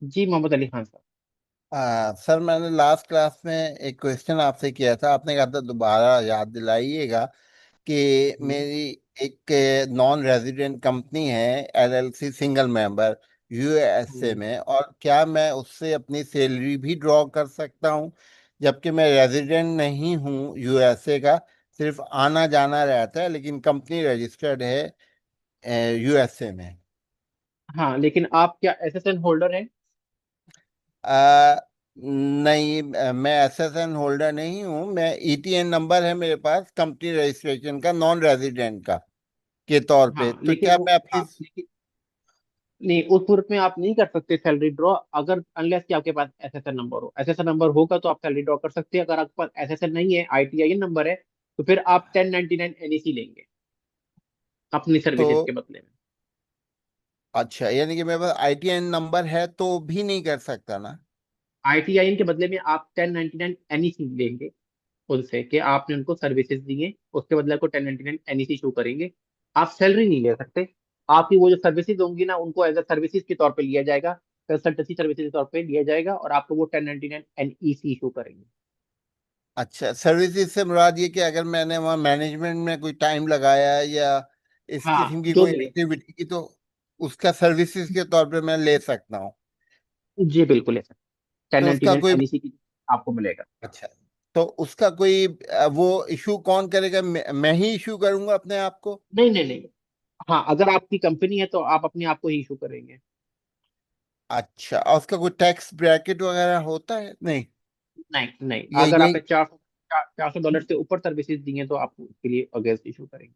जी मोहम्मद अली खान साहब। सर मैंने लास्ट क्लास में एक क्वेश्चन आपसे किया था, आपने कहा था दोबारा याद दिलाइएगा कि मेरी एक नॉन रेजिडेंट कंपनी है एलएलसी सिंगल मेंबर यूएसए में, और क्या मैं उससे अपनी सैलरी भी ड्रॉ कर सकता हूँ, जबकि मैं रेजिडेंट नहीं हूँ यूएसए का, सिर्फ आना जाना रहता है, लेकिन कंपनी रजिस्टर्ड है यूएसए में। हाँ, लेकिन आप क्या एसएसएन होल्डर हैं? नहीं, मैं एसएसएन होल्डर नहीं हूँ, मैं ईटीएन नंबर है मेरे पास कंपनी रजिस्ट्रेशन का, नॉन रेजिडेंट का के तौर पे। हाँ, तो लेकिन क्या वो मैं अपनी हाँ, लेकिन नहीं, उस सूरत में आप नहीं कर सकते सैलरी ड्रॉ, अगर अनलेस कि आपके पास एसएसएन नंबर हो। एसएसएन नंबर होगा तो आप सैलरी ड्रॉ कर सकते हैं। अगर आपके पास एसएसएन नहीं है, आईटीआईएन नंबर है, तो फिर आप 1099 एनईसी लेंगे अपनी सर्विसेज तो के बदले में। अच्छा, यानी कि मेरे पास आईटीएन नंबर है तो भी नहीं कर सकता ना? आईटीआईएन के बदले में आप 1099 एनईसी लेंगे उनसे, कि आपने उनको सर्विसेज दी है, उसके बदले को 1099 एनईसी शो करेंगे। आप सैलरी नहीं ले सकते। आपकी वो जो सर्विसेज होंगी ना, उनको एज अ सर्विसेज के तौर पे लिया जाएगा, कंसल्टेंसी सर्विसेज के तौर पे लिया जाएगा, और आपको वो 1099 एनईसी शो करेंगे। अच्छा, सर्विसेज से मुराद ये कि अगर मैंने वहाँ मैनेजमेंट में कोई टाइम लगाया या इस हाँ, किस्म की जो कोई भी है। एक्टिविटी की, तो उसका सर्विसेज के तौर पे मैं ले सकता हूँ। जी बिल्कुल है सर, तो उसका 1099 कोई, एनईसी की आपको मिलेगा। अच्छा, तो उसका कोई वो इशू कौन करेगा? मैं ही इशू करूंगा अपने आप को? नहीं नहीं नहीं, हाँ, अगर आपकी कंपनी है तो आप अपने आप को ही इशू करेंगे। अच्छा, और उसका कोई टैक्स ब्रैकेट वगैरह होता है? नहीं, नहीं नहीं, ये अगर यही। आपने $400 से ऊपर सर्विसेज दी हैं तो आप उसके लिए अगेंस्ट इशू करेंगे।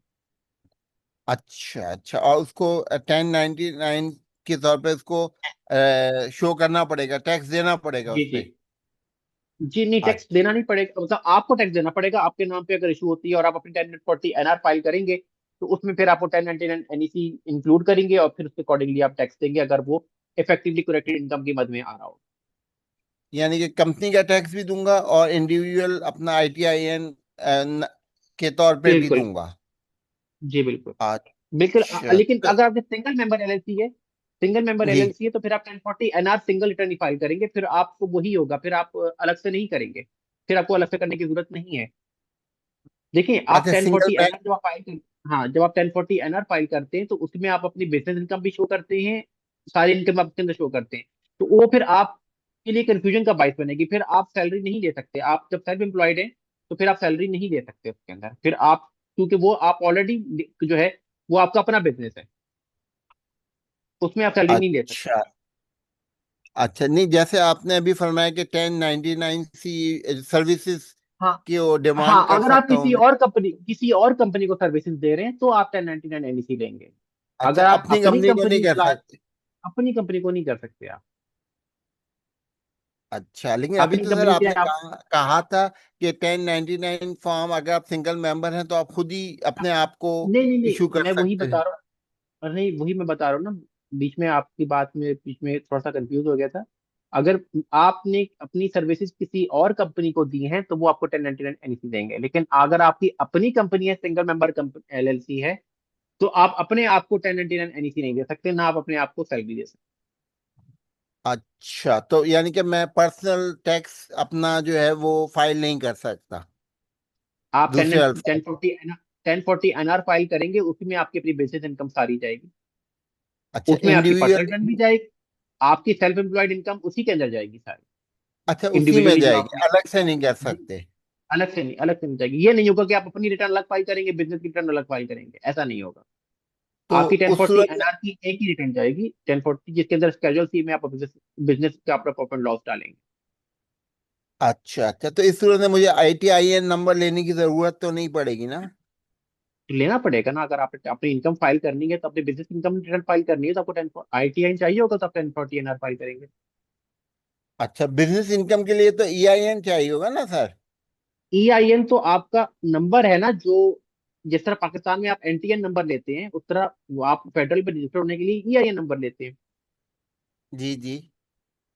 अच्छा अच्छा, और उसको 1099 के तौर पे उसको शो करना पड़ेगा, टैक्स देना पड़ेगा जी उस जी पे? जी, नहीं, टैक्स अच्छा देना नहीं पड़ेगा, मतलब आपको टैक्स देना पड़ेगा। आपके नाम पे अगर इशू होती है और आप अपनी 1040 एनआर फाइल करेंगे, तो उसमें फिर आपको 1099 एनईसी इंक्लूड करेंगे, और फिर उसके अकॉर्डिंगली आप टैक्स देंगे, अगर वो इफेक्टिवली करेक्टेड इनकम की मद में आ रहा हो। यानी कि कंपनी का टैक्स भी दूंगा और इंडिविजुअल अपना आईटीआईएन के तौर पे भी बिल्कुल। दूंगा? जी बिल्कुल। बिल्कुल, अच्छा लेकिन अगर आपके सिंगल मेंबर एलएलसी है, सिंगल मेंबर जी। एलएलसी है, तो फिर आप 1040 एनआर सिंगल रिटर्न ही फाइल करेंगे, फिर आपको वही होगा, फिर आप अलग से नहीं करेंगे, फिर आपको अलग से करने की जरूरत नहीं है। देखिए, आप अच्छा, सिंगल 1040 मैं। एनआर जब आप फाइल कर हाँ, जब आप 1040 एनआर फाइल करते हैं, तो उसमें आप अपनी बिजनेस इनकम भी शो करते हैं, सारी इनकम आपके अंदर शो करते हैं। तो वो फिर आपके लिए कंफ्यूजन का बायस बनेगी, फिर आप सैलरी नहीं ले सकते। आप जब सेल्फ एम्प्लॉयड हैं, तो फिर आप सैलरी नहीं ले सकते उसके अंदर, फिर आप, क्योंकि वो आप ऑलरेडी जो है, वो आपका अपना बिजनेस है, उसमें आप सैलरी नहीं ले सकते। अच्छा अच्छा, नहीं, जैसे आपने अभी फरमाया कि 1099 सी सर्विसेज हाँ की वो हाँ, डिमांड कर अगर आप सकता हूँ मैं? किसी और कंपनी को सर्विसेज दे रहे हैं, तो आप 1099 एनईसी लेंगे। अच्छा, अगर आप अपनी अपनी कंपनी को नहीं कंपनी कर चला सकते? अपनी कंपनी को नहीं कर सकते आप। अच्छा, लेकिन अभी अपनी तो सर कंपनी से आपने आप, कहा था कि 1099 फॉर्म अगर आप सिंगल मेंबर हैं तो आप खुद ही अपने आप को नहीं नहीं इशू नहीं, कर मैं वही सकते बता हैं। रहा हूँ। और नहीं, वही मैं बता रहा हूँ ना, बीच में आपकी बात में, बीच में थोड़ा सा कंफ्यूज हो गया था। अगर आपने अपनी सर्विसेज किसी और कंपनी को दी हैं, तो वो आपको 1099 एनईसी देंगे, लेकिन अगर आपकी अपनी कंपनी है, सिंगल मेंबर एलएलसी है, तो आप अपने आप को 1099 एनईसी नहीं दे सकते, ना आप अपने आप को सैलरी दे सकते। अच्छा, तो यानी कि मैं पर्सनल टैक्स अपना जो है वो फाइल नहीं कर सकता आप टेन दूसरे अल्फाज? टेन फोर्टी 1040 एनआर फाइल करेंगे, उसमें आपकी अपनी बिजनेस इनकम सारी जाएगी, अच्छा, उसमें आपकी पर्सनल इंडिविजुअल। रिटर्न भी जाएगी, आपकी सेल्फ एम्प्लॉयड इनकम उसी के अंदर जाएगी सारी, अच्छा, उसी में इंडिविजुअली जो जाएगी, आपने। अलग से नहीं कर जी, सकते? अलग से नहीं जाएगी। ये नहीं होगा कि आप अपनी रिटर्न अलग फाइल करेंगे, बिजनेस की रिटर्न अलग फाइल करेंगे, ऐसा नहीं होगा। तो आपकी टेन उस फोर्टी सूरत में। एनआर की एक ही रिटर्न जाएगी, 1040, जिसके अंदर कैजुअल सी में आप बिजनेस बिजनेस का अपना प्रॉफिट लॉस डालेंगे। अच्छा अच्छा, तो इस सूरत में मुझे आईटीआईएन नंबर लेने की जरूरत तो नहीं पड़ेगी ना? तो लेना पड़ेगा ना, अगर आप अपनी इनकम फाइल करनी है, तो अपनी बिजनेस इनकम रिटर्न फाइल करनी है, तो आपको 10 आईटीआई चाहिए होगा, तो आप 1040 एनआर फाइल करेंगे। अच्छा, बिजनेस इनकम के लिए तो ईआईएन चाहिए होगा ना सर? ईआईएन तो आपका नंबर है ना, जो जिस तरह पाकिस्तान में आप एनटीएन नंबर लेते हैं, उस तरह वो आप फेडरल पे रजिस्टर होने के लिए ईआईएन नंबर लेते हैं। जी जी,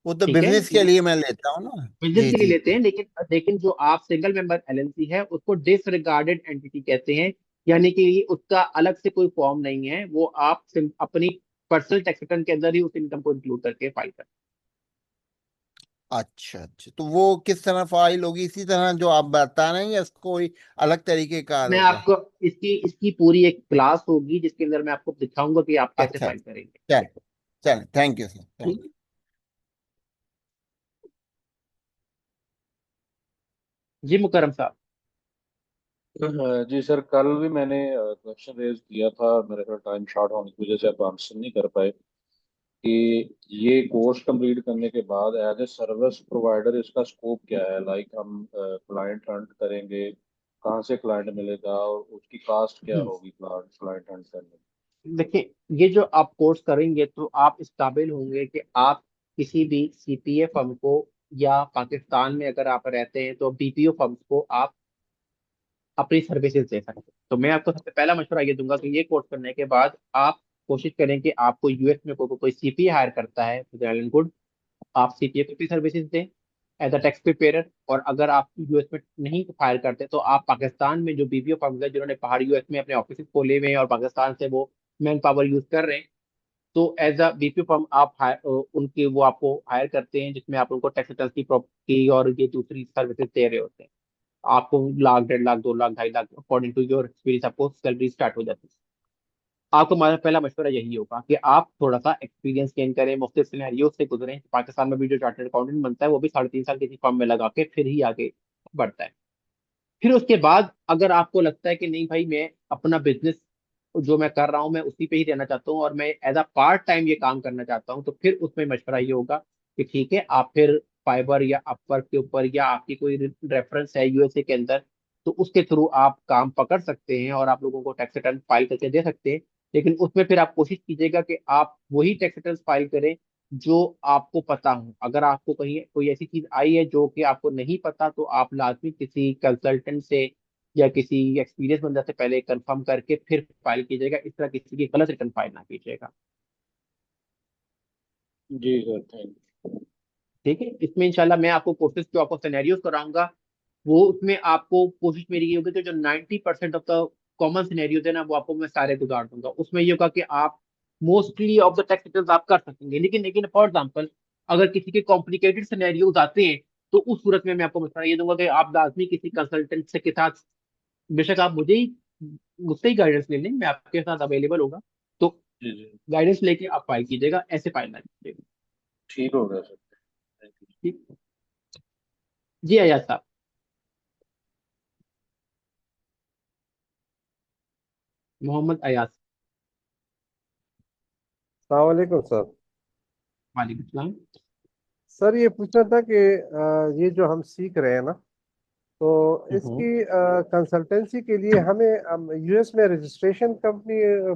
वो तो ठीक है, बिजनेस के लिए मैं लेता हूँ ना। बिजनेस जी के लिए जी लेते जी। हैं, लेकिन जो आप सिंगल मेंबर एलएलसी है, उसको डिसरिगार्डेड एंटिटी कहते हैं। यानी कि उसका अलग से कोई फॉर्म नहीं है, वो आप अपनी पर्सनल टैक्स रिटर्न के अंदर ही उस इनकम को इंक्लूड करके फाइल करते अच्छा अच्छा, तो वो किस तरह फाइल होगी? इसी तरह जो आप बता रहे हैं या इसको कोई अलग तरीके कार हैं। मैं होगा? आपको इसकी इसकी पूरी एक क्लास होगी, जिसके अंदर मैं आपको दिखाऊंगा कि आप कैसे अच्छा, फाइल करेंगे। चल चल, thank you sir, thank you. जी मुकरम साहब। जी सर, कल भी मैंने क्वेश्चन रेज किया था, मेरे ख्याल टाइम शॉर्ट होने की वजह से आप आंसर नहीं कर पाए, कि ये कोर्स कंप्लीट करने के बाद एज ए सर्विस प्रोवाइडर इसका स्कोप क्या है? लाइक हम क्लाइंट हंट करेंगे, कहाँ से क्लाइंट मिलेगा, और उसकी कास्ट क्या हम्म, होगी क्लाइंट हंट करने देखिए, ये जो आप कोर्स करेंगे तो आप इस काबिल होंगे कि आप किसी भी सीपीए फर्म को, या पाकिस्तान में अगर आप रहते हैं तो बीपीओ फर्म्स को आप अपनी सर्विसेज दे सकते हैं। तो मैं आपको सबसे पहला मशवरा ये दूंगा कि ये कोर्स करने के बाद आप कोशिश करें कि आपको यूएस में कोई सीपीए हायर करता है, वेल एंड गुड, आप सीपीए को भी सर्विसेज दें एज अ टैक्स प्रिपेयर। और अगर आप यूएस में नहीं फाइल करते तो आप पाकिस्तान में जो बीपीओ फर्म्स है जिन्होंने बाहर यूएस में अपने ऑफिस खोले हुए हैं और पाकिस्तान से वो मैन पावर यूज कर रहे हैं, तो एज अ बीपीओ फर्म आप उनके वो आपको हायर करते हैं, जिसमें आप उनको टैक्स रिटर्न की प्रॉपर्टी और ये दूसरी सर्विसेज दे रहे होते हैं। आपको lakh, 1.5 lakh, 2 lakh, 2.5 lakh according to your experience आपको सैलरी स्टार्ट हो जाती है। आपको हमारा पहला मशवरा यही होगा कि आप थोड़ा सा एक्सपीरियंस गेन करें, मुख्तलिफ सिनेरियो से गुजरें। पाकिस्तान में भी जो चार्टर्ड अकाउंटेंट बनता है वो भी 3.5 साल किसी फर्म में लगा के फिर ही आगे बढ़ता है। फिर उसके बाद अगर आपको लगता है कि नहीं भाई, मैं अपना बिजनेस जो मैं कर रहा हूँ मैं उसी पे ही रहना चाहता हूँ और मैं एज अ पार्ट टाइम ये काम करना चाहता हूँ, तो फिर उसमें मशवरा ये होगा कि ठीक है, आप फिर फाइबर या अपवर्क के ऊपर, या आपकी कोई रेफरेंस है यूएसए के अंदर, तो उसके थ्रू आप काम पकड़ सकते हैं और आप लोगों को टैक्स रिटर्न फाइल करके दे सकते हैं। लेकिन उसमें फिर आप कोशिश कीजिएगा कि आप वही टैक्स रिटर्न फाइल करें जो आपको पता हो। अगर आपको कहीं कोई ऐसी चीज आई है जो कि आपको नहीं पता, तो आप लाजमी किसी कंसल्टेंट से या किसी एक्सपीरियंस बंदा से पहले कंफर्म करके फिर फाइल कीजिएगा। इस तरह किसी की गलत रिटर्न फाइल ना कीजिएगा। जी सर, थैंक ठीक है, इसमें इंशाल्लाह मैं आपको कोर्सेज जो आपको सिनेरियोज कराऊंगा, वो उसमें आपको कोशिश मेरी ये होगी कि जो 90% ऑफ द कॉमन सिनेरियोज है ना, वो आपको मैं सारे गुजार दूंगा। उसमें ये होगा कि आप mostly of the tax return आप कर सकेंगे। लेकिन लेकिन फॉर एग्जाम्पल, अगर किसी के कॉम्प्लिकेटेड सिनेरियोज आते हैं, तो उस सूरत में मैं आपको मशवरा ये दूंगा कि आप लाजमी किसी कंसल्टेंट से के साथ, बेशक आप मुझसे ही गाइडेंस ले लें, मैं आपके साथ अवेलेबल होगा, तो जी जी, गाइडेंस लेके आप फाइल कीजिएगा, ऐसे फाइल ना कीजिएगा। ठीक हो गया सर, थैंक यू। ठीक। जी अयाज साहब। मोहम्मद अयाज। सलामकुम सर। वालेकुम सलाम। सर ये पूछना था कि ये जो हम सीख रहे हैं ना, तो हम्म। इसकी कंसल्टेंसी के लिए हमें यूएस में रजिस्ट्रेशन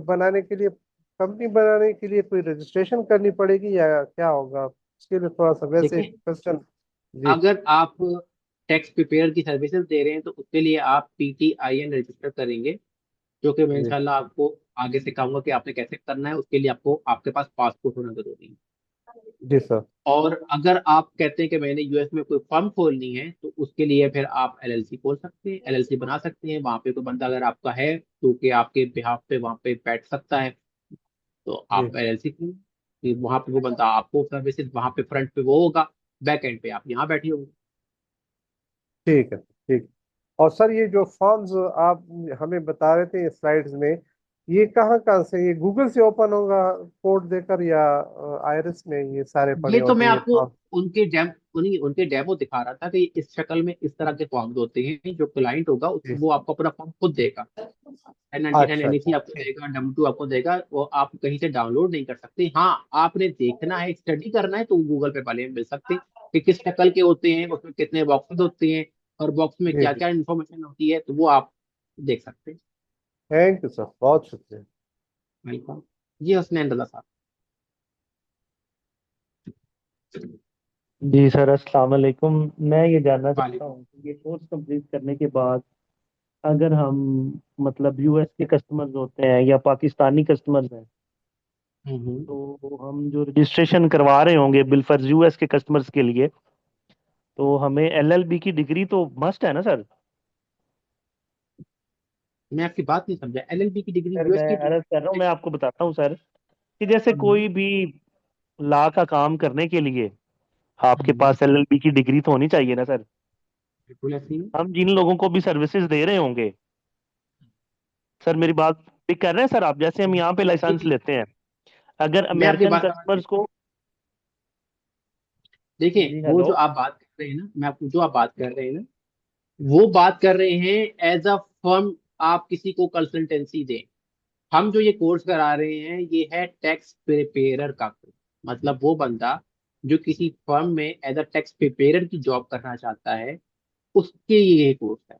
बनाने के लिए कोई रजिस्ट्रेशन करनी पड़ेगी या क्या होगा? इसके लिए थोड़ा सा वैसे देखिए, क्वेश्चन। जी अगर आप टैक्स प्रिपेयर की सर्विसेज दे रहे हैं तो उसके लिए आप पीटीआईएन रजिस्टर करेंगे, जो कि मैं जी इंशाल्लाह आपको आगे से कहूंगा कि आपने कैसे करना है। उसके लिए आपको आपके पास पासपोर्ट होना जरूरी है। जी सर। और अगर आप कहते हैं कि मैंने यूएस में कोई फर्म खोलनी है, तो उसके लिए फिर आप एलएलसी खोल सकते हैं, एलएलसी बना सकते हैं। वहां पे कोई बंदा अगर आपका है तो कि आपके बिहाफ पे वहां पे बैठ सकता है, तो जी आप एलएलसी खोलें। फिर वहां पे वो बंदा आपको सर्विसेज, वहां पे फ्रंट पे वो होगा, बैक एंड पे आप यहाँ बैठे होंगे। ठीक है, ठीक। और सर ये जो फॉर्म्स आप हमें बता रहे थे स्लाइड्स में, ये कहाँ कहाँ से, ये गूगल से ओपन होगा कोड देकर या आयरिस में ये सारे पड़े ये तो होते मैं हैं ये आपको फॉर्म? उनके डेमो दिखा रहा था कि इस शक्ल में इस तरह के फॉर्म्स होते हैं। जो क्लाइंट होगा जी। वो आपको अपना फॉर्म खुद देगा, 1099 अच्छा एनईसी अच्छा, आपको ठीक। देगा, W2 आपको देगा, वो आप कहीं से डाउनलोड नहीं कर सकते। हाँ, आपने देखना है, स्टडी करना है, तो गूगल पे पहले मिल सकते हैं कि किस शक्ल के होते हैं, उसमें कितने बॉक्सेस होते हैं और बॉक्स में जी क्या जी, क्या इन्फॉर्मेशन होती है, तो वो आप देख सकते हैं। थैंक यू सर, बहुत शुक्रिया। वेलकम। जी हसनैन रजा साहब। जी सर, अस्सलाम वालेकुम। मैं ये जानना चाहता वालेकुम। हूँ कि ये कोर्स कंप्लीट करने के बाद अगर हम मतलब यूएस के कस्टमर्स होते हैं या पाकिस्तानी कस्टमर्स हैं, हम्म। तो हम जो रजिस्ट्रेशन करवा रहे होंगे बिलफर्ज यूएस के कस्टमर्स के लिए, तो हमें एलएलबी की डिग्री तो मस्ट है ना सर? मैं आपकी बात नहीं समझा, एलएलबी की डिग्री सर यूएस मैं की अर्ज कर रहा हूँ, मैं आपको बताता हूँ सर, कि जैसे हम्म, कोई भी लॉ का काम करने के लिए आपके हम्म, पास एलएलबी की डिग्री तो होनी चाहिए ना सर? बिल्कुल ऐसे ही। हम जिन लोगों को भी सर्विसेज दे रहे होंगे, सर मेरी बात पिक कर रहे हैं सर आप? जैसे हम यहाँ पे जी लाइसेंस जी, लेते हैं, अगर मैं आपकी अमेरिकन बात समझ गई। कस्टमर्स को। देखिए, जी वो हेलो। जो आप बात कर रहे हैं ना, मैं आपको जो आप बात कर रहे हैं ना, वो बात कर रहे हैं एज अ फर्म, आप किसी को कंसल्टेंसी दें। हम जो ये कोर्स करा रहे हैं ये है टैक्स प्रिपेयरर का कोर्स। मतलब वो बंदा जो किसी फर्म में एज अ टैक्स प्रिपेयरर की जॉब करना चाहता है, उसके लिए ये कोर्स है।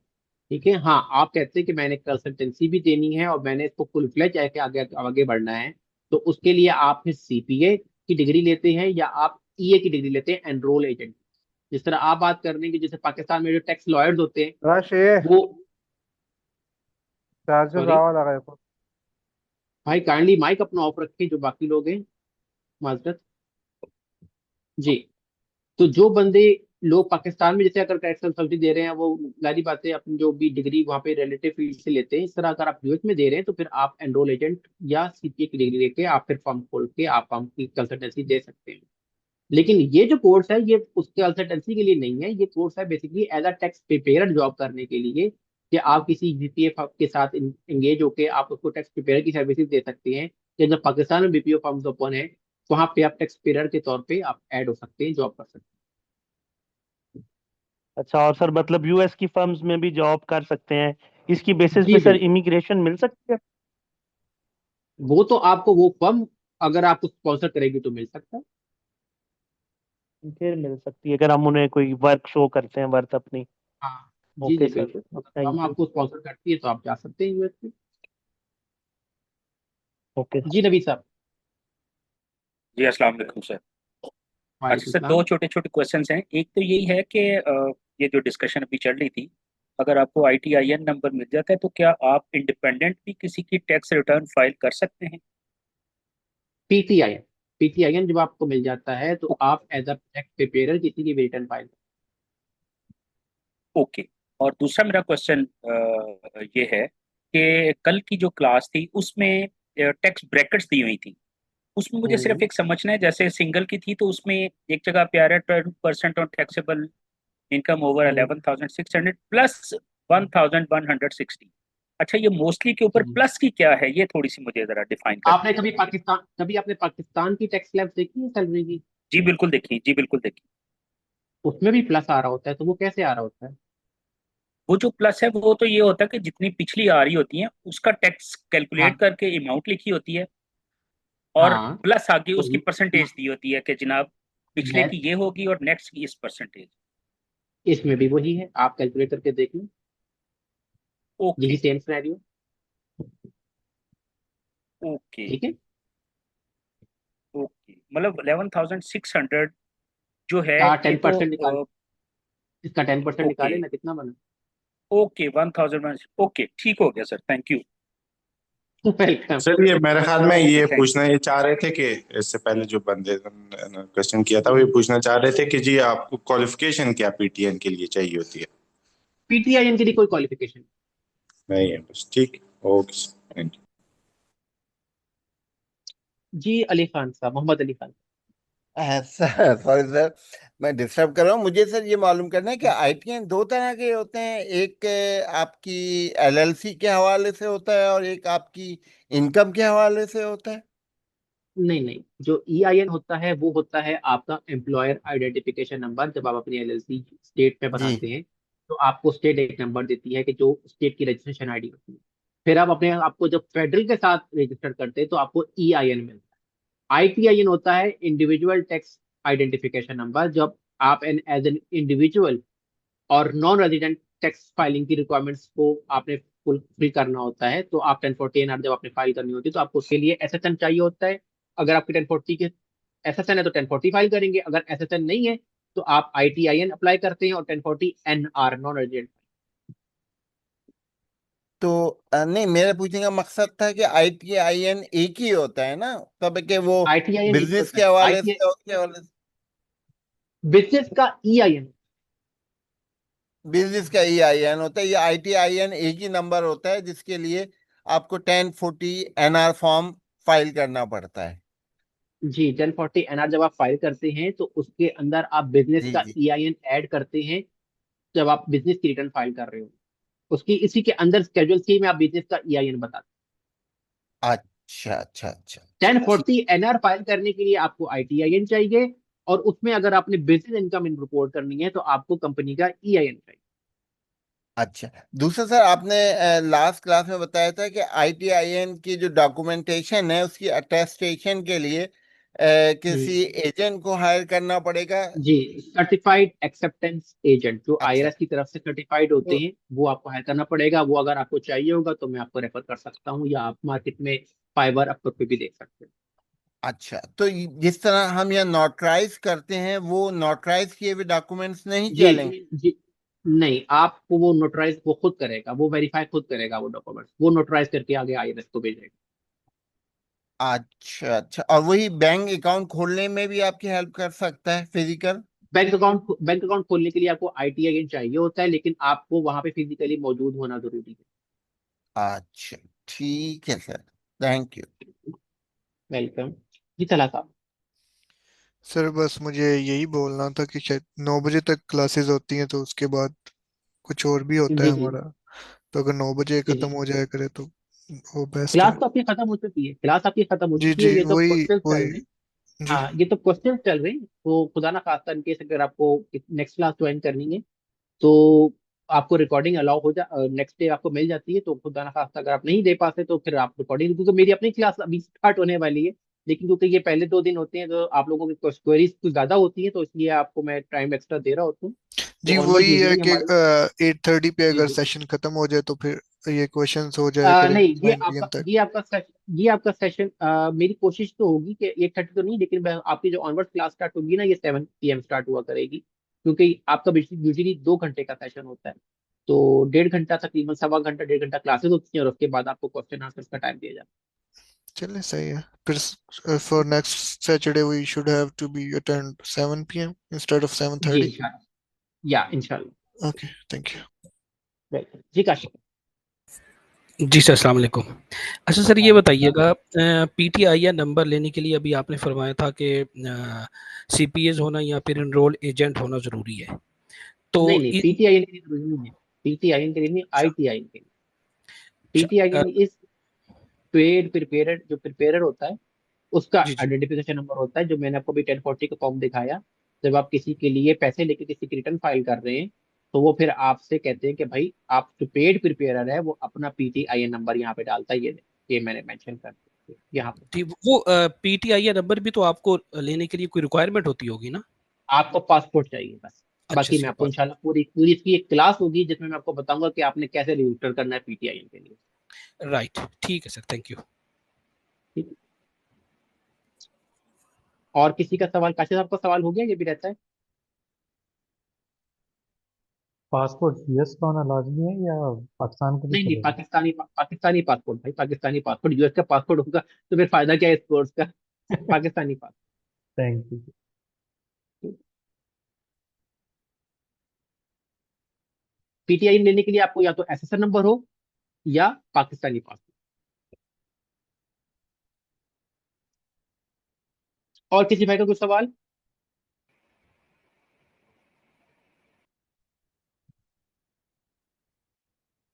ठीक है। हाँ, आप कहते हैं कि मैंने कंसल्टेंसी भी देनी है और मैंने इसको फुल फ्लेज आगे आगे आगे बढ़ना है, तो उसके लिए आप फिर सीपीए की डिग्री लेते हैं या आप ईए की डिग्री लेते हैं, एनरोल एजेंट। जिस तरह आप बात कर रहे हैं कि जैसे पाकिस्तान में जो टैक्स लॉयर्स होते हैं राश ये वो, चार्जर सॉरी रावा लगा है। भाई काइंडली माइक अपना ऑफ रखें जो बाकी लोग हैं, माजरत जी। तो जो बंदे लोग पाकिस्तान में जैसे अगर टैक्स कंसल्टी दे रहे हैं, वो जारी बात है अपनी जो भी डिग्री वहाँ पे रिलेटिव फील्ड से लेते हैं। इस तरह अगर आप यूएस में दे रहे हैं तो फिर आप एनरोल एजेंट या सीपीए की डिग्री लेके आप फिर फर्म खोल के आप फर्म की कंसल्टेंसी दे सकते हैं। लेकिन ये जो कोर्स है ये उसके कंसल्टेंसी के लिए नहीं है, ये कोर्स है basically as a tax prepare job करने के लिए, कि आप किसी बीपीए फर्म के साथ एंगेज होके आप उसको टैक्स प्रिपेयर की सर्विसेज दे सकते हैं। कि जब पाकिस्तान में बीपीओ फर्म्स ओपन है, वहाँ पे आप टैक्स प्रिपेयर के तौर पे आप ऐड हो सकते हैं, जॉब कर सकते हैं। अच्छा, और सर मतलब यूएस की फर्म्स में भी जॉब कर सकते हैं, इसकी बेसिस जी पे सर बिल्कुल। इमिग्रेशन मिल सकती है? वो तो आपको वो फर्म अगर आपको स्पॉन्सर करेगी तो मिल सकता है। फिर मिल सकती है अगर हम उन्हें कोई वर्क शो करते हैं, वर्क अपनी। हाँ जी ओके जी सर, बिल्कुल, अगर फर्म थैंक यू। आपको स्पॉन्सर करती है तो आप जा सकते हैं यूएस में। ओके। जी नबी साहब। जी अस्सलाम वालेकुम सर। अच्छा वालेकुम सर, दो सलाम। छोटे छोटे क्वेश्चंस हैं। एक तो यही है कि ये जो डिस्कशन अभी चल रही थी, अगर आपको आईटीआईएन नंबर मिल जाता है तो क्या आप इंडिपेंडेंट भी किसी की टैक्स रिटर्न फाइल कर सकते हैं? पीटीआईएन, पीटीआईएन जब आपको मिल जाता है तो आप एज अ टैक्स प्रिपेयर किसी की भी रिटर्न फाइल। ओके। और दूसरा मेरा क्वेश्चन ये है कि कल की जो क्लास थी उसमें टैक्स ब्रैकेट्स दी हुई थी, उसमें मुझे सिर्फ एक समझना है। जैसे सिंगल की थी तो उसमें एक जगह पे आ रहा है 12% on taxable income over 11,600 plus 1,160। अच्छा, ये मोस्टली के ऊपर प्लस की क्या है, ये थोड़ी सी मुझे जरा डिफाइन कर आपने दीजिए। कभी आपने पाकिस्तान की टैक्स स्लैब देखी है सैलरी की? जी बिल्कुल देखी, जी बिल्कुल देखी। उसमें भी प्लस आ रहा होता है, तो वो कैसे आ रहा होता है? वो जो प्लस है वो तो ये होता है कि जितनी पिछली आ रही होती है उसका टैक्स कैलकुलेट हाँ करके अमाउंट लिखी होती है, और हाँ। प्लस आगे तो उसकी परसेंटेज दी होती है कि जनाब पिछले यस, की ये होगी और नेक्स्ट की इस परसेंटेज। इसमें भी वही है, आप कैलकुलेट करके देख लें, ओके यही सेम सिनेरियो। ओके ठीक है। ओके, मतलब 11,600 जो है का ये टेन तो परसेंट निकाल, इसका 10% ओके निकाले ना, कितना बना? ओके 1,000। ओके ठीक हो गया sir, thank you. Welcome. Sir ये मेरे ख्याल में ये थैंक पूछना ये चाह रहे थे कि इससे पहले जो बंदे ने क्वेश्चन किया था वो ये पूछना चाह रहे थे कि जी आपको क्वालिफिकेशन क्या पीटीएन के लिए चाहिए होती है? पीटीआईएन के लिए कोई क्वालिफिकेशन नहीं है बस, ठीक। Okay, thank you. जी। अली खान साहब, Mohammad Ali Khan. Sir sorry sir, मैं डिस्टर्ब कर रहा हूँ। मुझे सर ये मालूम करना है कि आईटीएन दो तरह के होते हैं, एक आपकी एलएलसी के हवाले से होता है और एक आपकी इनकम के हवाले से होता है। नहीं नहीं, जो ईआईएन होता है वो होता है आपका एम्प्लॉयर आइडेंटिफिकेशन नंबर। जब आप अपनी एलएलसी स्टेट में जी बनाते हैं तो आपको स्टेट एक नंबर देती है कि जो स्टेट की रजिस्ट्रेशन आईडी होती है। फिर आप अपने आपको जब फेडरल के साथ रजिस्टर करते हैं तो आपको ईआईएन मिलता है। आईटीआईएन होता है इंडिविजुअल टैक्स आइडेंटिफिकेशन नंबर। जब आप एन एज एन इंडिविजुअल और नॉन रेजिडेंट टैक्स फाइलिंग की रिक्वायरमेंट्स को आपने फुलफिल करना होता है, तो आप 1040 एनआर जब आपने फाइल करनी होती है तो आपको उसके लिए एसएसएन चाहिए होता है। अगर आपकी 1040 के एसएसएन है तो 1040 फाइल करेंगे, अगर एसएसएन नहीं है तो आप आईटीआईएन अप्लाई करते हैं और 1040 एनआर नॉन रेजिडेंट। तो नहीं, मेरा पूछने का मकसद था कि आईटीआईएन एक ही होता है ना सब के, वो आईटीआईएन एक बिजनेस होता के है, हवाले आईटीआई से और के हवाले से? बिजनेस का ईआईएन। बिजनेस का ईआईएन होता है, ये आईटीआईएन एक ही नंबर होता है जिसके लिए आपको 1040 एनआर फॉर्म फाइल करना पड़ता है। जी, 1040 एनआर जब आप फाइल करते हैं तो उसके अंदर आप बिजनेस जी का जी। ईआईएन ऐड करते हैं। जब आप बिजनेस की रिटर्न फाइल कर रहे हो उसकी इसी के अंदर स्केड्यूल सी में आप बिजनेस का ईआईएन बताते अच्छा अच्छा अच्छा हैं। अच्छा, ठीक। 1040 एनआर फाइल करने के लिए आपको आईटीआईएन चाहिए, और उसमें अगर आपने बिजनेस इनकम इन रिपोर्ट करनी है तो आपको कंपनी का ईआईएन चाहिए। अच्छा, दूसरा सर, आपने लास्ट क्लास में बताया था कि आईटीआईएन की जो डॉक्यूमेंटेशन है उसकी अटेस्टेशन के लिए किसी एजेंट को हायर करना पड़ेगा? जी, सर्टिफाइड एक्सेप्टेंस एजेंट जो अच्छा, आईआरएस की तरफ से सर्टिफाइड होते तो हैं वो आपको हायर करना पड़ेगा। वो अगर आपको चाहिए होगा तो मैं आपको रेफर कर सकता हूँ, या आप मार्केट में फाइवर अपवर्क पे भी देख सकते हैं। अच्छा, तो जिस तरह हम यहाँ नोटराइज करते हैं वो नोटराइज किए हुए डॉक्यूमेंट्स नहीं जी चलेंगे? जी, नहीं, आपको वो नोटराइज वो खुद करेगा, वो वेरीफाई खुद करेगा, वो डॉक्यूमेंट्स वो नोटराइज करके आगे आईआरएस को भेजेगा। अच्छा अच्छा, और वही बैंक अकाउंट खोलने में भी आपकी हेल्प कर सकता है फिजिकल? बैंक अकाउंट खोलने के लिए आपको आईटी एजेंट चाहिए होता है, लेकिन आपको वहां पे फिजिकली मौजूद होना जरूरी है। अच्छा, ठीक है सर, थैंक यू। वेलकम जी, तला साहब। सर बस मुझे यही बोलना था कि शायद 9 बजे तक क्लासेस होती हैं, तो उसके बाद कुछ और भी होता है जी जी हमारा। तो अगर 9 बजे जी खत्म जी, हो जाया करे तो वो बेस्ट क्लास है। तो आपकी खत्म हो चुकी है, क्लास आपकी खत्म हो जी चुकी है, जी, ये तो वही क्वेश्चन चल रहे वही। हैं। जी हाँ, ये तो क्वेश्चन चल रहे हैं, तो खुदा ना खास्ता इनकेस अगर आपको नेक्स्ट क्लास ज्वाइन करनी है तो आपको रिकॉर्डिंग अलाउ हो जा, नेक्स्ट डे आपको मिल जाती है, तो खुदा ना खास्ता अगर आप नहीं दे पाते तो फिर आप रिकॉर्डिंग, क्योंकि मेरी अपनी क्लास अभी स्टार्ट होने वाली है, लेकिन क्योंकि ये पहले 2 दिन होते हैं तो आप लोगों की क्वेरीज कुछ ज्यादा होती है, तो इसलिए आपको मैं टाइम एक्स्ट्रा दे रहा होता हूँ। तो जी, ऑनवर्ड वही है यूजुअली कि हमारी 8:30 पे जी अगर जी, सेशन खत्म हो जाए तो फिर ये क्वेश्चंस हो जाया करे नहीं, 9 PM तक। ये आपका सेशन, मेरी कोशिश तो होगी कि 8:30 तो नहीं, लेकिन आपकी जो ऑनवर्ड क्लास स्टार्ट होगी ना, ये 7 PM स्टार्ट हुआ करेगी, क्योंकि आपका यूजली 2 घंटे का सेशन होता है। तो 1.5 घंटा, तकरीबन सवा घंटा 1.5 घंटा क्लासेस होती हैं, और उसके बाद आपको क्वेश्चन आंसर का टाइम दिया जाता चलिए सही है फिर। For next Saturday we should have to be attend 7 PM instead of है। जी 7:30। इंशाल्लाह, या इंशाल्लाह। Okay, thank you. वेलकम जी, काशिफ। जी सर, अस्सलाम वालेकुम। अच्छा सर, ये बताइएगा, पीटीआई नंबर लेने के लिए अभी आपने फरमाया था कि सीपीएस होना या फिर एनरोल एजेंट होना ज़रूरी है, तो नहीं नहीं, पीटीआई के लिए जरूरी नहीं है, पीटीआई के लिए नहीं, आईटीआई के लिए। पीटीआई इज पेड प्रिपेयर, जो प्रिपेयर होता है उसका जी जी आइडेंटिफिकेशन नंबर होता है, जो मैंने आपको भी 1040 का फॉर्म दिखाया। जब आप किसी के लिए पैसे लेके किसी की रिटर्न फाइल कर रहे हैं, तो वो फिर आपसे कहते हैं कि भाई आप जो पेड प्रिपेयर है वो अपना पीटीआईएन नंबर यहाँ पे डालता है, ये मैंने मेंशन कर दिया यहाँ पे। ठीक, वो पीटीआई नंबर भी तो आपको लेने के लिए कोई रिक्वायरमेंट होती होगी ना? आपको पासपोर्ट चाहिए बस। अच्छा, बाकी मैं सिर्फ आपको इंशाल्लाह पूरी पूरी इसकी एक क्लास होगी जिसमें मैं आपको बताऊंगा कि आपने कैसे रजिस्टर करना है पीटीआईएन के लिए। राइट, ठीक है सर, थैंक यू। ठीक है? और किसी का सवाल, काशिफ साहब का सवाल हो गया, ये भी रहता है। पासपोर्ट यूएस का होना लाजमी है या पाकिस्तान का भी नहीं नहीं, चलेगा? पाकिस्तानी पासपोर्ट भाई, पाकिस्तानी पासपोर्ट, यूएस का पासपोर्ट होगा तो फिर फायदा क्या है इस कोर्स का। Pakistani passport. Thank you. PTI लेने के लिए आपको या तो एसएसएन नंबर हो या पाकिस्तानी पासपोर्ट। और किसी भाई का कुछ सवाल?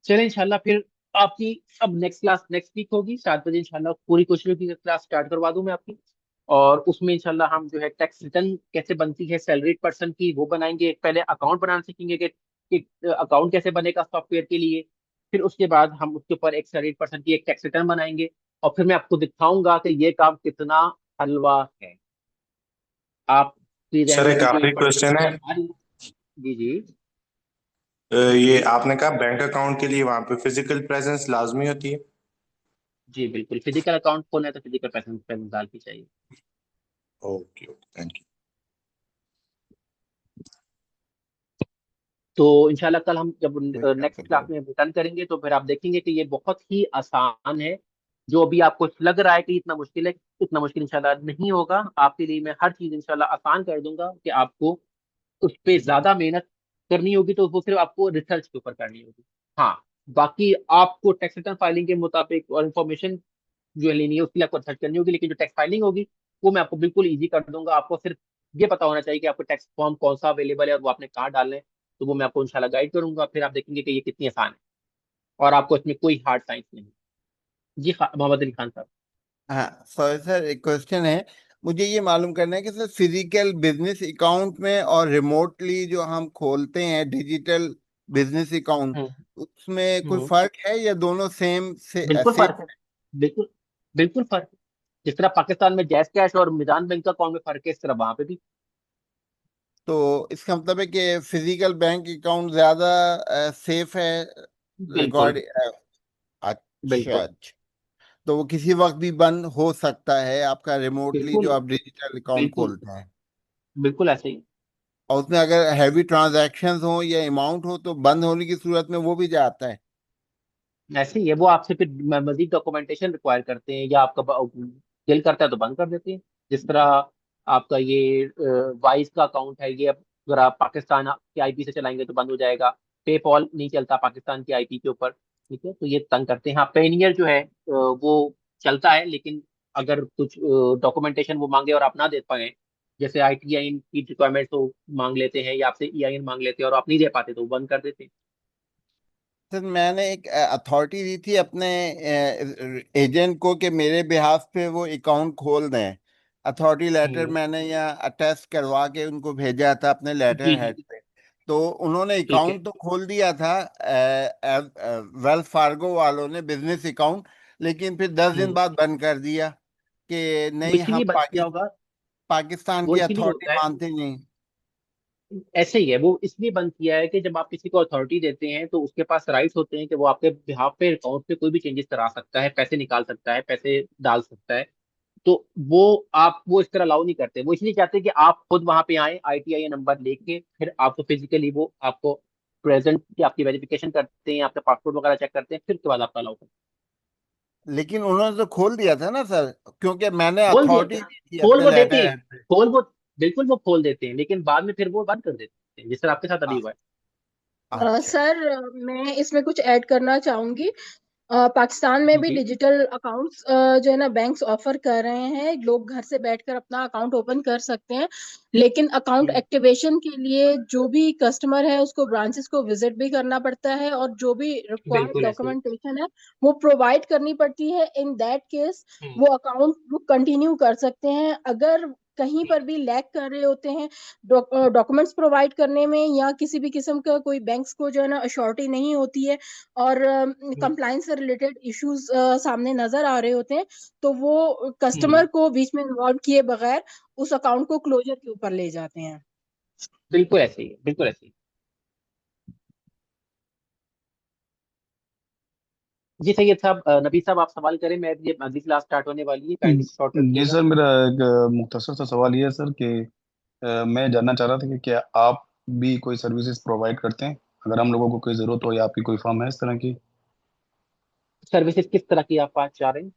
चले इंशाल्लाह फिर आपकी अब नेक्स्ट क्लास नेक्स्ट वीक होगी 7 बजे, इंशाल्लाह पूरी कोशिश की क्लास स्टार्ट करवा दूं मैं आपकी। और उसमें इंशाल्लाह हम जो है टैक्स रिटर्न कैसे बनती है सैलरीड पर्सन की वो बनाएंगे, पहले अकाउंट बनाना सीखेंगे कि अकाउंट कैसे बनेगा सॉफ्टवेयर के लिए। फिर उसके बाद हम उसके ऊपर एक सैलरीड पर्सन की एक टैक्स रिटर्न बनाएंगे, और फिर मैं आपको दिखाऊंगा कि ये काम कितना हलवा है। आपकी सर रहमी एक में जो आखिरी क्वेश्चन है। इंफ्रास्ट्रक्चर हमारी। जी जी, ये आपने कहा बैंक अकाउंट के लिए वहां पे फिजिकल प्रेजेंस लाजमी होती है? जी बिल्कुल, फिजिकल अकाउंट खोलना है तो फिजिकल प्रेजेंस डालनी चाहिए। Okay okay, thank you. तो इंशाल्लाह कल हम जब नेक्स्ट क्लास वेलकम। में रिटर्न करेंगे तो फिर आप देखेंगे कि ये बहुत ही आसान है। जो अभी आपको लग रहा है कि इतना मुश्किल है, इतना मुश्किल इंशाल्लाह नहीं होगा आपके लिए। मैं हर चीज इंशाल्लाह आसान कर दूंगा कि आपको उस पर ज्यादा मेहनत करनी होगी तो वो सिर्फ आपको रिसर्च के ऊपर करनी होगी। हाँ, बाकी आपको टैक्स रिटर्न फाइलिंग के मुताबिक और इन्फॉर्मेशन जो लेनी है उसके लिए आपको रिसर्च करनी होगी, लेकिन जो टैक्स फाइलिंग होगी वो मैं आपको बिल्कुल ईजी कर दूंगा। आपको सिर्फ ये पता होना चाहिए कि आपको टैक्स फॉर्म कौन सा अवेलेबल है और वो आपने कहाँ डालना है, तो वो मैं आपको इंशाल्लाह गाइड करूंगा। फिर आप देखेंगे कि ये कितनी आसान है और आपको इसमें कोई हार्ड साइंस नहीं। जी मोहम्मद अली खान साहब। हाँ सॉरी सर, एक क्वेश्चन है। मुझे ये मालूम करना है कि सर फिजिकल बिजनेस अकाउंट में और रिमोटली जो हम खोलते हैं डिजिटल बिजनेस अकाउंट, हम्म उसमें कोई हम्म, फर्क है या दोनों सेम से बिल्कुल सेम? फर्क है, बिल्कुल बिल्कुल फर्क है। जिस तरह पाकिस्तान में जैज कैश और मिजान बैंक अकाउंट में फर्क है, इस तरह वहां पे भी। तो इसका मतलब है कि फिजिकल बैंक अकाउंट ज्यादा सेफ है बिल्कुल रिकॉर्ड। अच्छा बिल्कुल अच्छा। तो वो किसी वक्त भी बंद हो सकता है आपका रिमोटली जो बिल्कुल आप डिजिटल अकाउंट बिल्कुल खोलते हैं। बिल्कुल ऐसे ही। और उसमें अगर हैवी ट्रांजैक्शंस हो या अमाउंट हो तो बंद होने की सूरत में वो भी जाता है। ऐसे ही है, वो आपसे फिर मजीद डॉक्यूमेंटेशन रिक्वायर करते हैं, या आपका दिल करता है तो बंद कर देते हैं। जिस तरह आपका ये वाइस का अकाउंट है, ये अगर आप पाकिस्तान के आईपी से चलाएंगे तो बंद हो जाएगा। पेपॉल नहीं चलता पाकिस्तान की आईपी के ऊपर, ठीक है, तो ये तंग करते हैं। हाँ, पेनियर जो है वो चलता है, लेकिन अगर कुछ डॉक्यूमेंटेशन वो मांगे और आप ना दे पाए, जैसे ITIN की रिक्वायरमेंट तो मांग लेते हैं, या आपसे EIN मांग लेते हैं और आप नहीं दे पाते तो वो बंद कर देते हैं। सर मैंने एक अथॉरिटी दी थी अपने एजेंट को कि मेरे बिहाफ पे वो अकाउंट खोल दें। अथॉरिटी लेटर मैंने यहाँ अटैच करवा के उनको भेजा था अपने लेटर जी हेड जी। पे। तो उन्होंने ठीक है। अकाउंट तो खोल दिया था वेल्स फार्गो वालों ने बिजनेस अकाउंट, लेकिन फिर 10 दिन बाद बंद कर दिया कि वो नहीं इसीलिए हम बंद किया होगा। पाकिस्तान वो की इसीलिए अथॉरिटी होता है, मानते नहीं। ऐसे ही है, वो इसलिए बंद किया है कि जब आप किसी को अथॉरिटी देते हैं तो उसके पास राइट्स होते हैं कि वो आपके बिहाफ पे अकाउंट पे कोई भी चेंजेस करा सकता है, पैसे निकाल सकता है, पैसे डाल सकता है। तो वो आप वो इस तरह अलाउ नहीं करते। वो इसलिए चाहते हैं कि आप खुद वहां पे आए, ITIN नंबर लेके, फिर आपको फिजिकली वो आपको प्रेजेंट की आपकी वेरिफिकेशन करते हैं, आपका पासपोर्ट वगैरह चेक करते हैं, फिर उसके बाद आपका अलाउ करते लेकिन उन्होंने तो खोल दिया था ना सर, क्योंकि मैंने हैं। खोल दिया अथॉरिटी था, दी थी खोल अपने वो देते लेटर हैं, हेड पे। खोल वो बिल्कुल वो खोल देते हैं, लेकिन बाद में फिर वो बंद कर देते हैं, जिस तरह आपके साथ अभी हुआ है। अच्छा। सर मैं इसमें कुछ ऐड करना चाहूंगी। पाकिस्तान में भी जी डिजिटल अकाउंट्स जो है ना बैंक्स ऑफर कर रहे हैं, लोग घर से बैठकर अपना अकाउंट ओपन कर सकते हैं। लेकिन अकाउंट एक्टिवेशन के लिए जो भी कस्टमर है उसको ब्रांचेस को विजिट भी करना पड़ता है, और जो भी रिक्वायर्ड बिल्कुल ऐसे ही। डॉक्यूमेंटेशन है वो प्रोवाइड करनी पड़ती है। इन दैट केस वो अकाउंट वो कंटिन्यू कर सकते हैं। अगर कहीं पर भी लैग कर रहे होते हैं डॉक्यूमेंट्स प्रोवाइड करने में, या किसी भी किस्म का कोई बैंक्स को जो है ना अश्योरिटी नहीं होती है, और कंप्लाइंस से रिलेटेड इश्यूज सामने नजर आ रहे होते हैं, तो वो कस्टमर को बीच में इन्वॉल्व किए बगैर उस अकाउंट को क्लोजर के ऊपर ले जाते हैं। बिल्कुल ऐसे ही है, बिल्कुल ऐसे ही। जी सैयद साहब, नबी साहब आप सवाल करें, मैं ये अगली क्लास स्टार्ट होने वाली है, काइंडली शॉर्ट जी रखिएगा। सर, मेरा एक मुख्तसर सा सवाल ये है सर कि मैं जानना चाह रहा था कि क्या आप भी कोई सर्विसेज प्रोवाइड करते हैं? अगर हम लोगों को कोई ज़रूरत हो या आपकी कोई फर्म है इस तरह की। सर्विसेज किस तरह की आप बात चाह रहे हैं?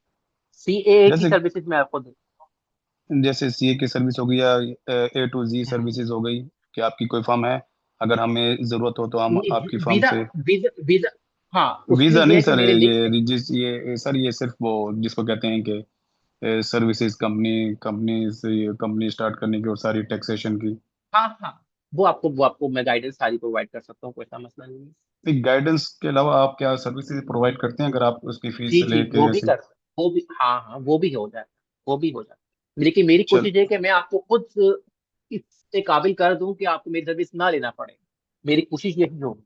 CAA की जैसे सर्विसेज मैं आपको दूं? जैसे सीए की सर्विस हो गई या A to Z सर्विसेज हो गई, कि आपकी कोई फर्म है, अगर हमें ज़रूरत हो तो हम आपकी फर्म वीजा से। वीजा वीजा हाँ, उसमें वीज़ा ये नहीं है कि सर, मेरे लिंक ये जिस ये सर ये सिर्फ वो जिसको कहते हैं कि सर्विसेज कंपनी कंपनी से कंपनी स्टार्ट करने की और सारी टैक्सेशन की। हाँ हाँ, वो आपको मैं गाइडेंस सारी प्रोवाइड कर सकता हूँ, कोई सा मसला नहीं है। एक गाइडेंस के अलावा आप क्या सर्विसेज प्रोवाइड करते हैं, अगर आप उसकी फीस जी से जी, लेके वो भी ऐसे। कर, वो भी, हाँ हाँ, वो भी हो जाता, वो भी हो जाता। लेकिन मेरी चल कोशिश है कि मैं आपको खुद इससे काबिल कर दूं कि आपको मेरी सर्विस ना लेना पड़े। मेरी कोशिश यही हो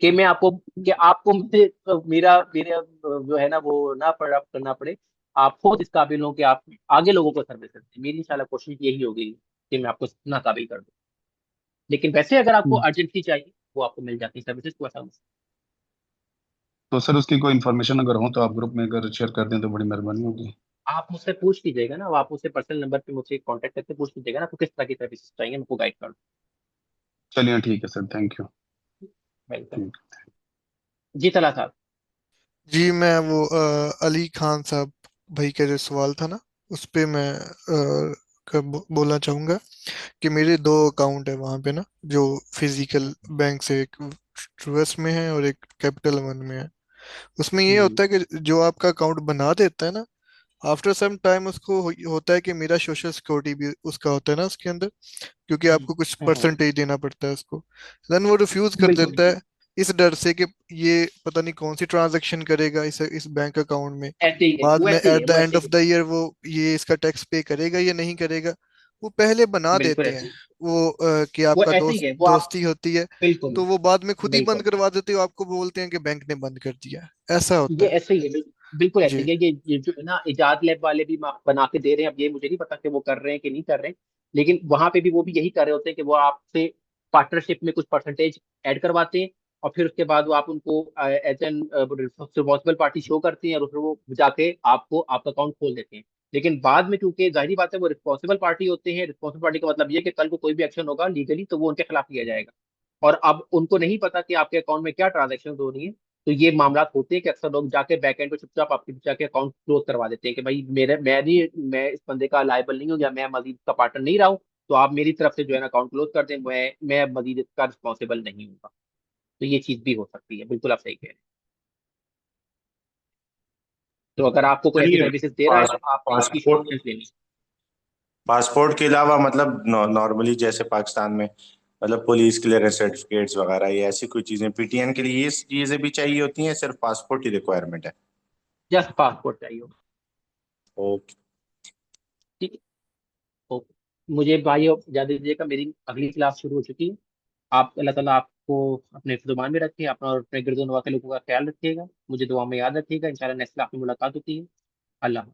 कि मैं आपको, कि आपको मुझसे मेरा मेरे जो है ना वो ना पड़ा करना पड़े। आप खुद इस काबिल हो कि आप आगे लोगों को सर्विस करते हैं। मेरी इंशाल्लाह कोशिश यही होगी कि मैं आपको ना काबिल कर दूं। लेकिन वैसे अगर आपको अर्जेंटली चाहिए, वो आपको मिल जाती है सर्विसेज को, ऐसा। तो सर उसकी कोई इन्फॉर्मेशन अगर हो तो आप ग्रुप में अगर शेयर कर दें तो बड़ी मेहरबानी होगी। आप मुझसे पूछ लीजिएगा ना, आप मुझसे पर्सनल नंबर पे मुझसे कांटेक्ट करके पूछ लीजिएगा ना, तो किस तरह की सर्विसेज चाहिए, मैं आपको गाइड कर चलिए ठीक है सर, थैंक यू। दूँ। वेलकम। ठीक। जी तला साहब। जी मैं वो अली खान साहब भाई का जो सवाल था ना, उस पे मैं बोलना चाहूंगा कि मेरे दो अकाउंट है वहाँ पे ना, जो फिजिकल बैंक से, एक ट्रूएस्ट में है और एक कैपिटल वन में है। उसमें ये होता है कि जो आपका अकाउंट बना देता है ना, आफ्टर सम टाइम उसको होता है कि मेरा सोशल सिक्योरिटी भी उसका होता है ना उसके अंदर, क्योंकि आपको कुछ परसेंटेज देना पड़ता है उसको। देन वो रिफ्यूज कर बिल्कुल देता है इस डर से कि ये पता नहीं कौन सी ट्रांजैक्शन करेगा इस बैंक अकाउंट में, ऐसे ही है, बाद वो में ऐसे ही एट है, द वो एंड ऐसे ऑफ ही द ईयर वो ये इसका टैक्स पे करेगा या नहीं करेगा। वो पहले बना है, बिल्कुल देते ऐसे हैं ही। वो कि वो आपका ऐसे ही है, वो आप दोस्ती होती है, बिल्कुल तो वो बाद में खुद ही बंद बिल्कुल करवा देते हो, आपको बोलते हैं कि बैंक ने बंद कर दिया। ऐसा होता ये है। ऐसे ही है, बिल्कुल। बिल्कुल ऐसे जी ही है। ये जो है ना, इजाद लैब वाले भी बना के दे रहे हैं। अब ये मुझे नहीं पता कि वो कर रहे हैं कि नहीं कर रहे हैं, लेकिन वहां पे भी वो भी यही कर रहे होते हैं कि वो आपसे पार्टनरशिप में कुछ परसेंटेज ऐड करवाते हैं, और फिर उसके बाद वो आप उनको as an responsible party show करते हैं, और फिर वो जाके आपको आपका अकाउंट खोल देते हैं। लेकिन बाद में, क्योंकि जाहिर बात है वो रिस्पॉन्सिबल पार्टी होते हैं, रिस्पॉन्सिबल पार्टी का मतलब ये है कि कल को कोई भी एक्शन होगा लीगली तो वो उनके खिलाफ लिया जाएगा। और अब उनको नहीं पता कि आपके अकाउंट में क्या ट्रांजेक्शन हो रही है, तो ये मामला होते हैं कि अक्सर लोग जाके बैक एंड पे चुपचाप आपके जाके अकाउंट क्लोज करवा देते हैं कि भाई मेरे मैं इस बंदे का लायबल नहीं हूँ, या मैं मजीद का पार्टनर नहीं रहा हूँ, तो आप मेरी तरफ से जो है ना अकाउंट क्लोज कर दें, मैं मजीद इसका रिस्पॉन्सिबल नहीं हूँ। तो ये चीज भी हो सकती है, बिल्कुल आप सही कह रहे हैं। तो अगर आपको कोई ऐसी चलिए, सर्विसेज दे रहा है तो आप उसकी पासपोर्ट इंश्योरेंस ले लीजिए। पासपोर्ट के अलावा मतलब नॉर्मली जैसे पाकिस्तान में मतलब पुलिस क्लियरेंस सर्टिफिकेट्स वगैरह, ये ऐसी कोई चीजें पीटीएन के लिए ये चीजें भी चाहिए होती हैं, सिर्फ पासपोर्ट ही रिक्वायरमेंट है? जस्ट पासपोर्ट चाहिए होगा। ओके। ठीक है। ओके, मुझे भाई इजाजत दीजिएगा, मेरी अगली क्लास शुरू हो चुकी है। आप, अल्लाह ताला आपको अपने जुबान में रखे, अपना और अपने गिरदोनवा के लोगों का ख्याल रखिएगा, मुझे दुआ में याद रखिएगा। इंशाल्लाह नेक्स्ट क्लास में मुलाकात होती है। अल्लाह।